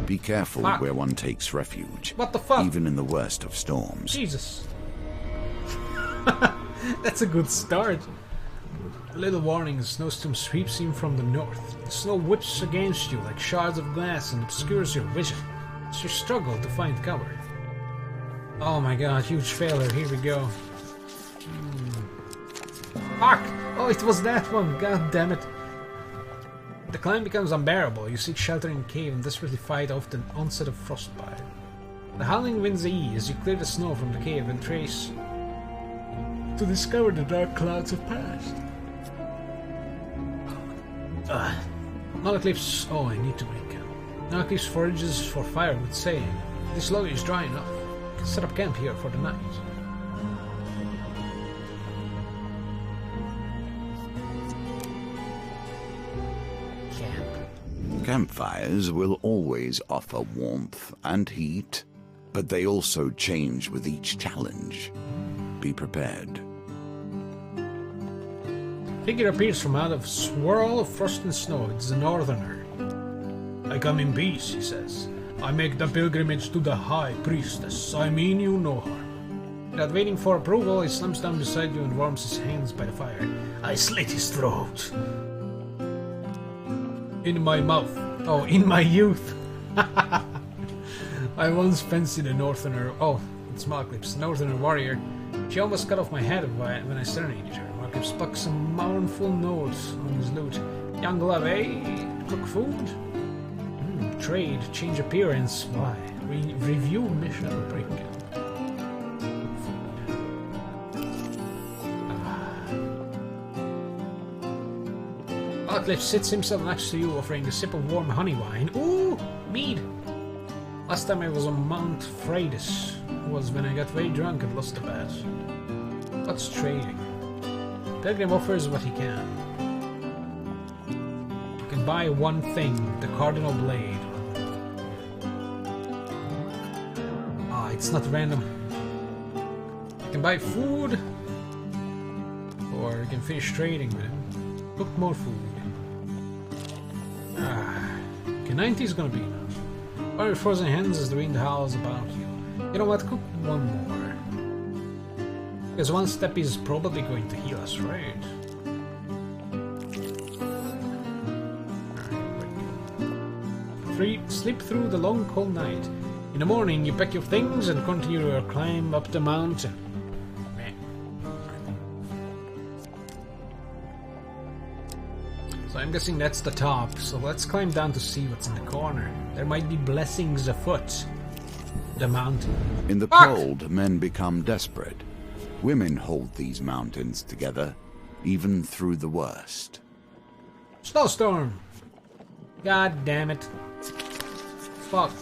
Be careful Fuck. where one takes refuge. What the fuck? Even in the worst of storms. Jesus. That's a good start. A little warning, a snowstorm sweeps in from the north. The snow whips against you like shards of glass and obscures your vision, so you struggle to find cover. Oh my god, huge failure, here we go. Fuck! Oh, it was that one, god damn it. The climb becomes unbearable, you seek shelter in a cave and desperately fight off the onset of frostbite. The howling winds ease as you clear the snow from the cave and trace to discover the dark clouds have passed. Malaclips. Oh, I need to break camp. Malaclips forages for firewood, saying, "This log is dry enough. You can set up camp here for the night." Camp. Campfires will always offer warmth and heat, but they also change with each challenge. Be prepared. Figure appears from out of swirl of frost and snow. It's the Northerner. "I come in peace," he says. "I make the pilgrimage to the High Priestess. I mean you no harm." Without waiting for approval, he slumps down beside you and warms his hands by the fire. "I slit his throat." "In my mouth. Oh, in my youth." I once fancied a Northerner. Oh, it's Malaclips, Northerner warrior. She almost cut off my head when I serenaded her. Malaclips plucks a mournful note on his lute. "Young love, eh? Cook food? Trade, change appearance. Why? Review mission, break camp. Malaclips sits himself next to you, offering a sip of warm honey wine. Ooh, mead. Last time I was on Mount Freydis was when I got very drunk and lost the bet. What's trading? Pilgrim offers what he can. You can buy one thing, the Cardinal Blade. Ah, it's not random. You can buy food, or you can finish trading with him. Cook more food. Okay, 90 is gonna be enough. While your frozen hands as the wind howls about you. You know what, cook one more. Because one step is probably going to heal us, right? Alright, sleep through the long cold night. In the morning you pack your things and continue your climb up the mountain. So I'm guessing that's the top, so let's climb down to see what's in the corner. There might be blessings afoot. The mountain. In the cold, men become desperate. Women hold these mountains together, even through the worst. Snowstorm! God damn it. Fuck.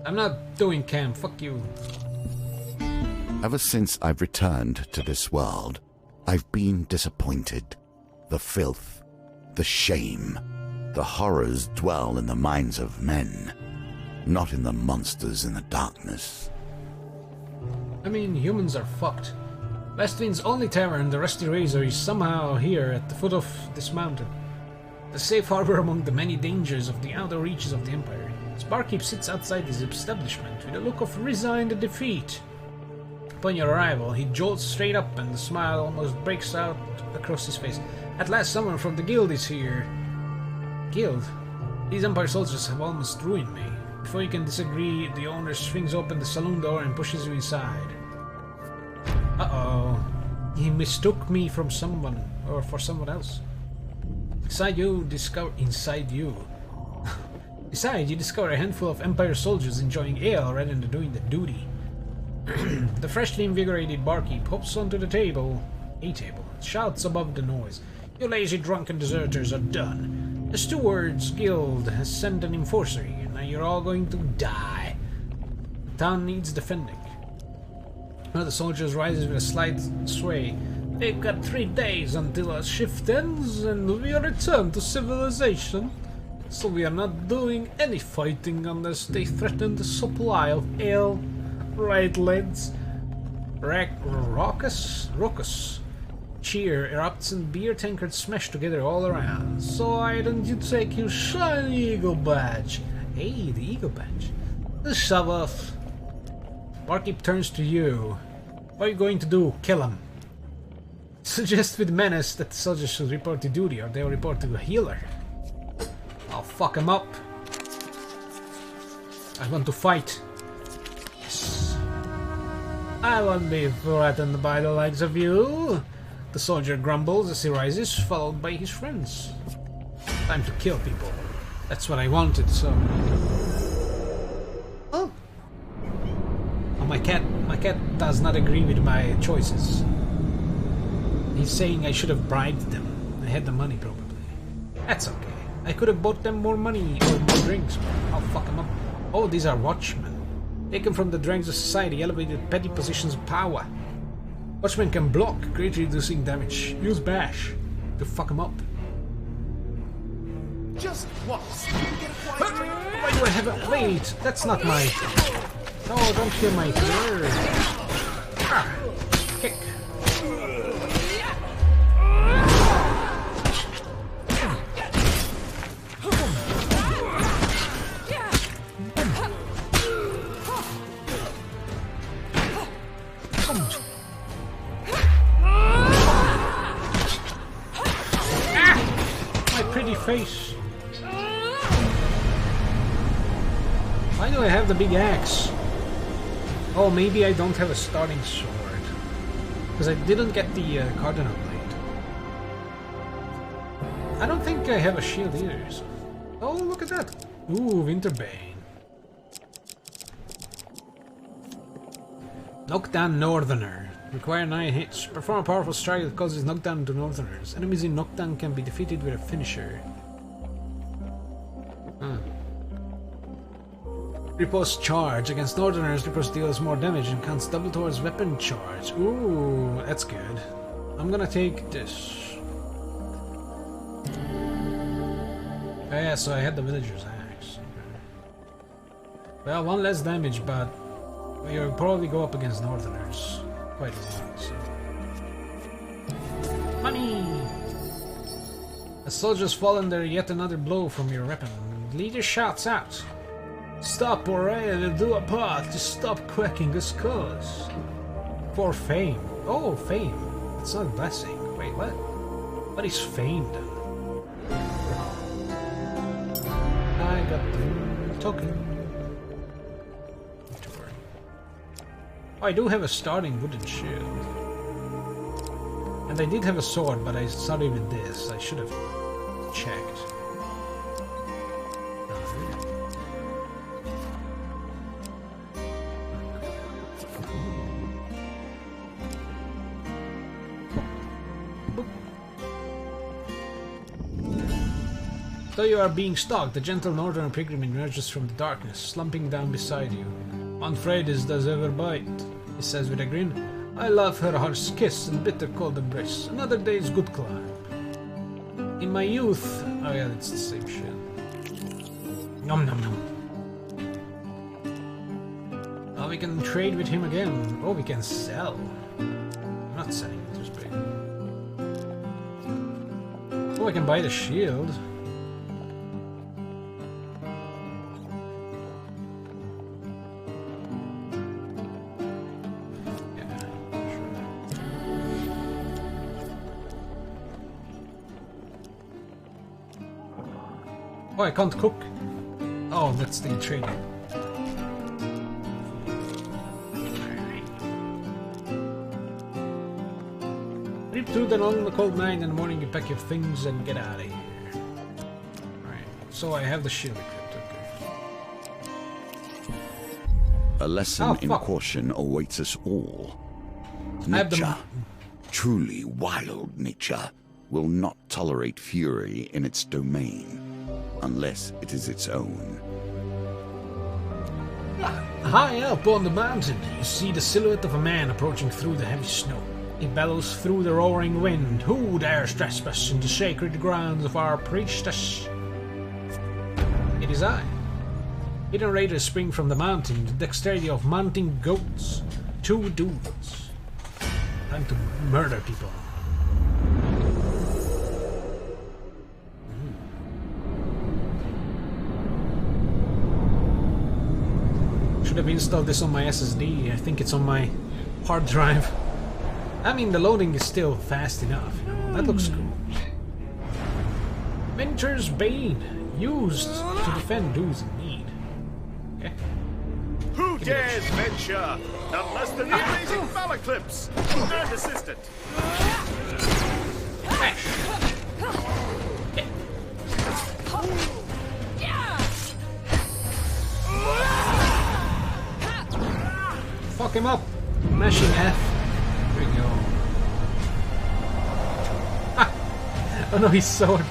I'm not doing camp, fuck you. Ever since I've returned to this world, I've been disappointed. The filth, the shame, the horrors dwell in the minds of men, not in the monsters in the darkness. I mean, humans are fucked. Westwind's only tavern, the Rusty Razor, is somehow here at the foot of this mountain. The safe harbor among the many dangers of the outer reaches of the Empire. His barkeep sits outside his establishment with a look of resigned defeat. Upon your arrival, he jolts straight up and the smile almost breaks out across his face. At last someone from the guild is here. Guild? These Empire soldiers have almost ruined me. Before you can disagree, the owner swings open the saloon door and pushes you inside. Uh-oh. He mistook me from someone, or for someone else. Inside you discover a handful of Empire soldiers enjoying ale rather than doing the duty. The freshly invigorated barkeep hops onto the table, shouts above the noise. You lazy drunken deserters are done. The Stewards Guild has sent an enforcer here, now you're all going to die. The town needs defending. One of the soldiers rises with a slight sway. They've got 3 days until our shift ends and we return to civilization. So we are not doing any fighting unless they threaten the supply of ale. Right, lads? Raucous cheer erupts and beer tankards smash together all around. So why don't you take your shiny eagle badge? Hey, the eagle badge. Shove off. Barkeep turns to you. What are you going to do? Kill him. Suggest with menace that the soldiers should report to duty or they'll report to the healer. I'll fuck him up. I want to fight. Yes. I won't be threatened by the likes of you. The soldier grumbles as he rises, followed by his friends. Time to kill people. That's what I wanted, so... Oh, my cat does not agree with my choices. He's saying I should have bribed them. I had the money, probably. That's okay. I could have bought them more money or more drinks. I'll fuck them up. Oh, these are watchmen. Taken from the dregs of society, elevated petty positions of power. Watchmen can block, greatly reducing damage. Use bash to fuck them up. Just once. Why do I have a... Wait, that's not my... No, don't kill my bird. Ah, kick. Face. Why do I have the big axe? Oh, maybe I don't have a starting sword. Because I didn't get the Cardinal Blade. I don't think I have a shield either. So. Oh, look at that. Ooh, Winterbane. Knockdown Northerner. Require 9 hits. Perform a powerful strike that causes knockdown to Northerners. Enemies in knockdown can be defeated with a finisher. Riposte charge. Against Northerners, Riposte deals more damage and counts double towards weapon charge. Ooh, that's good. I'm gonna take this. Oh yeah, so I had the villager's axe. Well, 1 less damage, but you'll probably go up against Northerners quite a lot, so... Money! A soldier's fallen there, yet another blow from your weapon. Leader shouts out. Stop, or I'll do a part to stop quacking the skulls. For fame. Oh, fame. It's not a blessing. Wait, what? What is fame then? I got the token. Oh, I do have a starting wooden shield. And I did have a sword, but I started with this. I should have checked. Though you are being stalked, the gentle northern pilgrim emerges from the darkness, slumping down beside you. Unfried does ever bite, he says with a grin. I love her harsh kiss and bitter cold embrace. Another day's good climb. In my youth... Oh yeah, it's the same shit. Nom nom nom. Oh, we can trade with him again. Oh, we can sell. I'm not selling, just pay. Oh, I can buy the shield. Oh, I can't cook. Oh, that's the trading. Sleep through the long cold night. In the morning you pack your things and get out of here. Right. So I have the shield equipped. Okay. A lesson in caution awaits us all. Nature, truly wild nature, will not tolerate fury in its domain. Unless it is its own. High up on the mountain, you see the silhouette of a man approaching through the heavy snow. He bellows through the roaring wind. Who dares trespass in the sacred grounds of our priestess? It is I. Hidden raiders spring from the mountain, the dexterity of mounting goats. 2 dudes. Time to murder people. Should have installed this on my SSD. I think it's on my hard drive. I mean, the loading is still fast enough, you know. That looks cool. Venture's Bane, used to defend those in need. Okay. Who dares venture? None less than the amazing Malaclips and assistant. Fuck him up! Mashing F. There we go. Ah! Oh no, he's sword.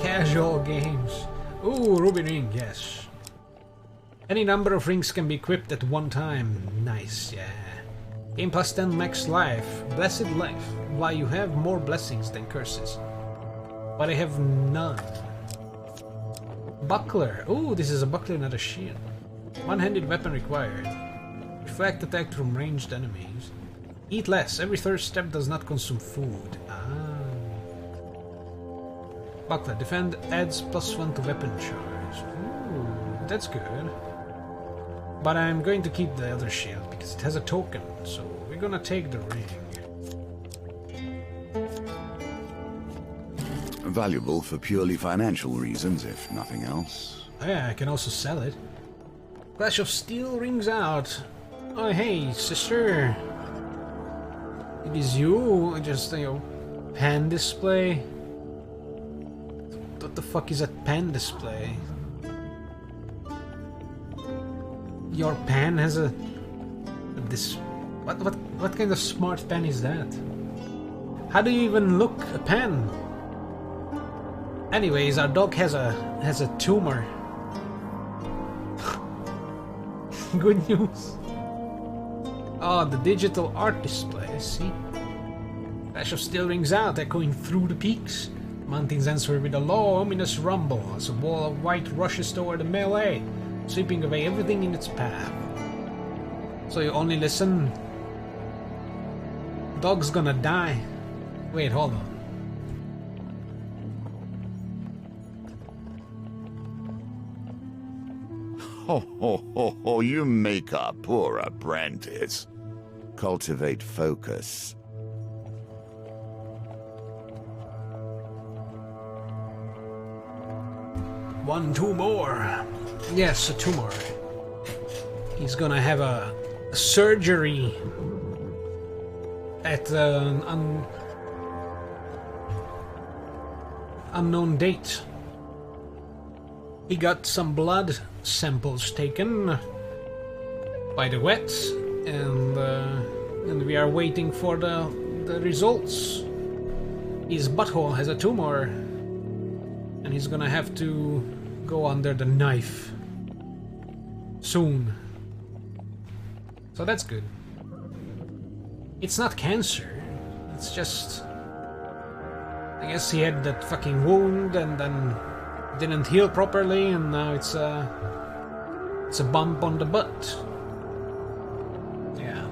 Casual games. Ooh, ruby ring, yes. Any number of rings can be equipped at one time. Nice, yeah. Game plus 10 max life. Blessed life. Why, you have more blessings than curses. But I have none. Buckler. Ooh, this is a buckler, not a shield. One-handed weapon required. Reflect attack from ranged enemies. Eat less. Every third step does not consume food. Ah. Buckler. Defend adds +1 to weapon charge. Ooh, that's good. But I'm going to keep the other shield because it has a token. So we're gonna take the ring. Valuable for purely financial reasons, if nothing else. Oh yeah, I can also sell it. Clash of Steel rings out. Oh hey, sister. It is you. Just, you know, hand display. What the fuck is that pen display? Your pen has a... this... What kind of smart pen is that? How do you even look a pen? Anyways, our dog has a tumor. Good news. Oh, the digital art display, see? Clash of Steel rings out, echoing through the peaks. Mountains answer with a low, ominous rumble as a wall of white rushes toward the melee, sweeping away everything in its path. So you only listen. Dog's gonna die. Wait, hold on. Ho ho ho ho, you make a poor apprentice. Cultivate focus. Two more. Yes, a tumor. He's gonna have a surgery at an unknown date. He got some blood samples taken by the vet, and we are waiting for the results. His butthole has a tumor, and he's gonna have to go under the knife soon. So that's good. It's not cancer. It's just... I guess he had that fucking wound and then didn't heal properly, and now it's a bump on the butt. Yeah.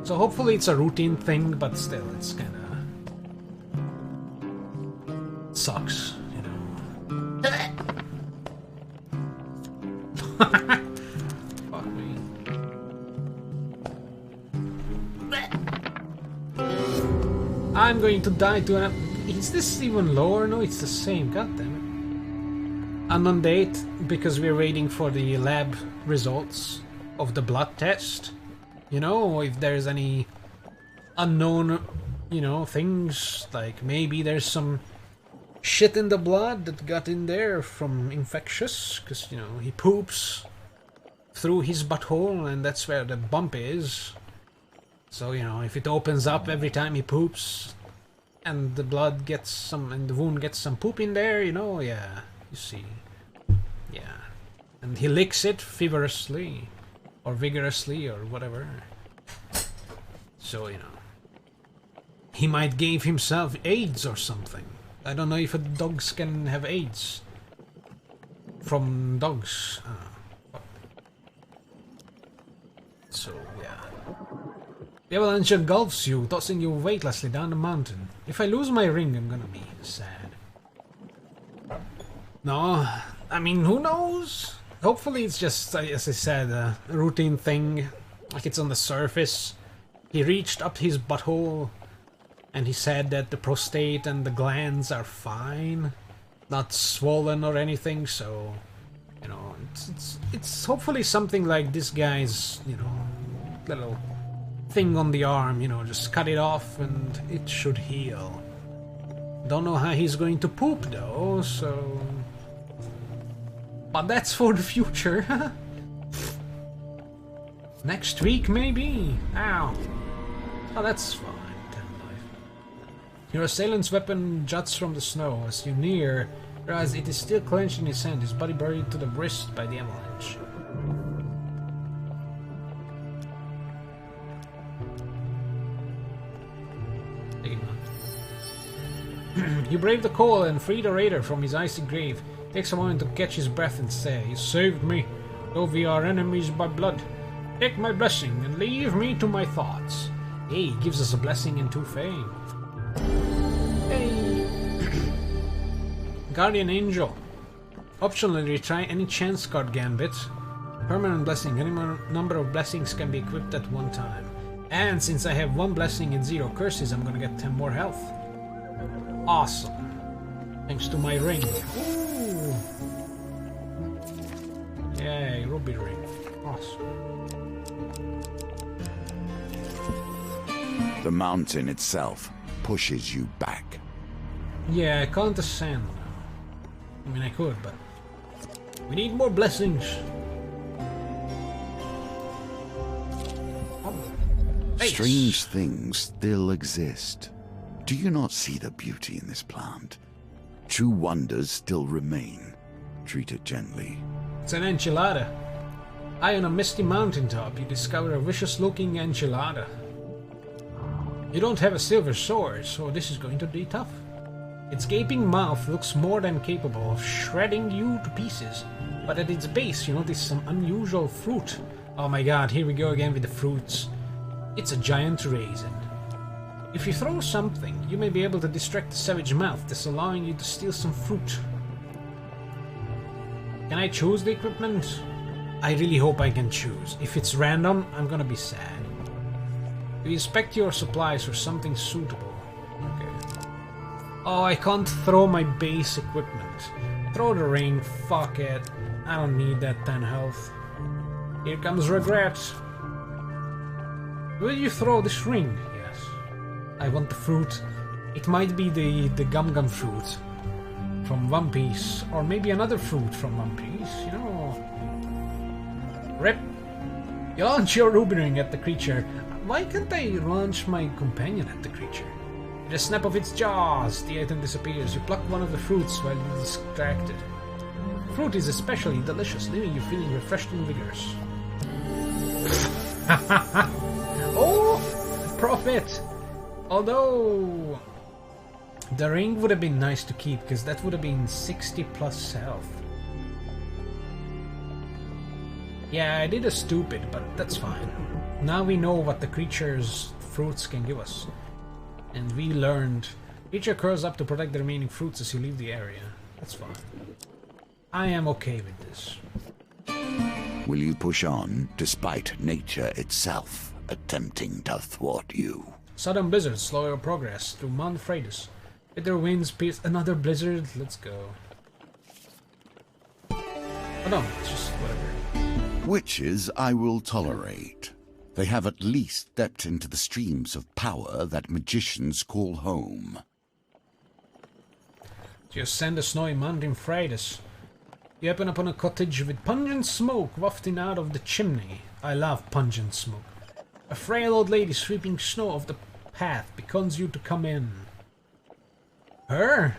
So hopefully it's a routine thing, but still, it's kinda... sucks, you know. Fuck me. I'm going to die to an... Is this even lower? No, it's the same. God damn it. Unknown date, because we're waiting for the lab results of the blood test. You know, if there's any unknown, you know, things, like maybe there's some shit in the blood that got in there from infectious, because, you know, he poops through his butthole and that's where the bump is. So, you know, if it opens up every time he poops and the blood gets some, and the wound gets some poop in there, you know, yeah, you see. Yeah. And he licks it feverishly, or vigorously, or whatever. So, you know, he might give himself AIDS or something. I don't know if dogs can have AIDS from dogs. So, yeah. The avalanche engulfs you, tossing you weightlessly down the mountain. If I lose my ring, I'm gonna be sad. No, I mean, who knows? Hopefully it's just, as I said, a routine thing. Like it's on the surface. He reached up his butthole and he said that the prostate and the glands are fine. Not swollen or anything, so... You know, it's hopefully something like this guy's, you know, little thing on the arm, you know, just cut it off and it should heal. Don't know how he's going to poop though, so... But that's for the future. Next week maybe? Ow. Oh, that's fine. Your assailant's weapon juts from the snow. As you near, realize it is still clenched in his hand, his body buried to the wrist by the avalanche. You brave the cold and free the raider from his icy grave. Takes a moment to catch his breath and say, "You saved me, though we are enemies by blood. Take my blessing and leave me to my thoughts." Hey, he gives us a blessing and 2 fame. Hey! Guardian Angel. Optionally retry any chance card gambit. Permanent blessing. Any number of blessings can be equipped at one time. And since I have 1 blessing and 0 curses, I'm gonna get 10 more health. Awesome. Thanks to my ring. Ooh. Yay, ruby ring. Awesome. The mountain itself pushes you back. Yeah, I can't ascend now. I mean, I could, but we need more blessings. Nice. Strange things still exist. Do you not see the beauty in this plant? True wonders still remain. Treat it gently. It's an enchilada. High on a misty mountaintop, you discover a vicious-looking enchilada. You don't have a silver sword, so this is going to be tough. Its gaping mouth looks more than capable of shredding you to pieces, but at its base you notice some unusual fruit. Oh my god, here we go again with the fruits. It's a giant raisin. If you throw something, you may be able to distract the savage mouth, thus allowing you to steal some fruit. Can I choose the equipment? I really hope I can choose. If it's random, I'm gonna be sad. You inspect your supplies for something suitable. Okay. Oh, I can't throw my base equipment. Throw the ring, fuck it. I don't need that 10 health. Here comes regret. Will you throw this ring? Yes. I want the fruit. It might be the Gum Gum fruit from One Piece, or maybe another fruit from One Piece, you know. Rip! You launch your ruby ring at the creature. Why can't I launch my companion at the creature? With a snap of its jaws, the item disappears. You pluck one of the fruits while you're distracted. Fruit is especially delicious, leaving you feeling refreshed and vigorous. Oh! Profit! Although the ring would have been nice to keep, because that would have been 60 plus health. Yeah, I did a stupid, but that's fine. Now we know what the creature's fruits can give us. And we learned creature curls up to protect the remaining fruits as you leave the area. That's fine. I am okay with this. Will you push on, despite nature itself attempting to thwart you? Sudden blizzards slow your progress through Mount Freydis. Bitter winds pierce another blizzard. Let's go. Oh no, it's just whatever. Witches I will tolerate. They have at least stepped into the streams of power that magicians call home. You ascend the snowy mountain Freydis. You open upon a cottage with pungent smoke wafting out of the chimney. I love pungent smoke. A frail old lady sweeping snow off the path beckons you to come in. Her?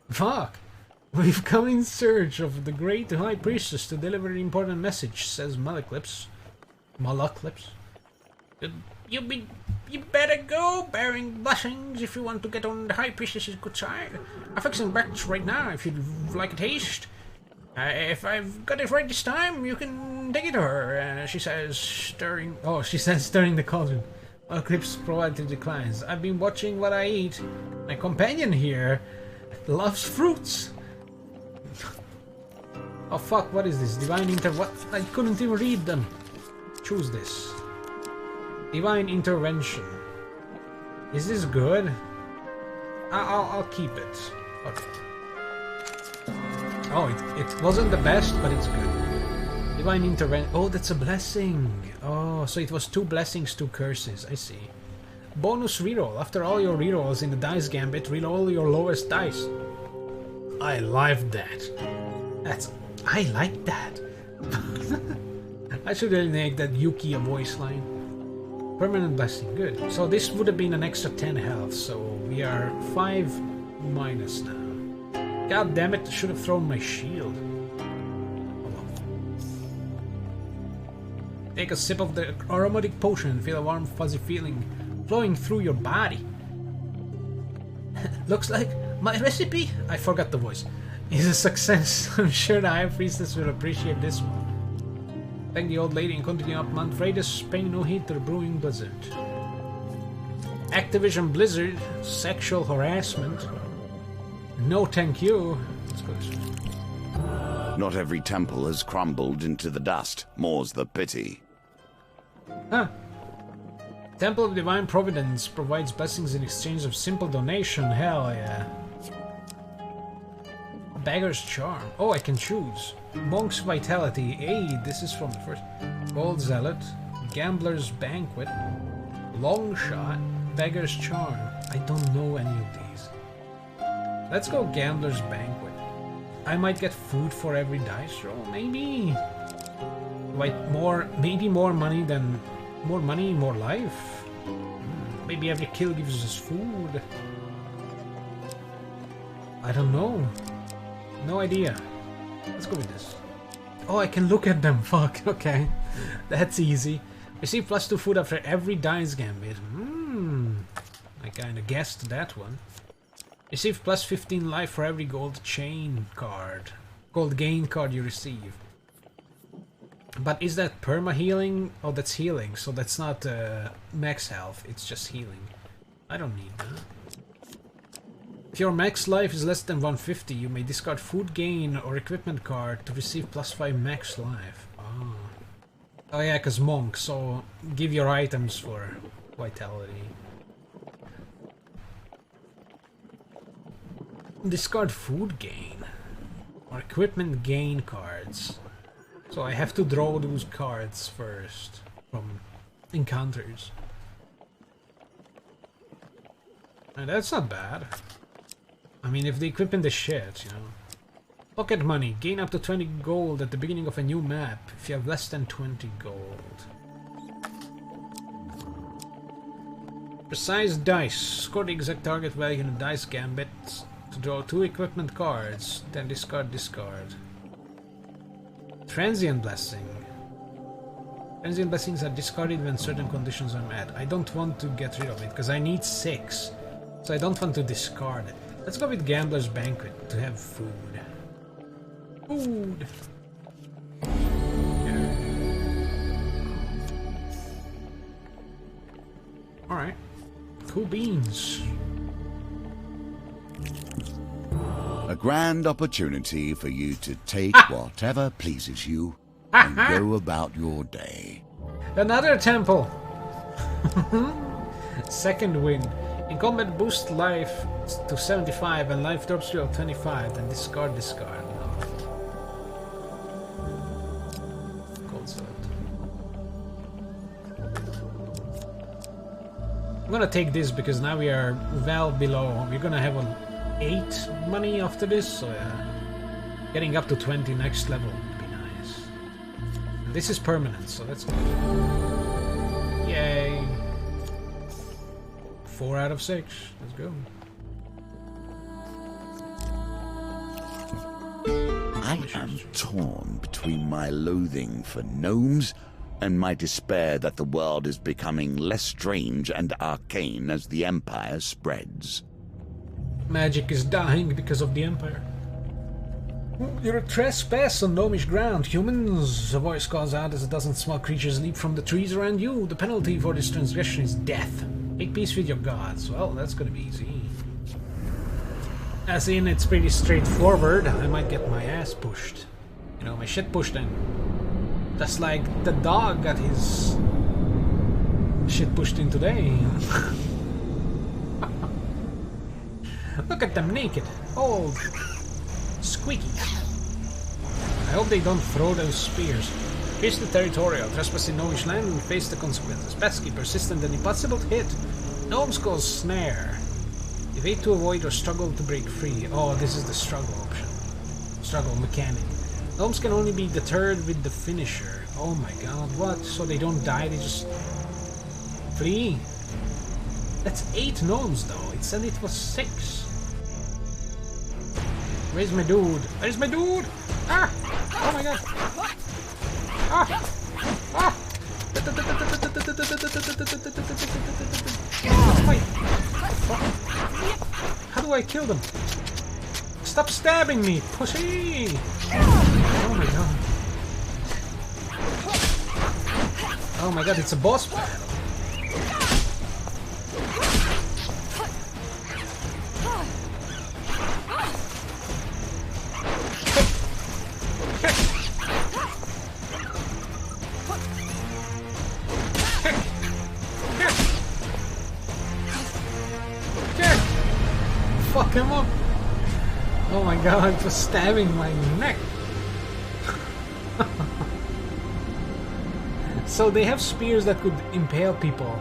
Fuck. We've come in search of the great high priestess to deliver an important message, says Malaklips. You better go, bearing blessings if you want to get on the high priestess's good side. I'm fixing breakfast right now if you'd like a taste. If I've got it right this time, you can take it to her, she says, stirring the cauldron. Malaklips politely declines. I've been watching what I eat. My companion here loves fruits. Oh fuck, what is this? Divine what? I couldn't even read them. Choose this. Divine intervention. Is this good? I'll keep it. Okay. Oh, it wasn't the best, but it's good. Divine intervention. Oh, that's a blessing. Oh, so it was 2 blessings, 2 curses. I see. Bonus reroll. After all your rerolls in the dice gambit, reroll your lowest dice. I like that. I like that. I should really make that Yuki a voice line. Permanent blessing, good. So this would have been an extra 10 health, so we are 5 minus now. God damn it, I should have thrown my shield. Take a sip of the aromatic potion and feel a warm fuzzy feeling flowing through your body. Looks like my recipe, I forgot the voice, is a success. I'm sure the High Priestess will appreciate this one. Thank the old lady and continue up Mount Freydis, paying no heed to the brewing blizzard. Activision Blizzard, sexual harassment. No thank you. Let's go this way. Not every temple has crumbled into the dust, more's the pity. Huh. Temple of Divine Providence provides blessings in exchange of simple donation. Hell yeah. Beggar's Charm. Oh, I can choose. Monk's Vitality. Hey, this is from the first. Gold Zealot. Gambler's Banquet. Long Shot. Beggar's Charm. I don't know any of these. Let's go Gambler's Banquet. I might get food for every dice roll, maybe. Like maybe more money, more life. Maybe every kill gives us food. I don't know. No idea. Let's go with this. Oh, I can look at them. Fuck. Okay, that's easy. Receive +2 food after every dice gambit. I kinda guessed that one. Receive +15 life for every gold gain card you receive. But is that perma healing? Oh, that's healing, so that's not max health, it's just healing. I don't need that. If your max life is less than 150, you may discard food gain or equipment card to receive +5 max life. Oh yeah, cause monk, so give your items for vitality. Discard food gain or equipment gain cards. So I have to draw those cards first from encounters. And that's not bad. I mean, if the equipment is shit, you know. Pocket money. Gain up to 20 gold at the beginning of a new map if you have less than 20 gold. Precise dice. Score the exact target value in a dice gambit to draw 2 equipment cards, then discard. Transient blessing. Transient blessings are discarded when certain conditions are met. I don't want to get rid of it because I need 6, so I don't want to discard it. Let's go with Gambler's Banquet to have food. Food! Yeah. Alright. Cool beans. A grand opportunity for you to take whatever pleases you and go about your day. Another temple! Second win. In combat, boost life to 75 and life drops to 25, then discard. No. Cold sword. I'm gonna take this because now we are well below. We're gonna have an 8 money after this, so yeah. Getting up to 20 next level would be nice. And this is permanent, so that's good. Yay! 4 out of 6. Let's go. I am torn between my loathing for gnomes and my despair that the world is becoming less strange and arcane as the Empire spreads. Magic is dying because of the Empire. You're a trespass on gnomish ground. Humans, a voice calls out as a dozen small creatures leap from the trees around you. The penalty for this transgression is death. Make peace with your gods. Well, that's gonna be easy. As in, it's pretty straightforward. I might get my ass pushed. You know, my shit pushed in. Just like the dog got his shit pushed in today. Look at them naked. Old. Squeaky. I hope they don't throw those spears. Here's the territorial. Trespass in gnomish land and face the consequences. Pesky, persistent, and impossible to hit. Gnomes cause snare. Evade to avoid or struggle to break free. Oh, this is the struggle option. Struggle mechanic. Gnomes can only be deterred with the finisher. Oh my god, what? So they don't die, they just flee? That's 8 gnomes though. It said it was 6. Where's my dude? Where's my dude? Ah! Oh my god! Ah! Ah! Wait. How do I kill them? Stop stabbing me, pussy! Oh my god. Oh my god, it's a boss battle. Fuck him up! Oh my god, it was stabbing my neck! So they have spears that could impale people,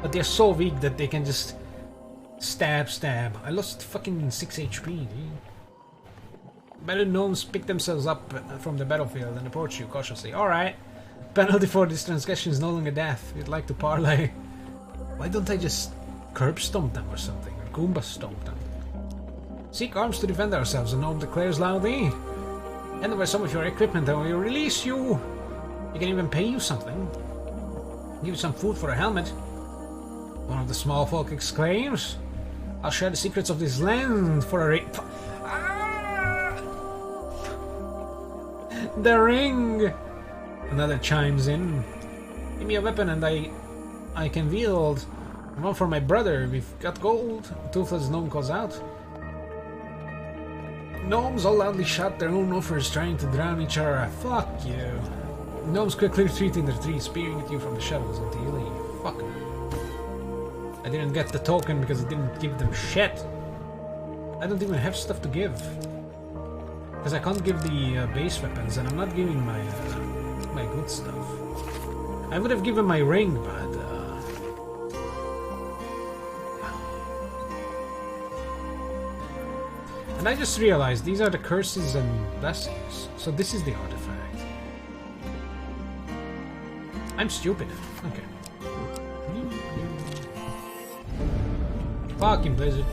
but they're so weak that they can just Stab, stab. I lost fucking 6 HP, dude. Better gnomes pick themselves up from the battlefield and approach you cautiously. Alright. Penalty for this transgression is no longer death. You'd like to parlay. Why don't I just curb stomp them or something? Or Goomba stomp them? Seek arms to defend ourselves, a gnome declares loudly. Hand over some of your equipment and we'll release you. We can even pay you something. Give you some food for a helmet. One of the small folk exclaims. I'll share the secrets of this land for a ring. The ring! Another chimes in. Give me a weapon and I can wield. One for my brother. We've got gold. A toothless gnome calls out. Gnomes all loudly shout their own offers, trying to drown each other. Fuck you. Gnomes quickly retreat in their trees, peering at you from the shadows until you leave. Fuck 'em. I didn't get the token because I didn't give them shit. I don't even have stuff to give. Because I can't give the base weapons, and I'm not giving my my good stuff. I would have given my ring, but and I just realized these are the curses and blessings. So this is the artifact. I'm stupid. Okay. Fucking blizzard.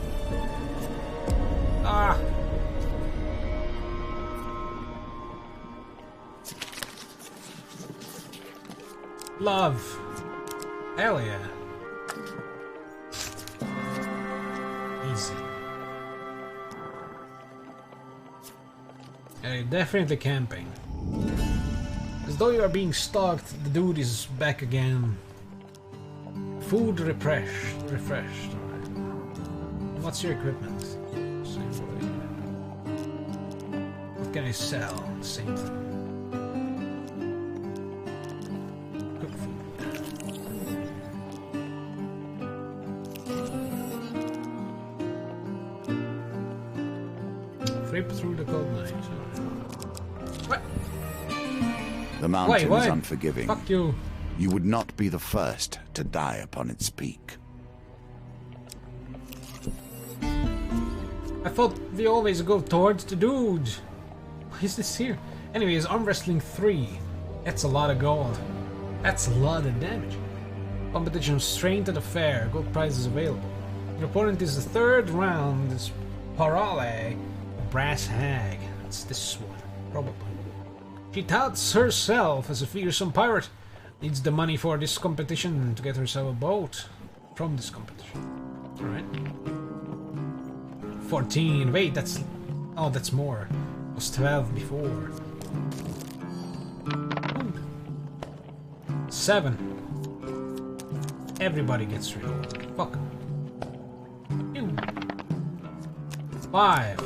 Ah. Love. Hell yeah. Easy. Definitely camping. As though you are being stalked, the dude is back again. Food refreshed. Alright. What's your equipment? Same way. What can I sell? Same thing. Through the cold night. What? The mountain Wait, is unforgiving. Fuck you. You would not be the first to die upon its peak. I thought we always go towards the dude. Why is this here? Anyways, arm wrestling 3. That's a lot of gold. That's a lot of damage. Competition strength at the fair. Gold prizes available. Your opponent is the third round. Is Parale. Brass hag. That's this one, probably. She touts herself as a fearsome pirate. Needs the money for this competition to get herself a boat from this competition. Alright. 14. Wait, that's... Oh, that's more. It was 12 before. 7. Everybody gets rerolled. Fuck. 5.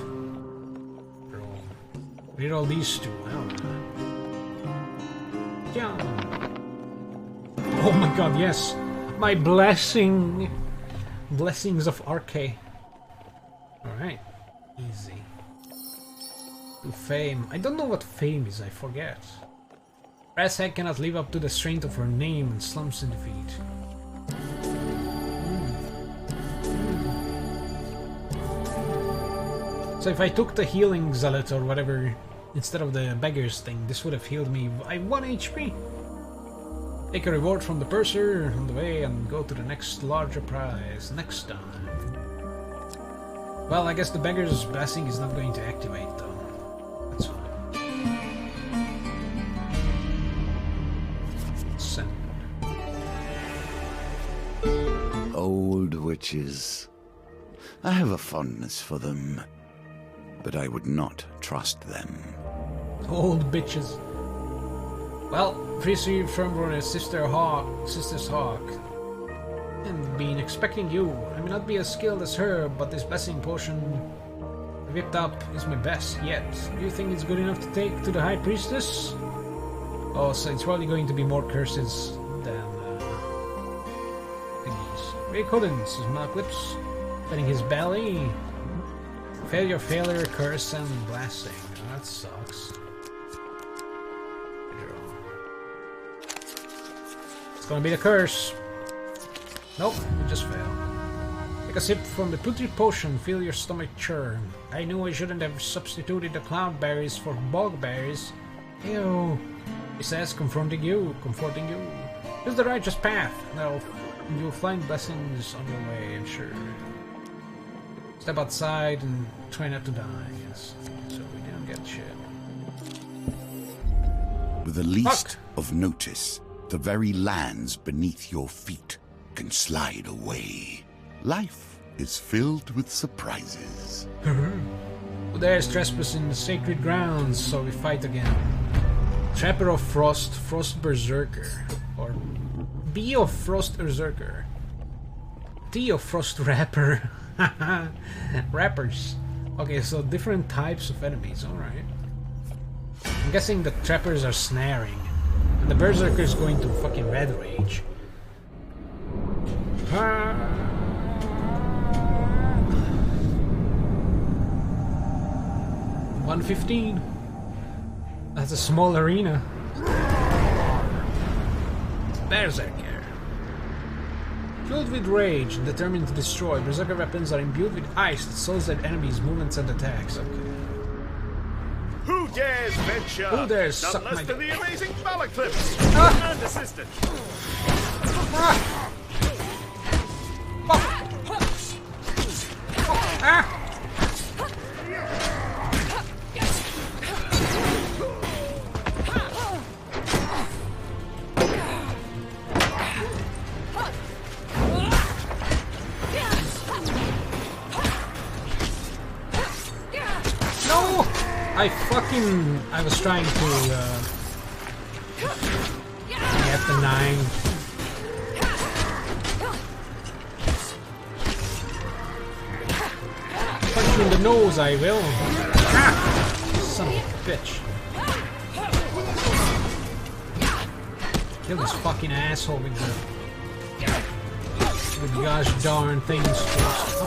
Reroll these two. Yeah. Oh my god, yes. My blessing. Blessings of Arche. Alright. Easy. Fame. I don't know what fame is, I forget. Brass hag cannot live up to the strength of her name and slumps in defeat. So if I took the healing zealot or whatever instead of the beggar's thing, this would have healed me by 1 HP. Take a reward from the purser on the way and go to the next larger prize next time. Well, I guess the beggar's blessing is not going to activate though. That's fine. Send. Old witches. I have a fondness for them. But I would not trust them. Old bitches. Well, free from her sister's hawk, and been expecting you. I may not be as skilled as her, but this blessing potion whipped up is my best yet. Do you think it's good enough to take to the High Priestess? Oh, so it's probably going to be more curses than thingies. Ray Collins is Mark Lips, petting his belly. Failure, curse, and blessing. Oh, that sucks. It's gonna be the curse. Nope, we just failed. Take a sip from the putrid potion, feel your stomach churn. I knew I shouldn't have substituted the cloudberries for bogberries. Ew. He says, comforting you. Use the righteous path. Now you'll find blessings on your way, I'm sure. Step outside and try not to die. Yes. So we didn't get shit. With the least of notice, the very lands beneath your feet can slide away. Life is filled with surprises. Well, there's trespass in the sacred grounds, so we fight again. Trapper of Frost, Frost Berserker. Or Bee of Frost Berserker. T of Frost Rapper. Rappers. Okay, so different types of enemies, alright. I'm guessing the trappers are snaring. And the berserker is going to fucking red rage. 115. That's a small arena. Berserker. Filled with rage and determined to destroy, berserker weapons are imbued with ice that slows their enemies' movements and attacks. Okay. Who dares venture? Who dares suck less my than dick? the amazing Valor Clips and assistant. I was trying to get the 9. Punch you in the nose, I will. Ah! Son of a bitch. Kill this fucking asshole with the gosh darn things first.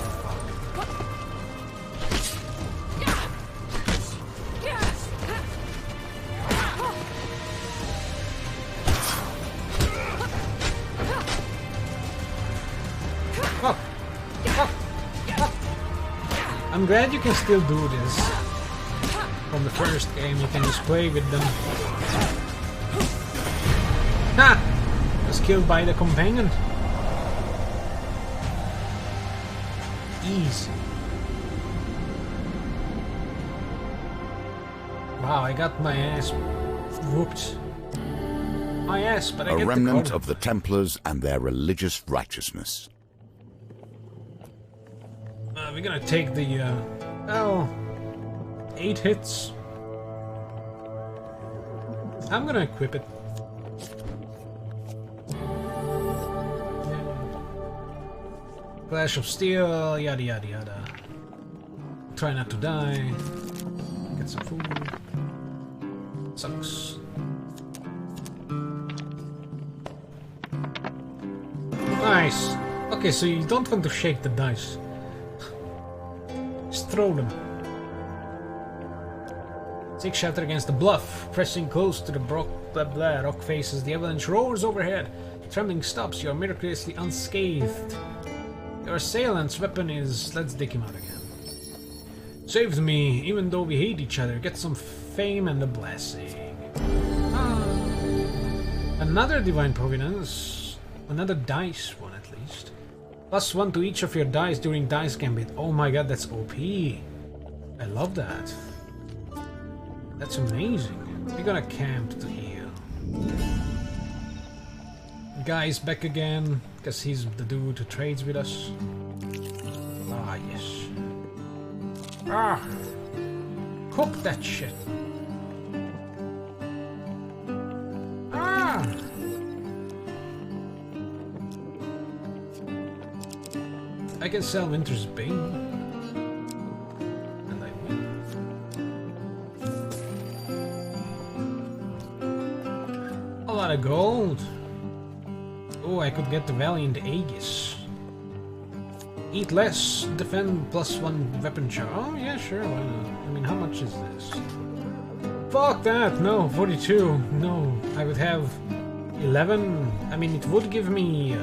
Oh, I'm glad you can still do this. From the first game, you can just play with them. Ha! Was killed by the companion. Easy. Wow, I got my ass whooped. My ass, but I get a remnant the of the Templars and their religious righteousness. We're gonna take the, 8 hits. I'm gonna equip it. Clash of Steel, yada yada yada. Try not to die. Get some food. Sucks. Nice. Okay, so you don't want to shake the dice. Just throw them. 6 shatter against the bluff. Pressing close to the rock faces, the avalanche roars overhead. Trembling stops, you are miraculously unscathed. Your assailant's weapon is... let's dig him out again. Saved me, even though we hate each other. Get some fame and a blessing. Another Divine Providence. Another dice one at least. +1 to each of your dice during Dice Gambit. Oh my god, that's OP. I love that. That's amazing. We're gonna camp to heal. Guy's back again, because he's the dude who trades with us. Ah, yes. Ah! Cook that shit. Ah! I can sell Winter's Bane. And I win. A lot of gold. Oh, I could get the Valiant Aegis. Eat less, defend +1 weapon charge. Oh, yeah, sure, why not? I mean, how much is this? Fuck that! No, 42. No, I would have 11. I mean, it would give me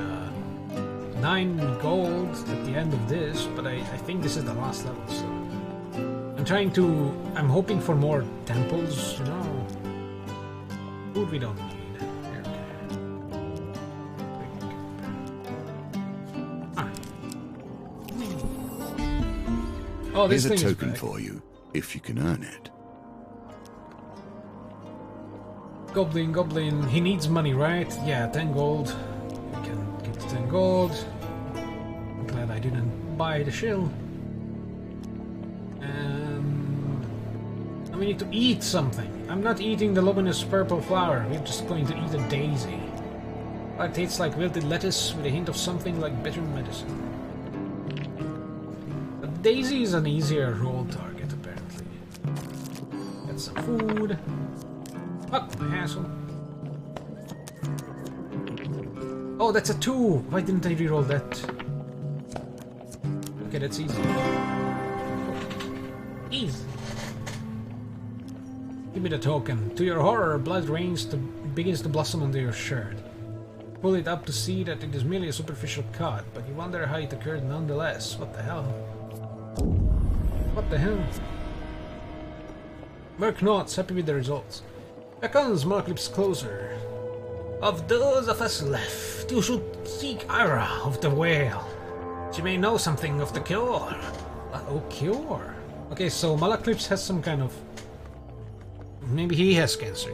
9 9 gold at the end of this, but I think this is the last level, so... I'm hoping for more temples, you know? Food we don't need. Okay. Oh, this Here's thing a is token back. for you, if you can earn it. Goblin, he needs money, right? Yeah, 10 gold. We can get 10 gold. I'm glad I didn't buy the shield. And we need to eat something. I'm not eating the luminous purple flower. We're just going to eat a daisy. It tastes like wilted lettuce with a hint of something like bitter medicine. But daisy is an easier roll target, apparently. Get some food. Fuck my hassle. Oh, that's a 2! Why didn't I reroll that? Okay, that's easy. Easy. Give me the token. To your horror, blood begins to blossom under your shirt. Pull it up to see that it is merely a superficial cut, but you wonder how it occurred nonetheless. What the hell? What the hell? Merc nods, happy with the results. Beckons Marklips closer. Of those of us left, you should seek Ira of the Whale. She may know something of the cure. Oh, cure? Okay, so Malaclips has some kind of... Maybe he has cancer.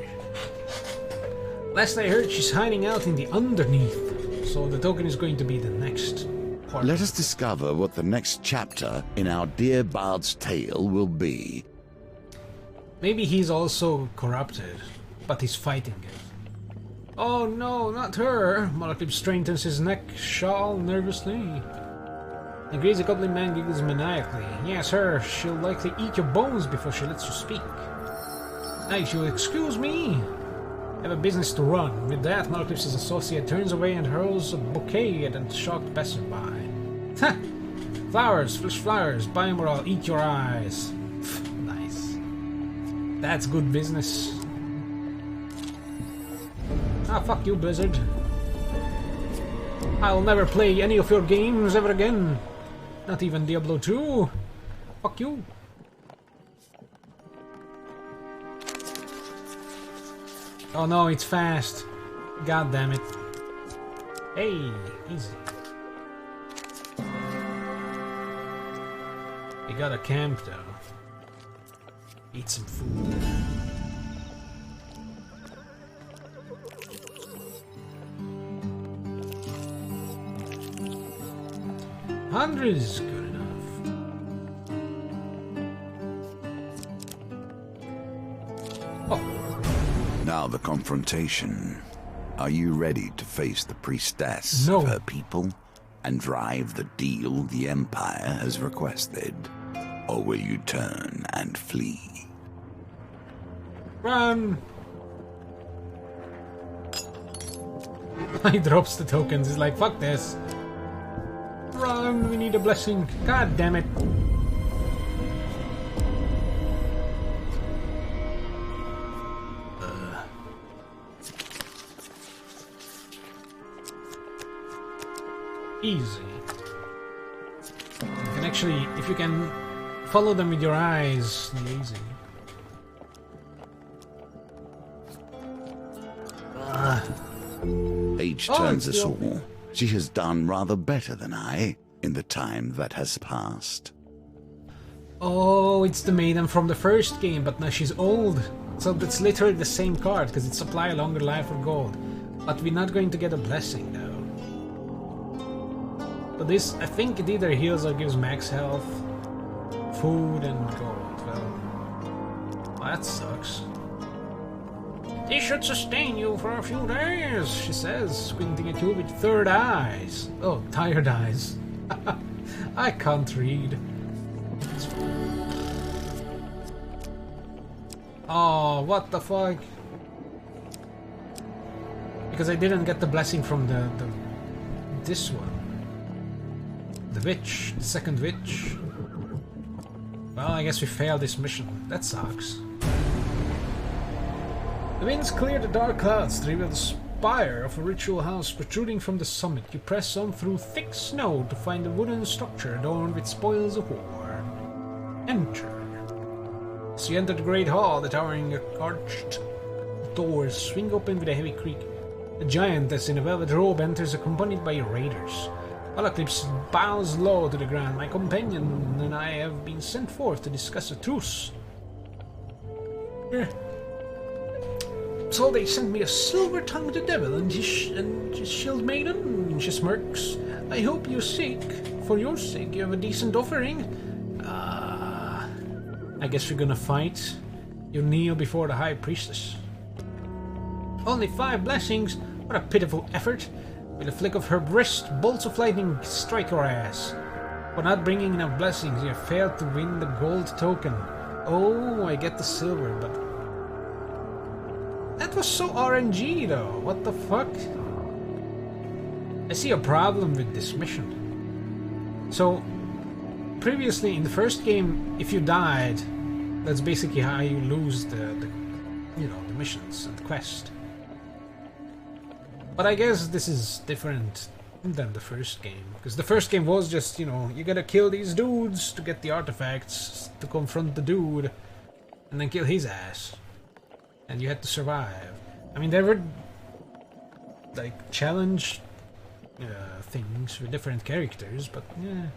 Last I heard, she's hiding out in the underneath. So the token is going to be the next part. Let us discover what the next chapter in our dear bard's tale will be. Maybe he's also corrupted, but he's fighting it. Oh no, not her! Malaclip straightens his neck shawl nervously. The greasy goblin man giggles maniacally. Yes, her. She'll likely eat your bones before she lets you speak. Now, if you'll excuse me, I have a business to run. With that, Malaclip's associate turns away and hurls a bouquet at a shocked passerby. Ha! Flowers, fresh flowers, buy them or I'll eat your eyes. Nice. That's good business. Ah, fuck you, Blizzard. I'll never play any of your games ever again. Not even Diablo 2. Fuck you. Oh no, it's fast. God damn it. Hey, easy. We got a camp though. Eat some food. $100 is good enough. Oh. Now the confrontation. Are you ready to face the priestess No. of her people and drive the deal the Empire has requested? Or will you turn and flee? Run! He drops the tokens. He's like, fuck this. Run, we need a blessing. God damn it. Easy. You can actually, if you can follow them with your eyes, easy. Age Oh, turns it's us the- all. She has done rather better than I in the time that has passed. Oh, it's the maiden from the first game, but now she's old. So that's literally the same card, because it supply a longer life of gold. But we're not going to get a blessing, though. But this, I think it either heals or gives max health, food, and gold. Well, that sucks. This should sustain you for a few days, she says, squinting at you with third eyes. Oh, tired eyes. I can't read. Oh, what the fuck? Because I didn't get the blessing from this one. The witch, the second witch. Well, I guess we failed this mission. That sucks. The winds clear the dark clouds to reveal the spire of a ritual house protruding from the summit. You press on through thick snow to find a wooden structure adorned with spoils of war. Enter. As you enter the great hall, the towering arched doors swing open with a heavy creak. A giantess in a velvet robe enters accompanied by raiders. Balaclips bows low to the ground. My companion and I have been sent forth to discuss a truce. So they sent me a silver-tongued devil and his shield maiden, and she smirks. I hope you seek, for your sake, you have a decent offering. I guess we're gonna fight. You kneel before the High Priestess. Only 5 blessings? What a pitiful effort. With a flick of her wrist, bolts of lightning strike your ass. For not bringing enough blessings, you have failed to win the gold token. Oh, I get the silver, but... that was so RNG though, what the fuck? I see a problem with this mission. So, previously in the first game, if you died, that's basically how you lose the missions and the quest. But I guess this is different than the first game, because the first game was just, you gotta kill these dudes to get the artifacts to confront the dude and then kill his ass. And you had to survive. I mean, there were like challenge things with different characters, but yeah,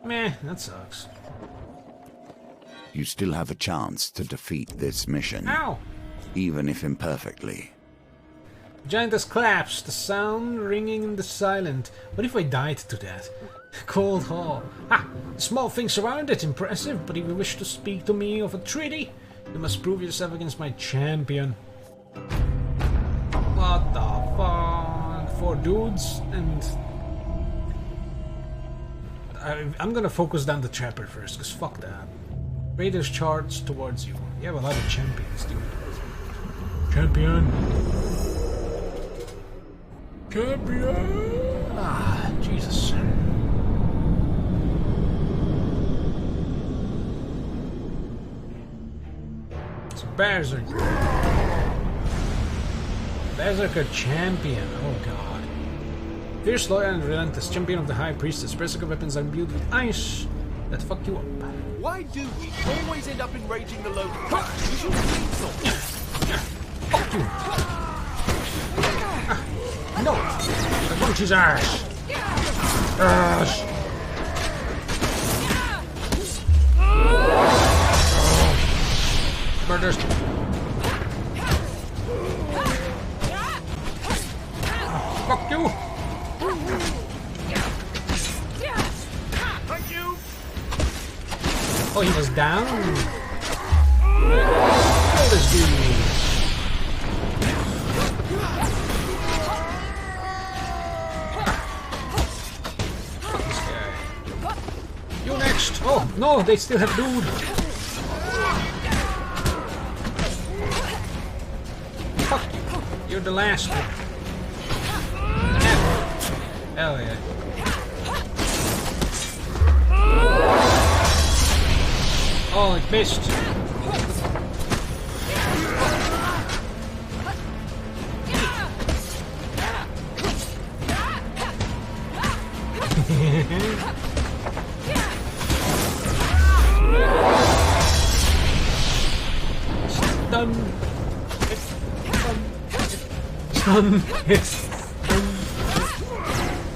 meh, that sucks. You still have a chance to defeat this mission. Ow! Even if imperfectly. Giantess claps, the sound ringing in the silent. What if I died to that? Cold hall. Ha! Small things around it, impressive, but if you wish to speak to me of a treaty, you must prove yourself against my champion. What the fuck? 4 dudes and... I'm gonna focus down the trapper first, cause fuck that. Raiders charge towards you. You have a lot of champions, dude. Champion! Champion! Ah, Jesus. It's Berserker. Berserker champion, oh god. Fierce, loyal, and relentless champion of the High Priestess. Berserker weapons are imbued with ice that fuck you up. Why do we always end up enraging the local? We should think so. Fuck you! No! I punch his ass! Ass! Murders! Fuck you! Thank you. Oh, he was down? Kill this dude! Oh, no, they still have dude. Fuck you. You're the last one. Hell yeah. Oh, it missed. Stun.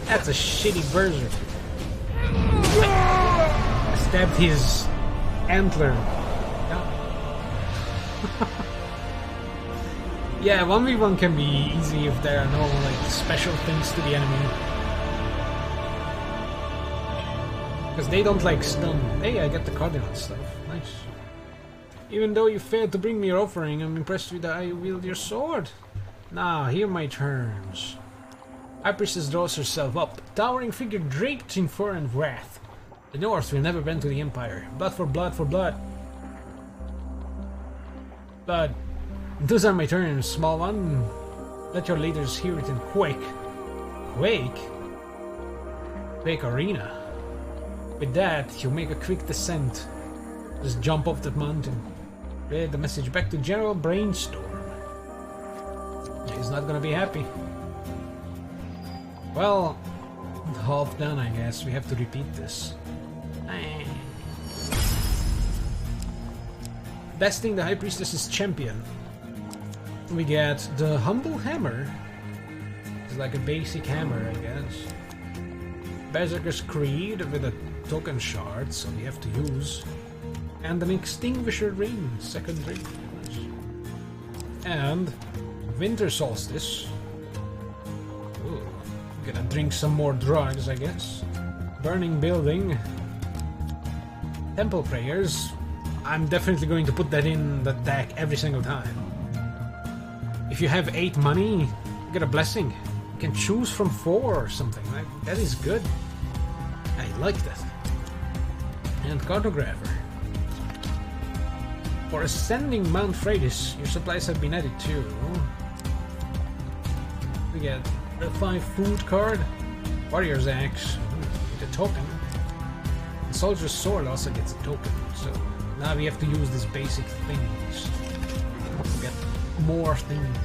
That's a shitty berserker. I stabbed his antler. Yeah, 1v1 can be easy if there are no special things to the enemy. Because they don't stun. Hey, I got the cardinal stuff. Nice. Even though you failed to bring me your offering, I'm impressed with how you wield your sword. Now, hear my terms. High Priestess draws herself up, towering figure draped in fur and wrath. The North will never bend to the Empire. Blood for blood for blood. Blood. Those are my terms, small one. Let your leaders hear it and quake. Quake? Quake Arena. With that, you'll make a quick descent. Just jump off that mountain. Read the message back to General Brainstorm. He's not gonna be happy. Well, half done, I guess. We have to repeat this. Besting the High Priestess's champion. We get the Humble Hammer. It's like a basic hammer, I guess. Berserker's Creed with a token shard, so we have to use. And an Extinguisher Ring, second ring. And Winter Solstice. Ooh, gonna drink some more drugs, I guess. Burning Building. Temple Prayers. I'm definitely going to put that in the deck every single time. If you have 8 money, you get a blessing. You can choose from 4 or something. Like, that is good. I like that. And Cartographer. For ascending Mount Freydis, your supplies have been added too. We get a 5 food card, Warrior's Axe with a token. The Soldier's Sword also gets a token, so now we have to use these basic things to get more things.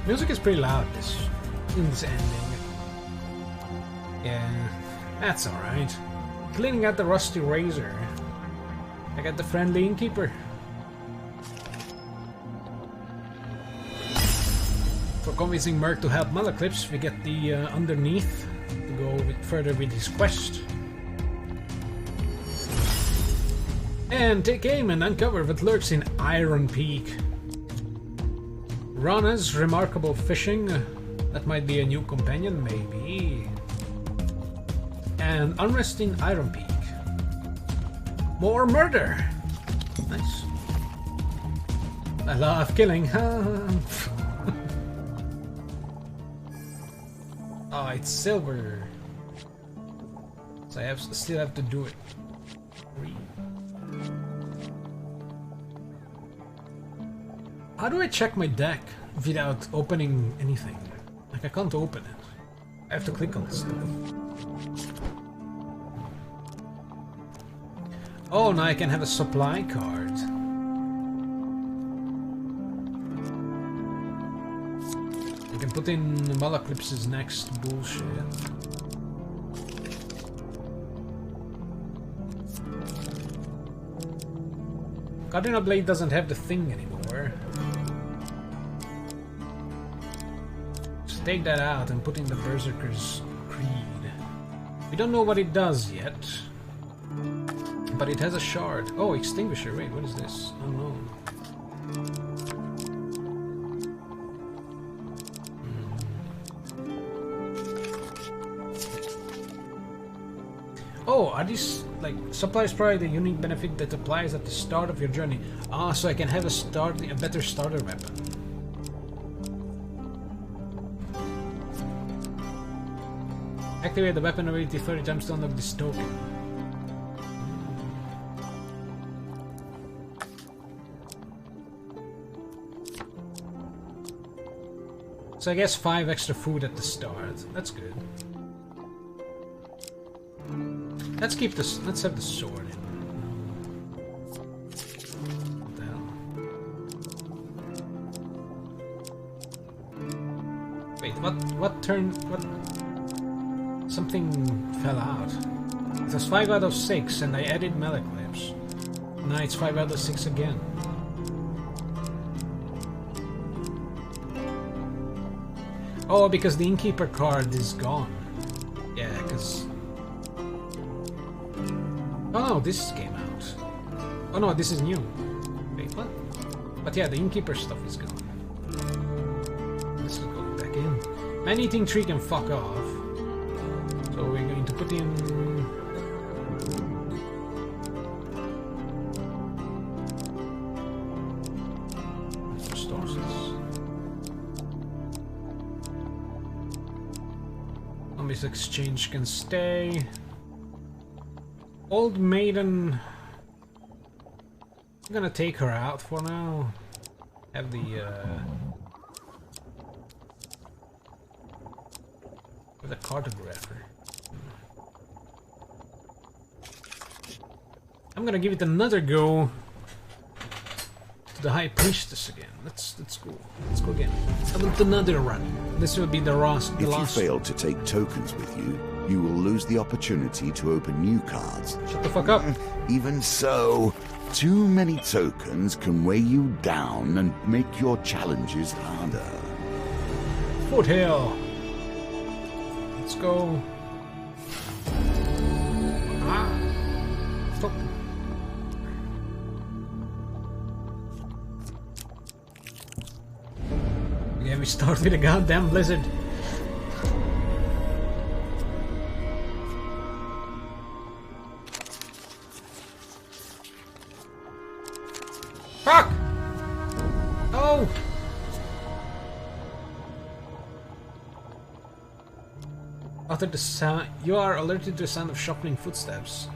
Music is pretty loud in this ending. Yeah, that's alright. Cleaning out the rusty razor. I got the friendly innkeeper. For convincing Merc to help Malaclips, we get the underneath to go further with his quest. And take aim and uncover what lurks in Iron Peak. Rana's remarkable fishing. That might be a new companion, maybe. And Unrest in Iron Peak. More murder! Nice. I love killing. Oh, it's silver. So I still have to do it. How do I check my deck without opening anything? Like, I can't open it. I have to click on this stuff. Oh, now I can have a supply card. I can put in Malaclips's next bullshit. Cardinal Blade doesn't have the thing anymore. Just take that out and put in the Berserker's Creed. We don't know what it does yet. But it has a shard. Oh, Extinguisher. Wait, what is this? Unknown. Oh, are these like supplies provide a unique benefit that applies at the start of your journey? Ah, so I can have a better starter weapon. Activate the weapon ability 30 times to unlock this token. So I guess 5 extra food at the start. That's good. Let's keep this. Let's have the sword in. What the hell? Wait, what turn? What? Something fell out. It was 5 out of 6, and I added Malaclips. Now it's 5 out of 6 again. Oh, because the Innkeeper card is gone. Yeah, because... Oh no, this came out. Oh no, this is new. Wait, what? But yeah, the Innkeeper stuff is gone. This is going back in. Man-eating tree can fuck off. So we're going to put in... This exchange can stay. Old Maiden. I'm gonna take her out for now. Have the with a cartographer. I'm gonna give it another go. the High Priestess again. Let's go. Let's go again. I want another run. This will be the last. If you fail to take tokens with you, you will lose the opportunity to open new cards. Shut the fuck up. Even so, too many tokens can weigh you down and make your challenges harder. Foothill. Let's go. Stop. Yeah, we start with a goddamn blizzard. Fuck! Oh! After the sound, you are alerted to the sound of shuffling footsteps.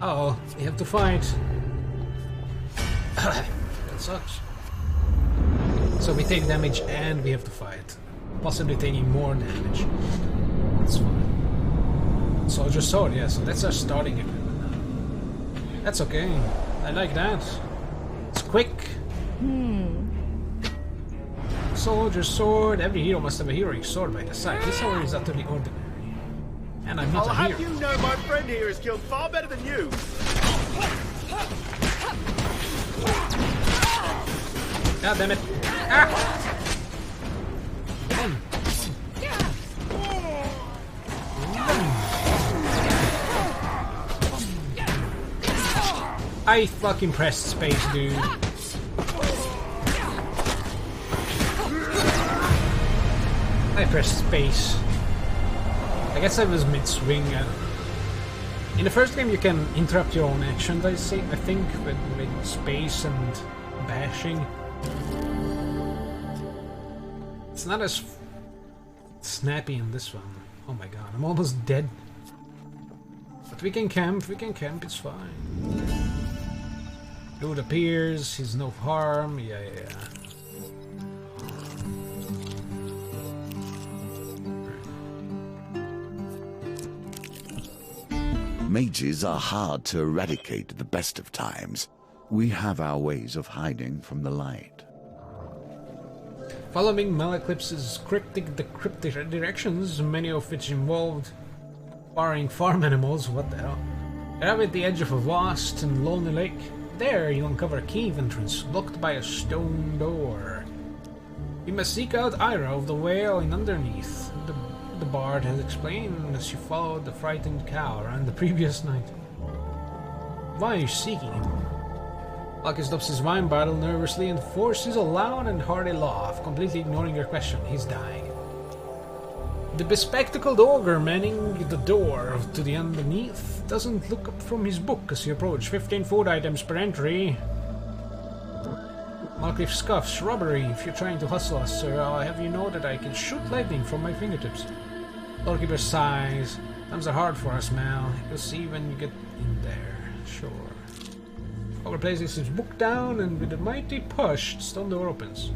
Uh oh, we have to fight. That sucks. So we take damage and we have to fight. Possibly taking more damage. That's fine. Soldier's sword, yeah, so that's our starting equipment. That's okay. I like that. It's quick. Soldier's sword. Every hero must have a heroic sword by the side. This sword is utterly ordinary. And I'm not I'll a hero. have you know my friend here is killed far better than you. God damn it. Ah! Come on. I fucking pressed space, dude. I pressed space. I guess I was mid-swing. In the first game you can interrupt your own action, I think, with space and bashing. It's not as snappy in this one. Oh my god, I'm almost dead. But we can camp, it's fine. Dude appears, he's no harm, yeah. Mages are hard to eradicate at the best of times. We have our ways of hiding from the light. Following Malaclipse's cryptic directions, many of which involved barring farm animals, what the hell? Arrive at the edge of a vast and lonely lake. There you'll uncover a cave entrance blocked by a stone door. You must seek out Ira of the Whale in underneath. The bard has explained as you followed the frightened cow around the previous night. Why are you seeking him? Lucky stops his wine bottle nervously and forces a loud and hearty laugh, completely ignoring your question. He's dying. The bespectacled ogre manning the door to the underneath doesn't look up from his book as you approach. 15 food items per entry. Malcliffe scoffs. Robbery. If you're trying to hustle us, sir, I'll have you know that I can shoot lightning from my fingertips. Doorkeeper sighs. Times are hard for us, Mal. You'll see when you get in there. Sure. Ogre places his book down, and with a mighty push, the stone door opens.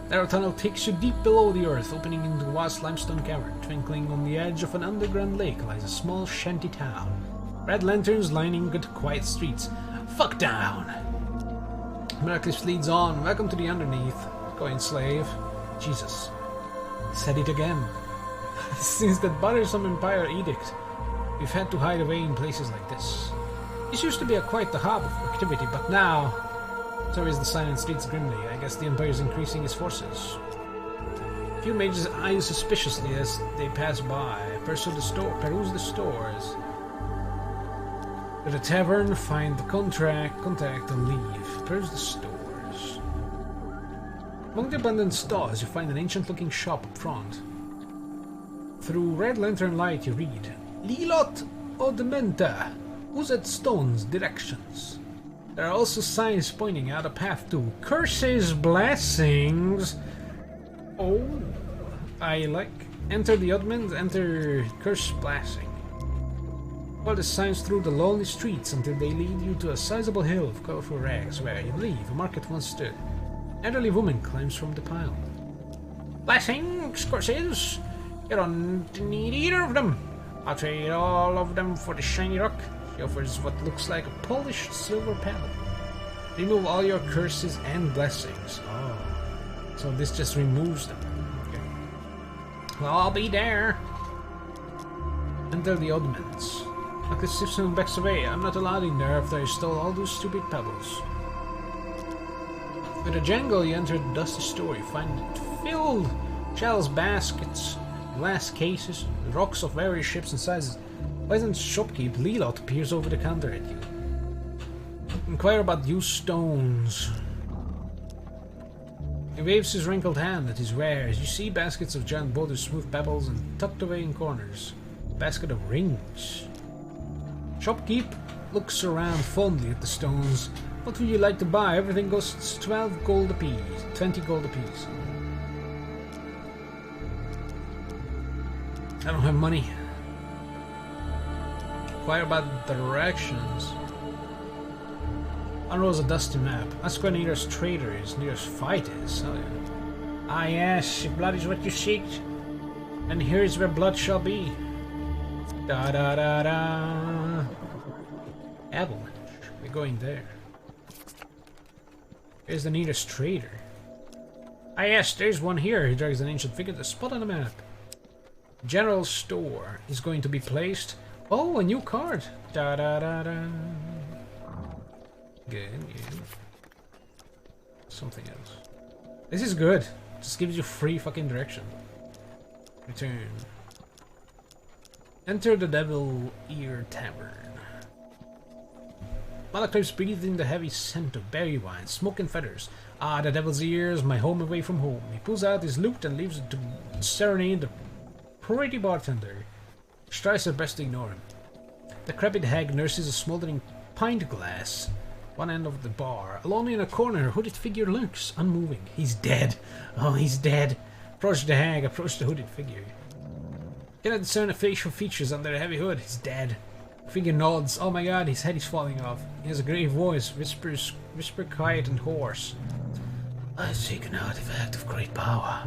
Narrow tunnel takes you deep below the earth, opening into a vast limestone cavern. Twinkling on the edge of an underground lake lies a small shanty town. Red lanterns lining the quiet streets. Fuck down! Malacliffe leads on. Welcome to the underneath. Go in, slave. Jesus. Said it again. Since that bothersome Empire edict, we've had to hide away in places like this. This used to be quite the hub of activity, but now, so is the silent streets grimly. I guess the Empire's increasing its forces. Few mages eye you suspiciously as they pass by. Peruse the stores. At the tavern, find the contact and leave. Peruse the stores. Among the abundant stores, you find an ancient-looking shop up front. Through red lantern light, you read, Lilot Odmenta, Uzet Stone's directions. There are also signs pointing out a path to Curse's Blessings. Oh, I like. Enter the Odmens, enter Curse's Blessing. Follow the signs through the lonely streets until they lead you to a sizable hill of colorful rags where, you believe, a market once stood. An elderly woman climbs from the pile. Blessings, Curses! You don't need either of them. I'll trade all of them for the shiny rock. She offers what looks like a polished silver panel. Remove all your curses and blessings. Oh. So this just removes them. Okay. Well, I'll be there. Enter the oddments. Like the Simpson backs away. I'm not allowed in there after I stole all those stupid pebbles. With a jangle, you enter the dusty store. You find it filled. Shells, baskets, glass cases, rocks of various shapes and sizes. Why doesn't shopkeep? Leelot appears over the counter at you. Inquire about used stones. He waves his wrinkled hand at his wares. You see baskets of giant boulders, smooth pebbles, and tucked away in corners. Basket of rings. Shopkeep looks around fondly at the stones. What would you like to buy? Everything costs 12 gold apiece. 20 gold apiece. I don't have money. Inquire about directions. Unrolls a dusty map. Ask where nearest trader is, nearest fight is. Oh yeah. Ah yes, if blood is what you seek, and here is where blood shall be. Da da da da. Avalanche. We're going there. Here's the nearest trader. Ah yes, there's one here. He drags an ancient figure to the spot on the map. General store is going to be placed. Oh, a new card. Da da da da. Good, good. Something else. This is good. Just gives you free fucking direction. Return. Enter the Devil Ear Tavern. Malaklips breathed in the heavy scent of berry wine, smoke and feathers. Ah, the Devil's Ears, my home away from home. He pulls out his lute and leaves it to serenade the pretty bartender. She tries her best to ignore him. The decrepit hag nurses a smoldering pint glass. One end of the bar. Alone in a corner, a hooded figure lurks, unmoving. He's dead. Oh, he's dead. Approach the hag, approach the hooded figure. Cannot discern the facial features under a heavy hood. He's dead. Figure nods. Oh my god, his head is falling off. He has a grave voice, whisper quiet and hoarse. I seek an artifact of great power.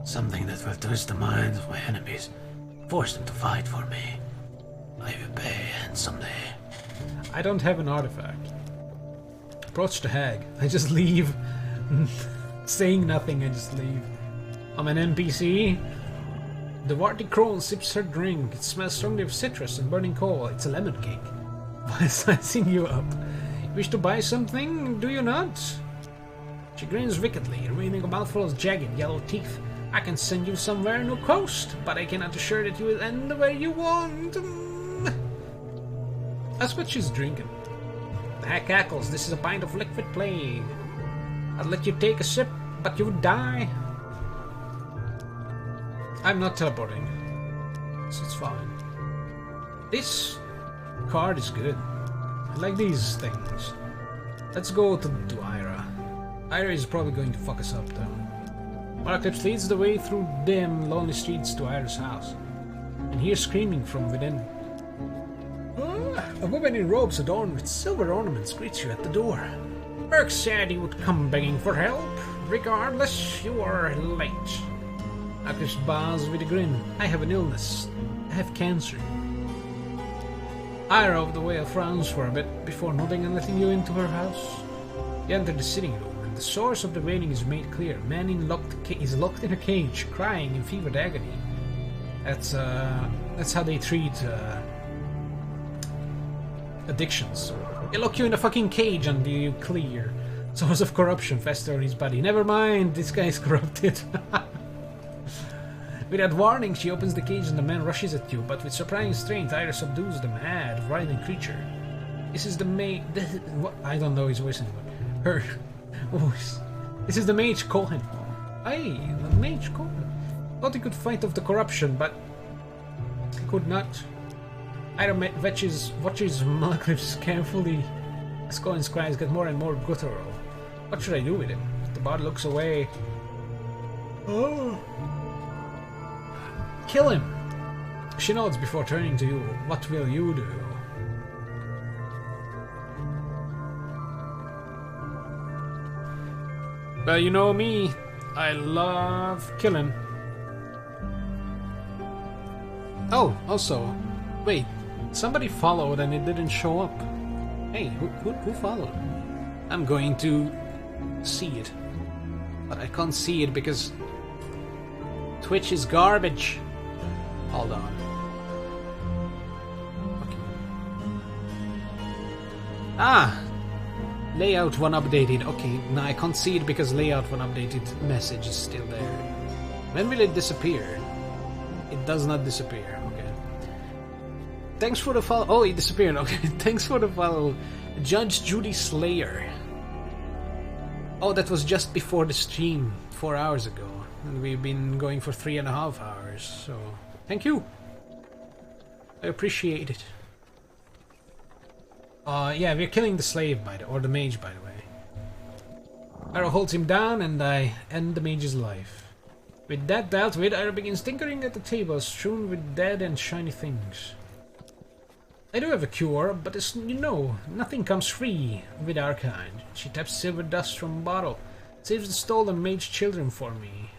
Something that will twist the minds of my enemies. Force them to fight for me. I will pay handsomely. I don't have an artifact. Approach the hag. I just leave. Saying nothing, I just leave. I'm an NPC. The warty crone sips her drink. It smells strongly of citrus and burning coal. It's a lemon cake. Why sizing you up? Wish to buy something, do you not? She grins wickedly, revealing a mouthful of jagged yellow teeth. I can send you somewhere no coast, but I cannot assure that you will end the way you want. That's what she's drinking. The hag cackles. This is a pint of liquid plague. I'd let you take a sip, but you would die. I'm not teleporting, so it's fine. This card is good. I like these things. Let's go to Ira. Ira is probably going to fuck us up though. Marclips leads the way through dim, lonely streets to Ira's house, and hears screaming from within. A woman in robes adorned with silver ornaments greets you at the door. Merc said he would come begging for help. Regardless, you are late. Marclips bows with a grin. I have an illness. I have cancer. Ira of the Whale frowns for a bit before nodding and letting you into her house. You enter the sitting room, and the source of the wailing is made clear. Man is locked in a cage, crying in fevered agony. That's how they treat addictions. They lock you in a fucking cage until you clear. Source of corruption fester on his body. Never mind, this guy is corrupted. Without warning, she opens the cage and the man rushes at you, but with surprising strength, Ira subdues the mad, writhing creature. This is the mage. What? I don't know his voice anymore. Her voice. This is the mage Cohen. Hey, the mage Cohen. Thought he could fight off the corruption, but he could not. Ira watches Malclips carefully as Cohen's cries get more and more guttural. What should I do with him? The bard looks away. Oh. Kill him! She nods before turning to you. What will you do? Well, you know me. I love killing. Oh, also, wait. Somebody followed and it didn't show up. Hey, who followed? I'm going to see it. But I can't see it because Twitch is garbage. Hold on. Okay. Ah! Layout 1 updated. Okay, now I can't see it because layout 1 updated message is still there. When will it disappear? It does not disappear. Okay. Thanks for the follow. Oh, it disappeared. Okay. Thanks for the follow. Judge Judy Slayer. Oh, that was just before the stream, 4 hours ago. And we've been going for 3.5 hours, so thank you. I appreciate it. Yeah, we're killing the slave, or the mage, by the way. Arrow holds him down, and I end the mage's life. With that dealt with, Arrow begins tinkering at the table, strewn with dead and shiny things. I do have a cure, but as you know, nothing comes free with our kind. She taps silver dust from a bottle, saves the stolen mage children for me.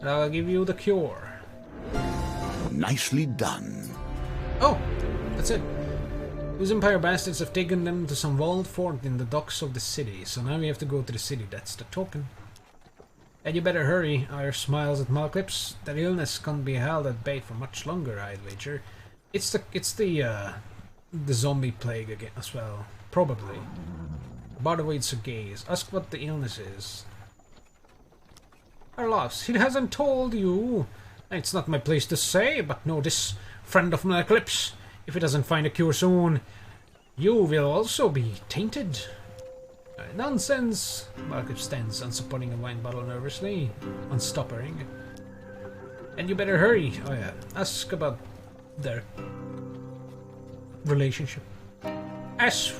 And I'll give you the cure. Nicely done. Oh, that's it. Those Empire bastards have taken them to some walled fort in the docks of the city, so now we have to go to the city. That's the token. And you better hurry. Ire smiles at Malclips. That illness can't be held at bay for much longer, I'd wager. It's the zombie plague again as well, probably. By the way, it's a gaze. Ask what the illness is. Alas, he hasn't told you. It's not my place to say, but know this, friend of Malclips. If he doesn't find a cure soon, you will also be tainted. Nonsense! Malclips stands, unsupporting a wine bottle nervously, unstoppering. And you better hurry. Oh yeah, ask about their relationship. As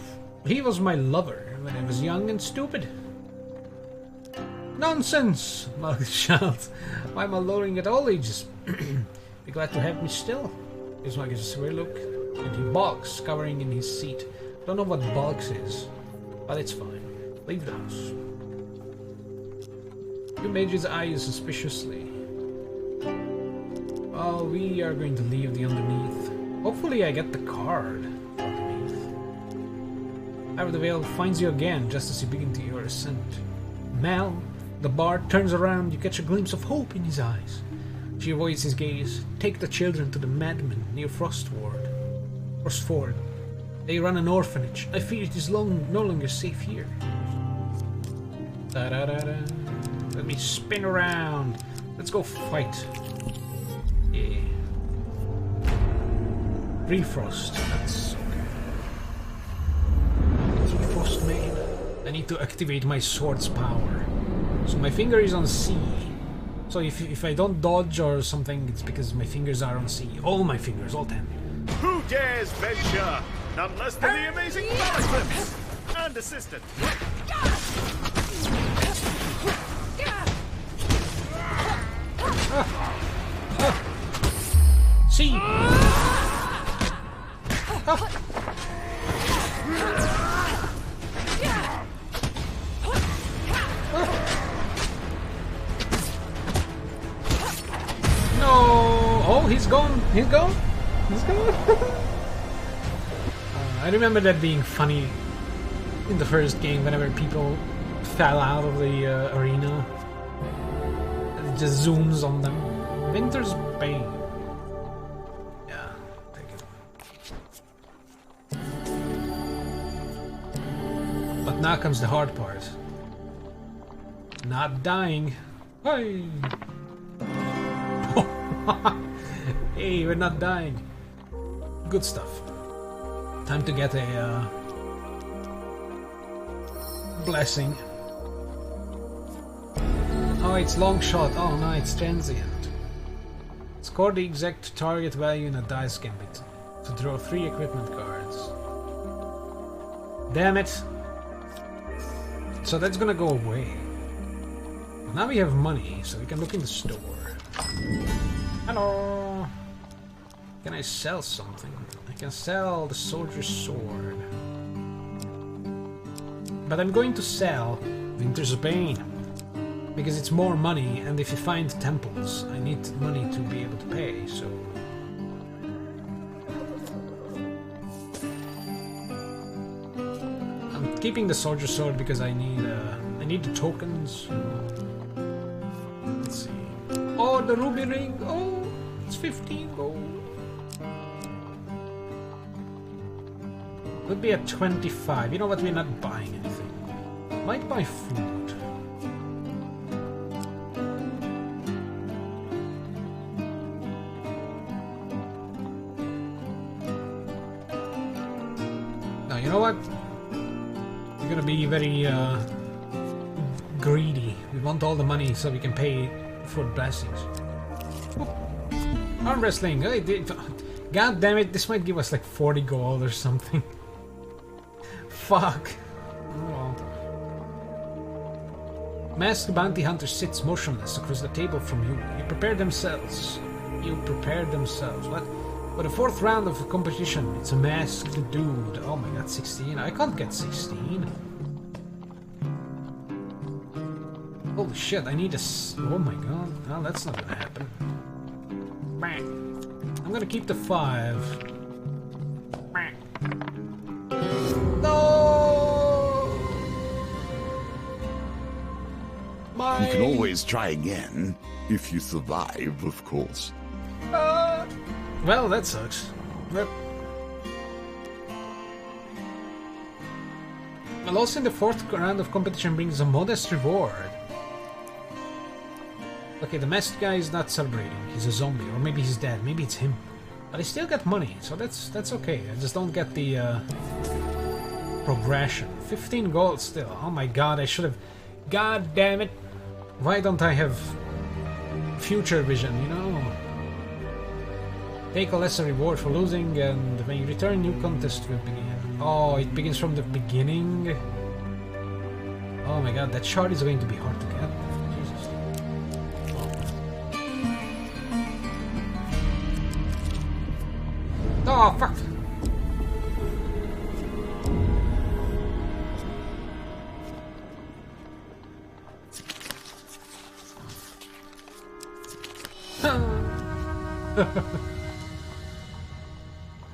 he was my lover when I was young and stupid. Nonsense! Malclips shouts. Why am I lowering at all ages? Be glad to have me still. Gives Malclips a weird look, and he balks, cowering in his seat. Don't know what balks is, but it's fine. Leave the house. You mage's eyes suspiciously. Oh, we are going to leave the underneath. Hopefully I get the card underneath. Out of the veil finds you again just as you begin to your ascent. Mal, the bard, turns around. You catch a glimpse of hope in his eyes. She avoids his gaze. Take the children to the madman near Frostford. They run an orphanage. I fear it is no longer safe here. Da-da-da-da. Let me spin around. Let's go fight. Yeah. Refrost. That's okay. Refrost main. I need to activate my sword's power. So my finger is on C. So if I don't dodge or something, it's because my fingers are on C. All my fingers, all 10. Who dares venture? None less than the amazing Malclips and assistant. See. No. Oh, he's gone. He's gone. He's gone. I remember that being funny in the first game whenever people fell out of the arena. It just zooms on them. Winter's Bane. Yeah, take it. But now comes the hard part. Not dying. Hey! Hey, we're not dying. Good stuff. Time to get a blessing. Oh, it's long shot. Oh no, it's transient. Score the exact target value in a dice gambit to draw 3 equipment cards. Damn it! So that's gonna go away. Now we have money, so we can look in the store. Hello! Can I sell something? I can sell the soldier's sword. But I'm going to sell Winter's Bane. Because it's more money, and if you find temples, I need money to be able to pay, so... keeping the soldier sword because I need the tokens. Let's see. Oh, the ruby ring. Oh, it's 15 gold. Would be at 25. You know what? We're not buying anything. Might buy food. Now, you know what? We're gonna be very greedy. We want all the money so we can pay for blessings. Oop. Arm wrestling. Hey, God damn it! This might give us like 40 gold or something. Fuck. Oh. Masked bounty hunter sits motionless across the table from you. You prepare themselves. What? For the fourth round of the competition, it's a masked dude. Oh my god, 16. I can't get 16. Holy shit, I need a... Oh my god. No, that's not gonna happen. Bang. I'm gonna keep the 5. Bang. No! My... You can always try again, if you survive, of course. Well, that sucks. But... A loss in the fourth round of competition brings a modest reward. Okay, the masked guy is not celebrating. He's a zombie, or maybe he's dead. Maybe it's him. But I still get money, so that's okay. I just don't get the progression. 15 gold still. Oh my god, I should have... God damn it! Why don't I have future vision, you know? Take a lesser reward for losing, and when you return, new contest will begin. Oh, it begins from the beginning? Oh my god, that shard is going to be hard to get. Jesus. Oh, fuck!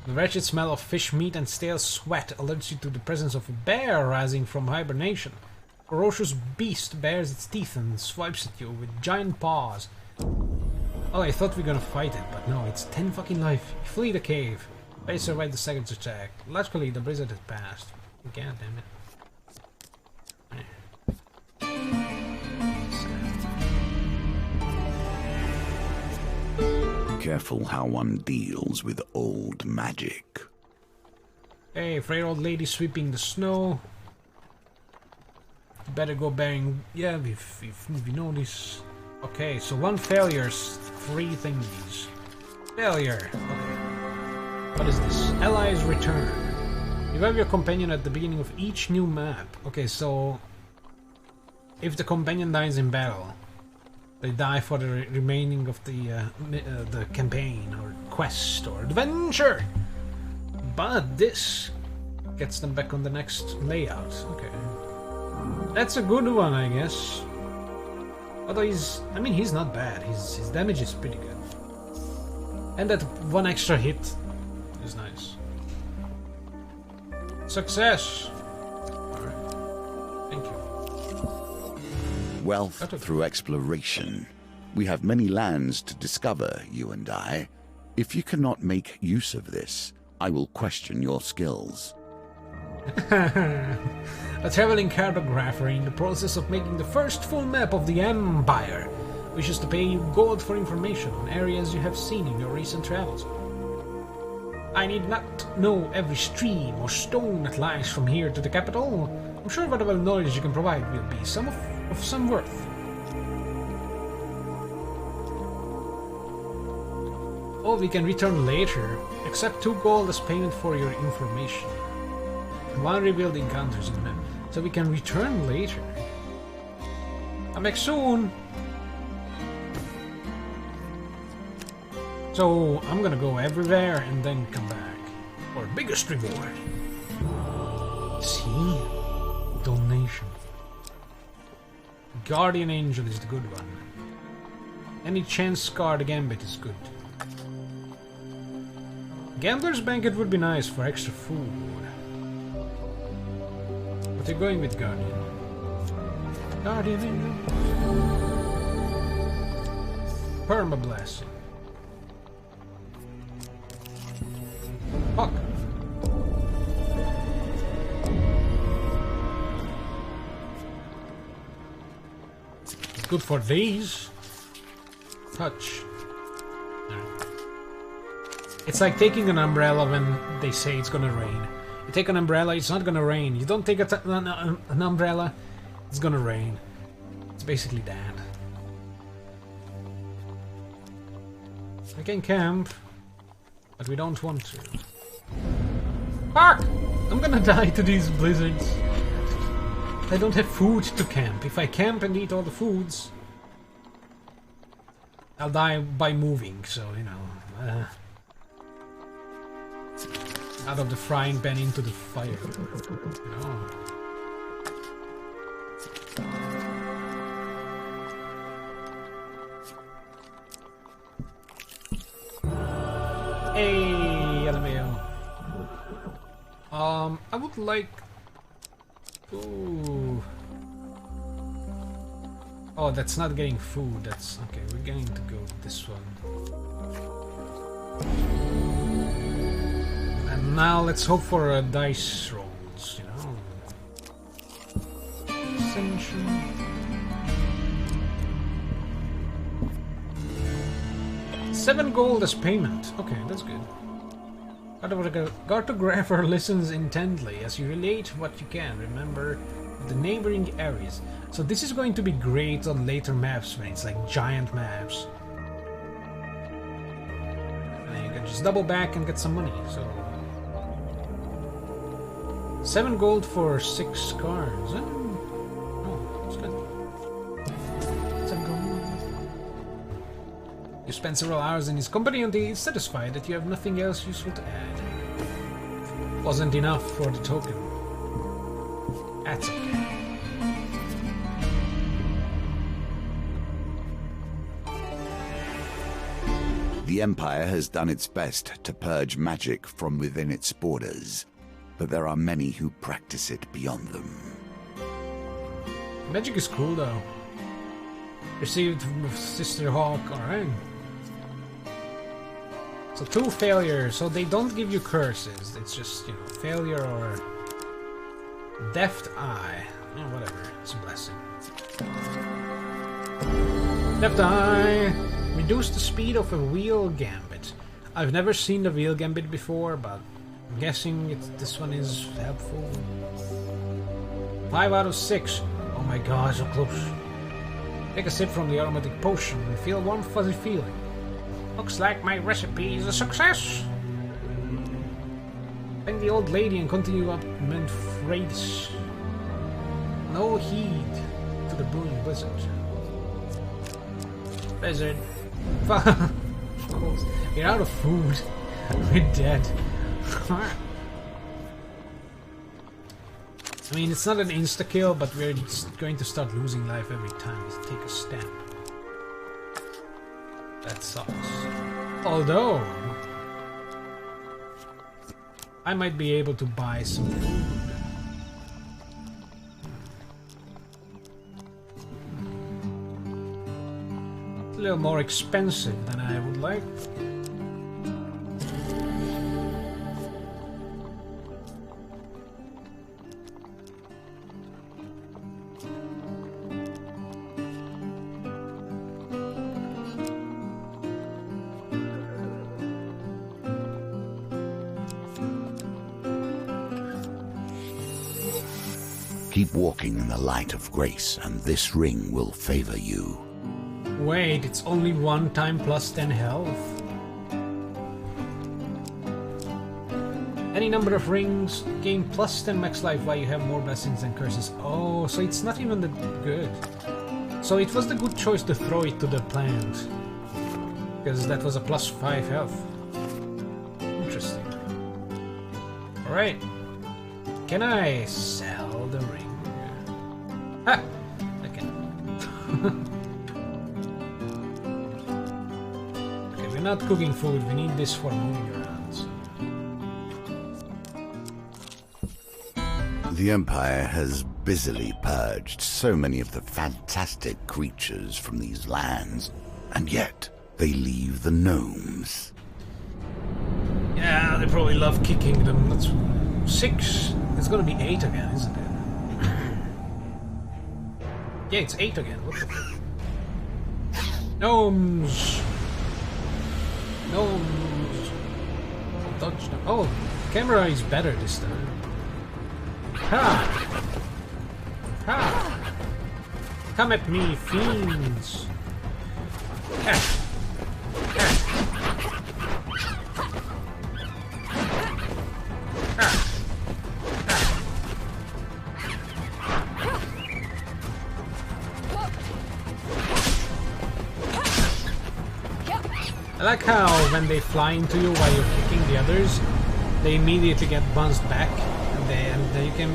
The wretched smell of fish meat and stale sweat alerts you to the presence of a bear rising from hibernation. A ferocious beast bares its teeth and swipes at you with giant paws. Oh, I thought we were gonna fight it, but no, it's 10 fucking life. Flee the cave. I survived the second attack. Luckily, the blizzard had passed. God damn it. Careful how one deals with old magic. Hey, frail old lady sweeping the snow. You better go bearing... Yeah, we know this. Okay, so 1 failures, 3 thingies. Failure. Okay. What is this? Allies return. Revive your companion at the beginning of each new map. Okay, so... If the companion dies in battle, they die for the remaining of the campaign, or quest, or adventure! But this gets them back on the next layout. Okay. That's a good one, I guess. Although he's not bad. His damage is pretty good. And that 1 extra hit is nice. Success! Alright. Thank you. Wealth through exploration. We have many lands to discover, you and I. If you cannot make use of this, I will question your skills. A traveling cartographer in the process of making the first full map of the Empire wishes to pay you gold for information on areas you have seen in your recent travels. I need not know every stream or stone that lies from here to the capital. I'm sure whatever knowledge you can provide will be of some worth. All we can return later, accept 2 gold as payment for your information. 1 revealed encounters in the map, so we can return later. I'm back soon! So, I'm gonna go everywhere and then come back. For biggest reward. See? Donation. Guardian Angel is the good one. Any chance card gambit is good. Gambler's Banquet would be nice for extra food. But you're going with Guardian. Guardian Angel. Perma Blessing. Fuck. It's good for these. Touch. It's like taking an umbrella when they say it's gonna rain. You take an umbrella, it's not gonna rain. You don't take an umbrella, it's gonna rain. It's basically that. We can camp, but we don't want to. Fuck! I'm gonna die to these blizzards. I don't have food to camp. If I camp and eat all the foods, I'll die by moving, so, you know. Out of the frying pan into the fire. No. Hey, LMAO. I would like... Ooh. Oh, that's not getting food. That's... Okay, we're going to go with this one. And now let's hope for dice rolls, you know. Ascension. $7 gold as payment. Okay, that's good. Cartographer listens intently as you relate what you can remember of the neighboring areas. So this is going to be great on later maps when it's like giant maps. And then you can just double back and get some money. So 7 gold for 6 cards. Oh, that's good. 7 gold. You spend several hours in his company until he is satisfied that you have nothing else useful to add. Wasn't enough for the token. That's okay. The Empire has done its best to purge magic from within its borders, but there are many who practice it beyond them. Magic is cool though. Received from Sister Hawk, alright. So 2 failures, so they don't give you curses, it's just, you know, failure or deft eye. Oh, whatever, it's a blessing. Deft eye! Reduce the speed of a wheel gambit. I've never seen the wheel gambit before, but I'm guessing this one is helpful. 5 out of 6. Oh my god, so close. Take a sip from the aromatic potion and feel one fuzzy feeling. Looks like my recipe is a success. Thank the old lady and continue up Manfred's. No heed to the brewing blizzard. Blizzard. Of course. We're out of food. We're dead. I mean, it's not an insta-kill, but we're just going to start losing life every time we take a step. That sucks. Although, I might be able to buy some food. It's a little more expensive than I would like. Keep walking in the light of grace, and this ring will favor you. Wait, it's only 1 time plus 10 health. Any number of rings gain plus 10 max life while you have more blessings and curses. Oh, so it's not even that good. So it was the good choice to throw it to the plant, because that was a plus 5 health. Interesting. Alright. Can I sell the ring? Ah! I can. Okay, we're not cooking food. We need this for moving around. So. The The Empire has busily purged so many of the fantastic creatures from these lands, and yet they leave the gnomes. Yeah, they probably love kicking them. That's 6. It's gonna be 8 again, isn't it? Yeah, it's 8 again. What the fuck? Gnomes! Gnomes! Dodge them. Oh, camera is better this time. Ha! Ha! Come at me, fiends! Ha! Ha! Ha! I like how when they fly into you while you're kicking the others, they immediately get bounced back, and then you can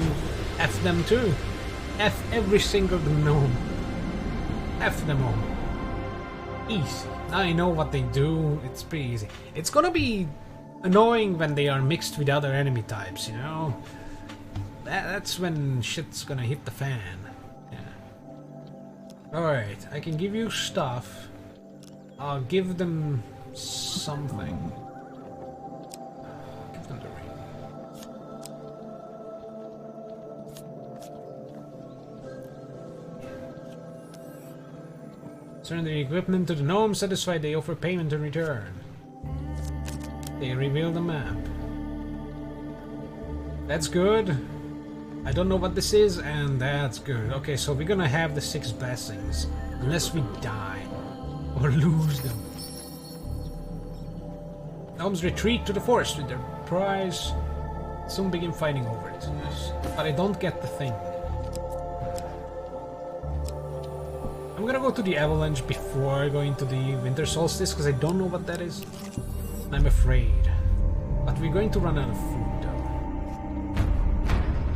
F them too. F every single gnome. F them all. Easy. Now I know what they do, it's pretty easy. It's gonna be annoying when they are mixed with other enemy types, you know? That's when shit's gonna hit the fan. Yeah. Alright, I can give you stuff. I'll give them something. Give them the ring. Turn the equipment to the gnome, satisfied they offer payment in return. They reveal the map. That's good. I don't know what this is, and that's good. Okay, so we're gonna have the 6 blessings. Unless we die. Or lose them. Gnomes retreat to the forest with their prize. Soon begin fighting over it. Yes. But I don't get the thing. I'm gonna go to the avalanche before going to the winter solstice because I don't know what that is. I'm afraid. But we're going to run out of food though.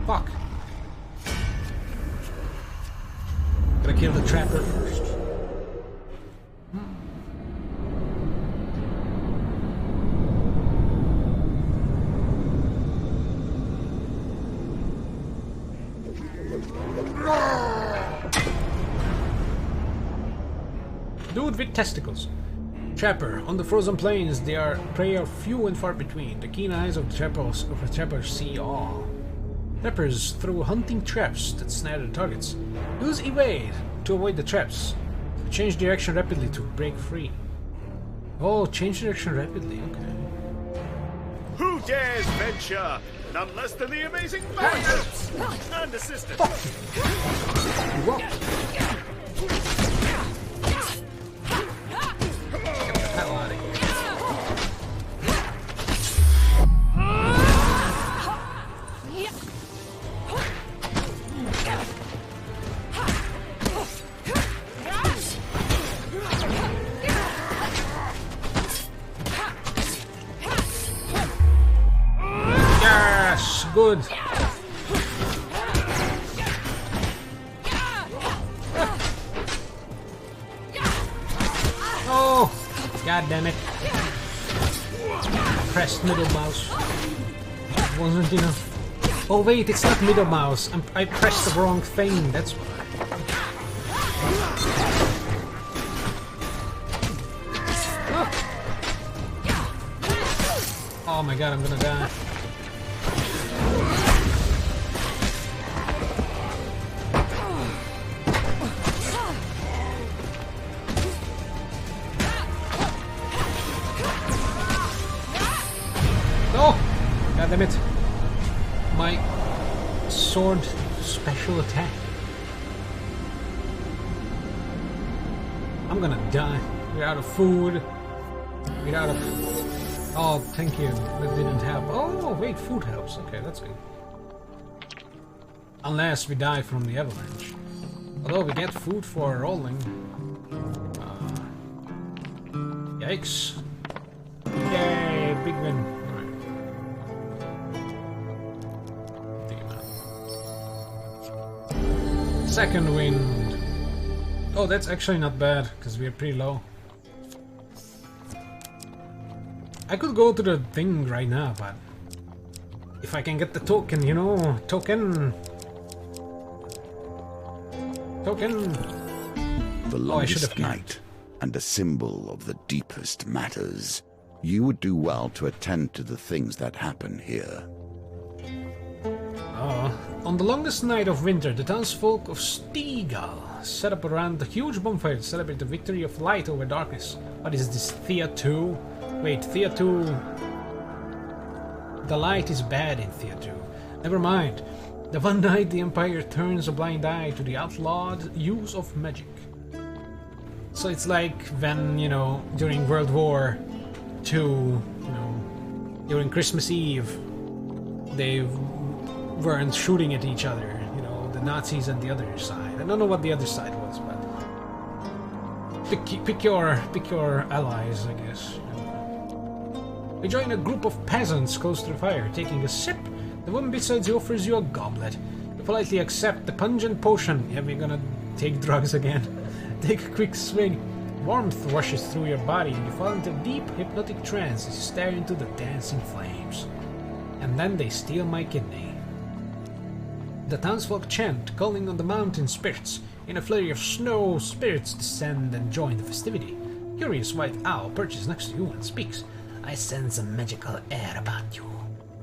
Fuck. Gotta kill the trapper first. Dude with testicles. Trapper. On the frozen plains, they are prey are few and far between. The keen eyes of the trappers see all. Trappers throw hunting traps that snare the targets. Use evade to avoid the traps. Change direction rapidly to break free. Oh, change direction rapidly, okay. Who dares venture? None less than the amazing Malcolms and assistant. Good. Oh, god damn it! Pressed middle mouse. It wasn't enough. Oh wait, it's not middle mouse. I pressed the wrong thing. That's why. Oh my god, I'm gonna die. Damn it. My sword special attack. I'm gonna die. We're out of food. We're out of... Oh, thank you. That didn't help. Oh, wait, food helps. Okay, that's good. Unless we die from the avalanche. Although we get food for rolling. Yikes. Yay, big win. Second wind. Oh, that's actually not bad, because we're pretty low. I could go to the thing right now, but If I can get the token, you know, token. The longest night, and a symbol of the deepest matters. You would do well to attend to the things that happen here. On the longest night of winter, the townsfolk of Stegal set up around the huge bonfire to celebrate the victory of light over darkness. What is this, Thea 2? Wait, Thea 2... The light is bad in Thea 2. Never mind. The one night the Empire turns a blind eye to the outlawed use of magic. So it's like when, you know, during World War II, you know, during Christmas Eve, they weren't shooting at each other, you know, the Nazis and the other side. I don't know what the other side was, but pick your allies, I guess. We join a group of peasants close to the fire, taking a sip. The woman beside you offers you a goblet. You politely accept the pungent potion. Yeah, we're gonna take drugs again. Take a quick swig. Warmth rushes through your body and you fall into a deep hypnotic trance as you stare into the dancing flames. And then they steal my kidney. The townsfolk chant, calling on the mountain spirits. In a flurry of snow, spirits descend and join the festivity. Curious white owl perches next to you and speaks. I sense a magical air about you.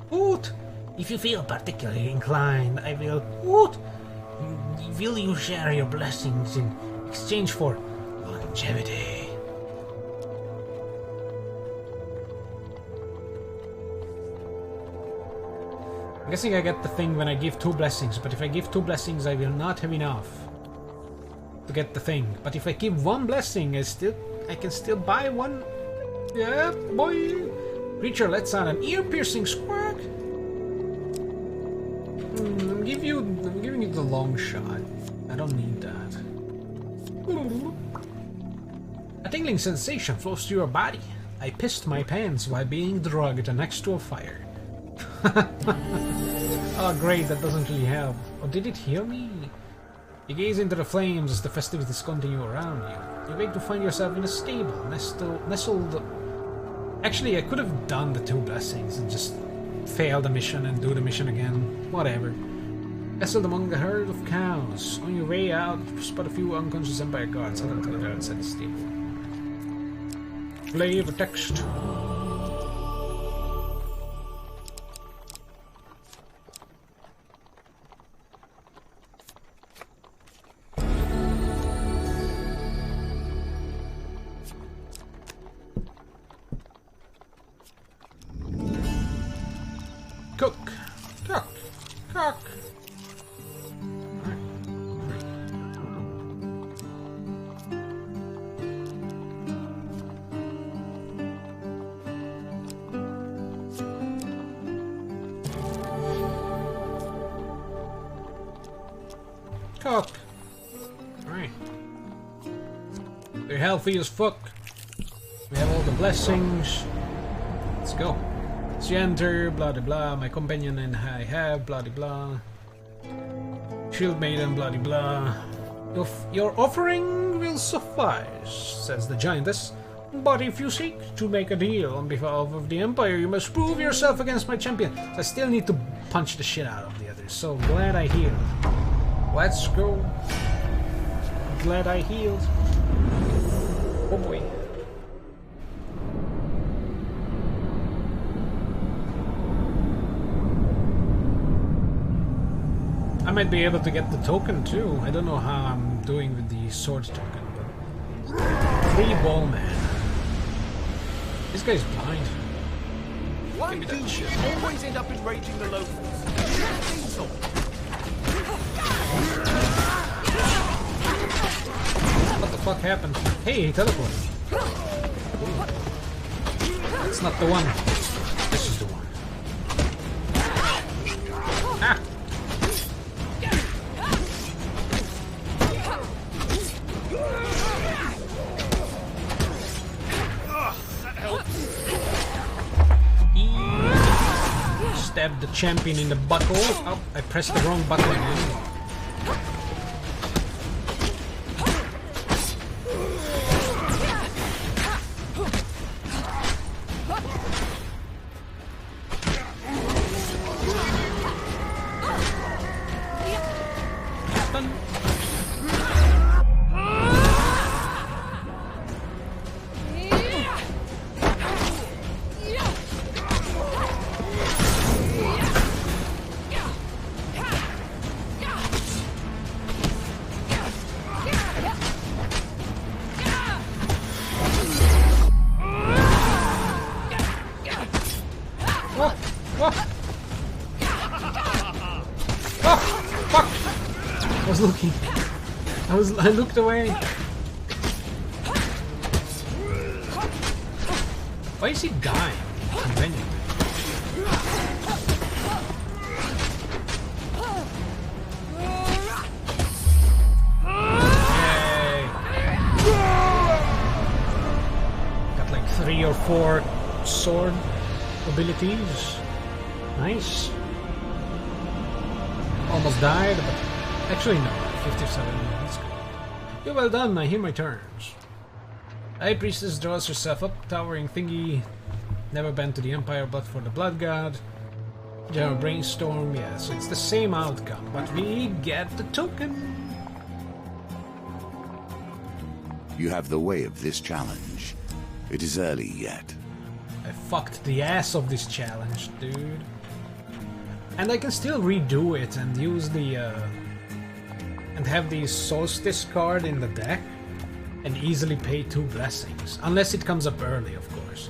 Hoot! If you feel particularly inclined, I will... Hoot! Will you share your blessings in exchange for longevity? I'm guessing I get the thing when I give 2 blessings, but if I give 2 blessings I will not have enough to get the thing. But if I give 1 blessing, I can still buy 1. Yeah, boy! Creature lets out an ear-piercing squawk. I'm giving you the long shot. I don't need that. A tingling sensation flows through your body. I pissed my pants while being drugged next to a fire. Oh great, that doesn't really help. Oh, did it heal me? You gaze into the flames as the festivities continue around you. You wake to find yourself in a stable, nestled... Actually, I could have done the 2 blessings and just fail the mission and do the mission again. Whatever. Nestled among a herd of cows. On your way out, spot a few unconscious Empire guards huddled together outside the stable. Flavor text. Cook. Cook. Alright. They're healthy as fuck. We have all the blessings. Let's go. So you enter, blah blah blah, my companion and I have, blah blah blah. Shield maiden, blah blah blah. Your offering will suffice, says the giantess. But if you seek to make a deal on behalf of the Empire, you must prove yourself against my champion. So I still need to punch the shit out of the others, so glad I healed. Let's go. Glad I healed. Oh boy. I might be able to get the token too. I don't know how I'm doing with the sword token, but... 3 ball man. This guy's blind. Why do you always end up enraging the locals? What the fuck happened? Hey, he teleported. That's not the one. This is the one. Ah! Stabbed the champion in the butthole. Oh, I pressed the wrong button again. was looking. I looked away. Why is he dying? Convenient. Got like 3 or 4 sword abilities. Nice. Almost died, but actually no. 57. That's good. Yeah, well done. I hear my turns. High Priestess draws herself up, towering thingy. Never bend to the Empire but for the Blood God. General Brainstorm, yeah, so it's the same outcome, but we get the token. You have the way of this challenge. It is early yet. I fucked the ass of this challenge, dude. And I can still redo it and use the and have the Solstice card in the deck and easily pay 2 blessings. Unless it comes up early, of course.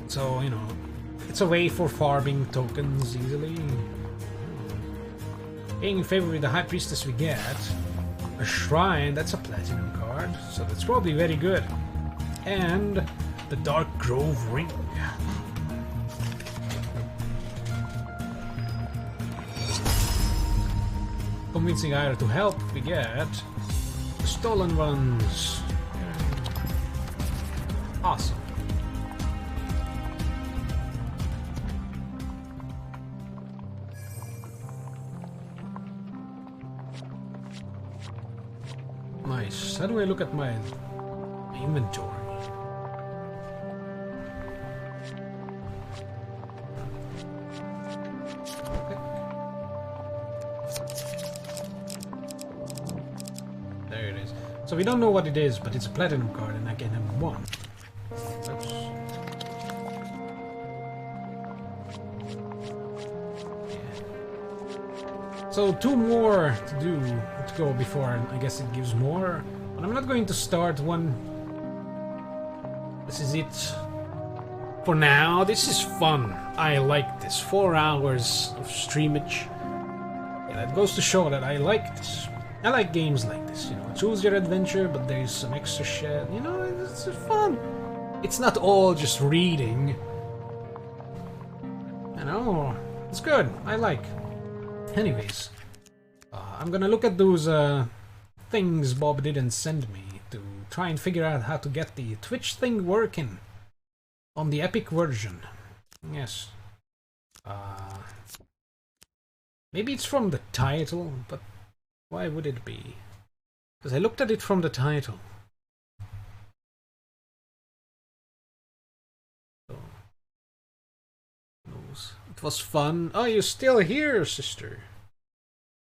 So, you know, it's a way for farming tokens easily. Being in favor with the High Priestess we get a Shrine, that's a Platinum card, so that's probably very good. And the Dark Grove Ring. Convincing Ira to help, we get the Stolen Ones. Awesome. Nice. How do I look at my inventory? There it is. So we don't know what it is, but it's a platinum card and I can have 1. Oops. Yeah. So 2 more to go before I guess it gives more. But I'm not going to start one. This is it. For now, this is fun. I like this. 4 hours of streamage. Yeah, that goes to show that I like this. I like games like this, you know. Choose your adventure, but there's some extra shit. You know, it's fun. It's not all just reading. You know, it's good. I like. Anyways, I'm gonna look at those things Bob didn't send me to try and figure out how to get the Twitch thing working on the Epic version. Yes. Maybe it's from the title, but why would it be? Because I looked at it from the title. So, it was fun. Oh, you're still here, sister.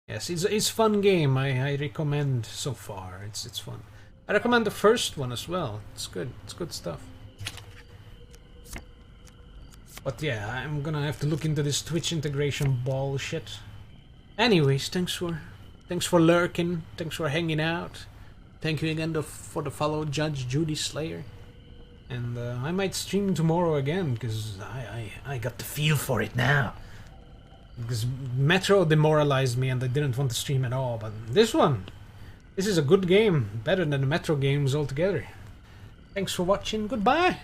Yes, it's fun game. I recommend so far. It's fun. I recommend the first one as well. It's good. It's good stuff. But yeah, I'm gonna have to look into this Twitch integration bullshit. Anyways, thanks for lurking. Thanks for hanging out. Thank you again for the follow, Judge Judy Slayer. And I might stream tomorrow again because I got the feel for it now. Because Metro demoralized me and I didn't want to stream at all. But this is a good game. Better than the Metro games altogether. Thanks for watching. Goodbye.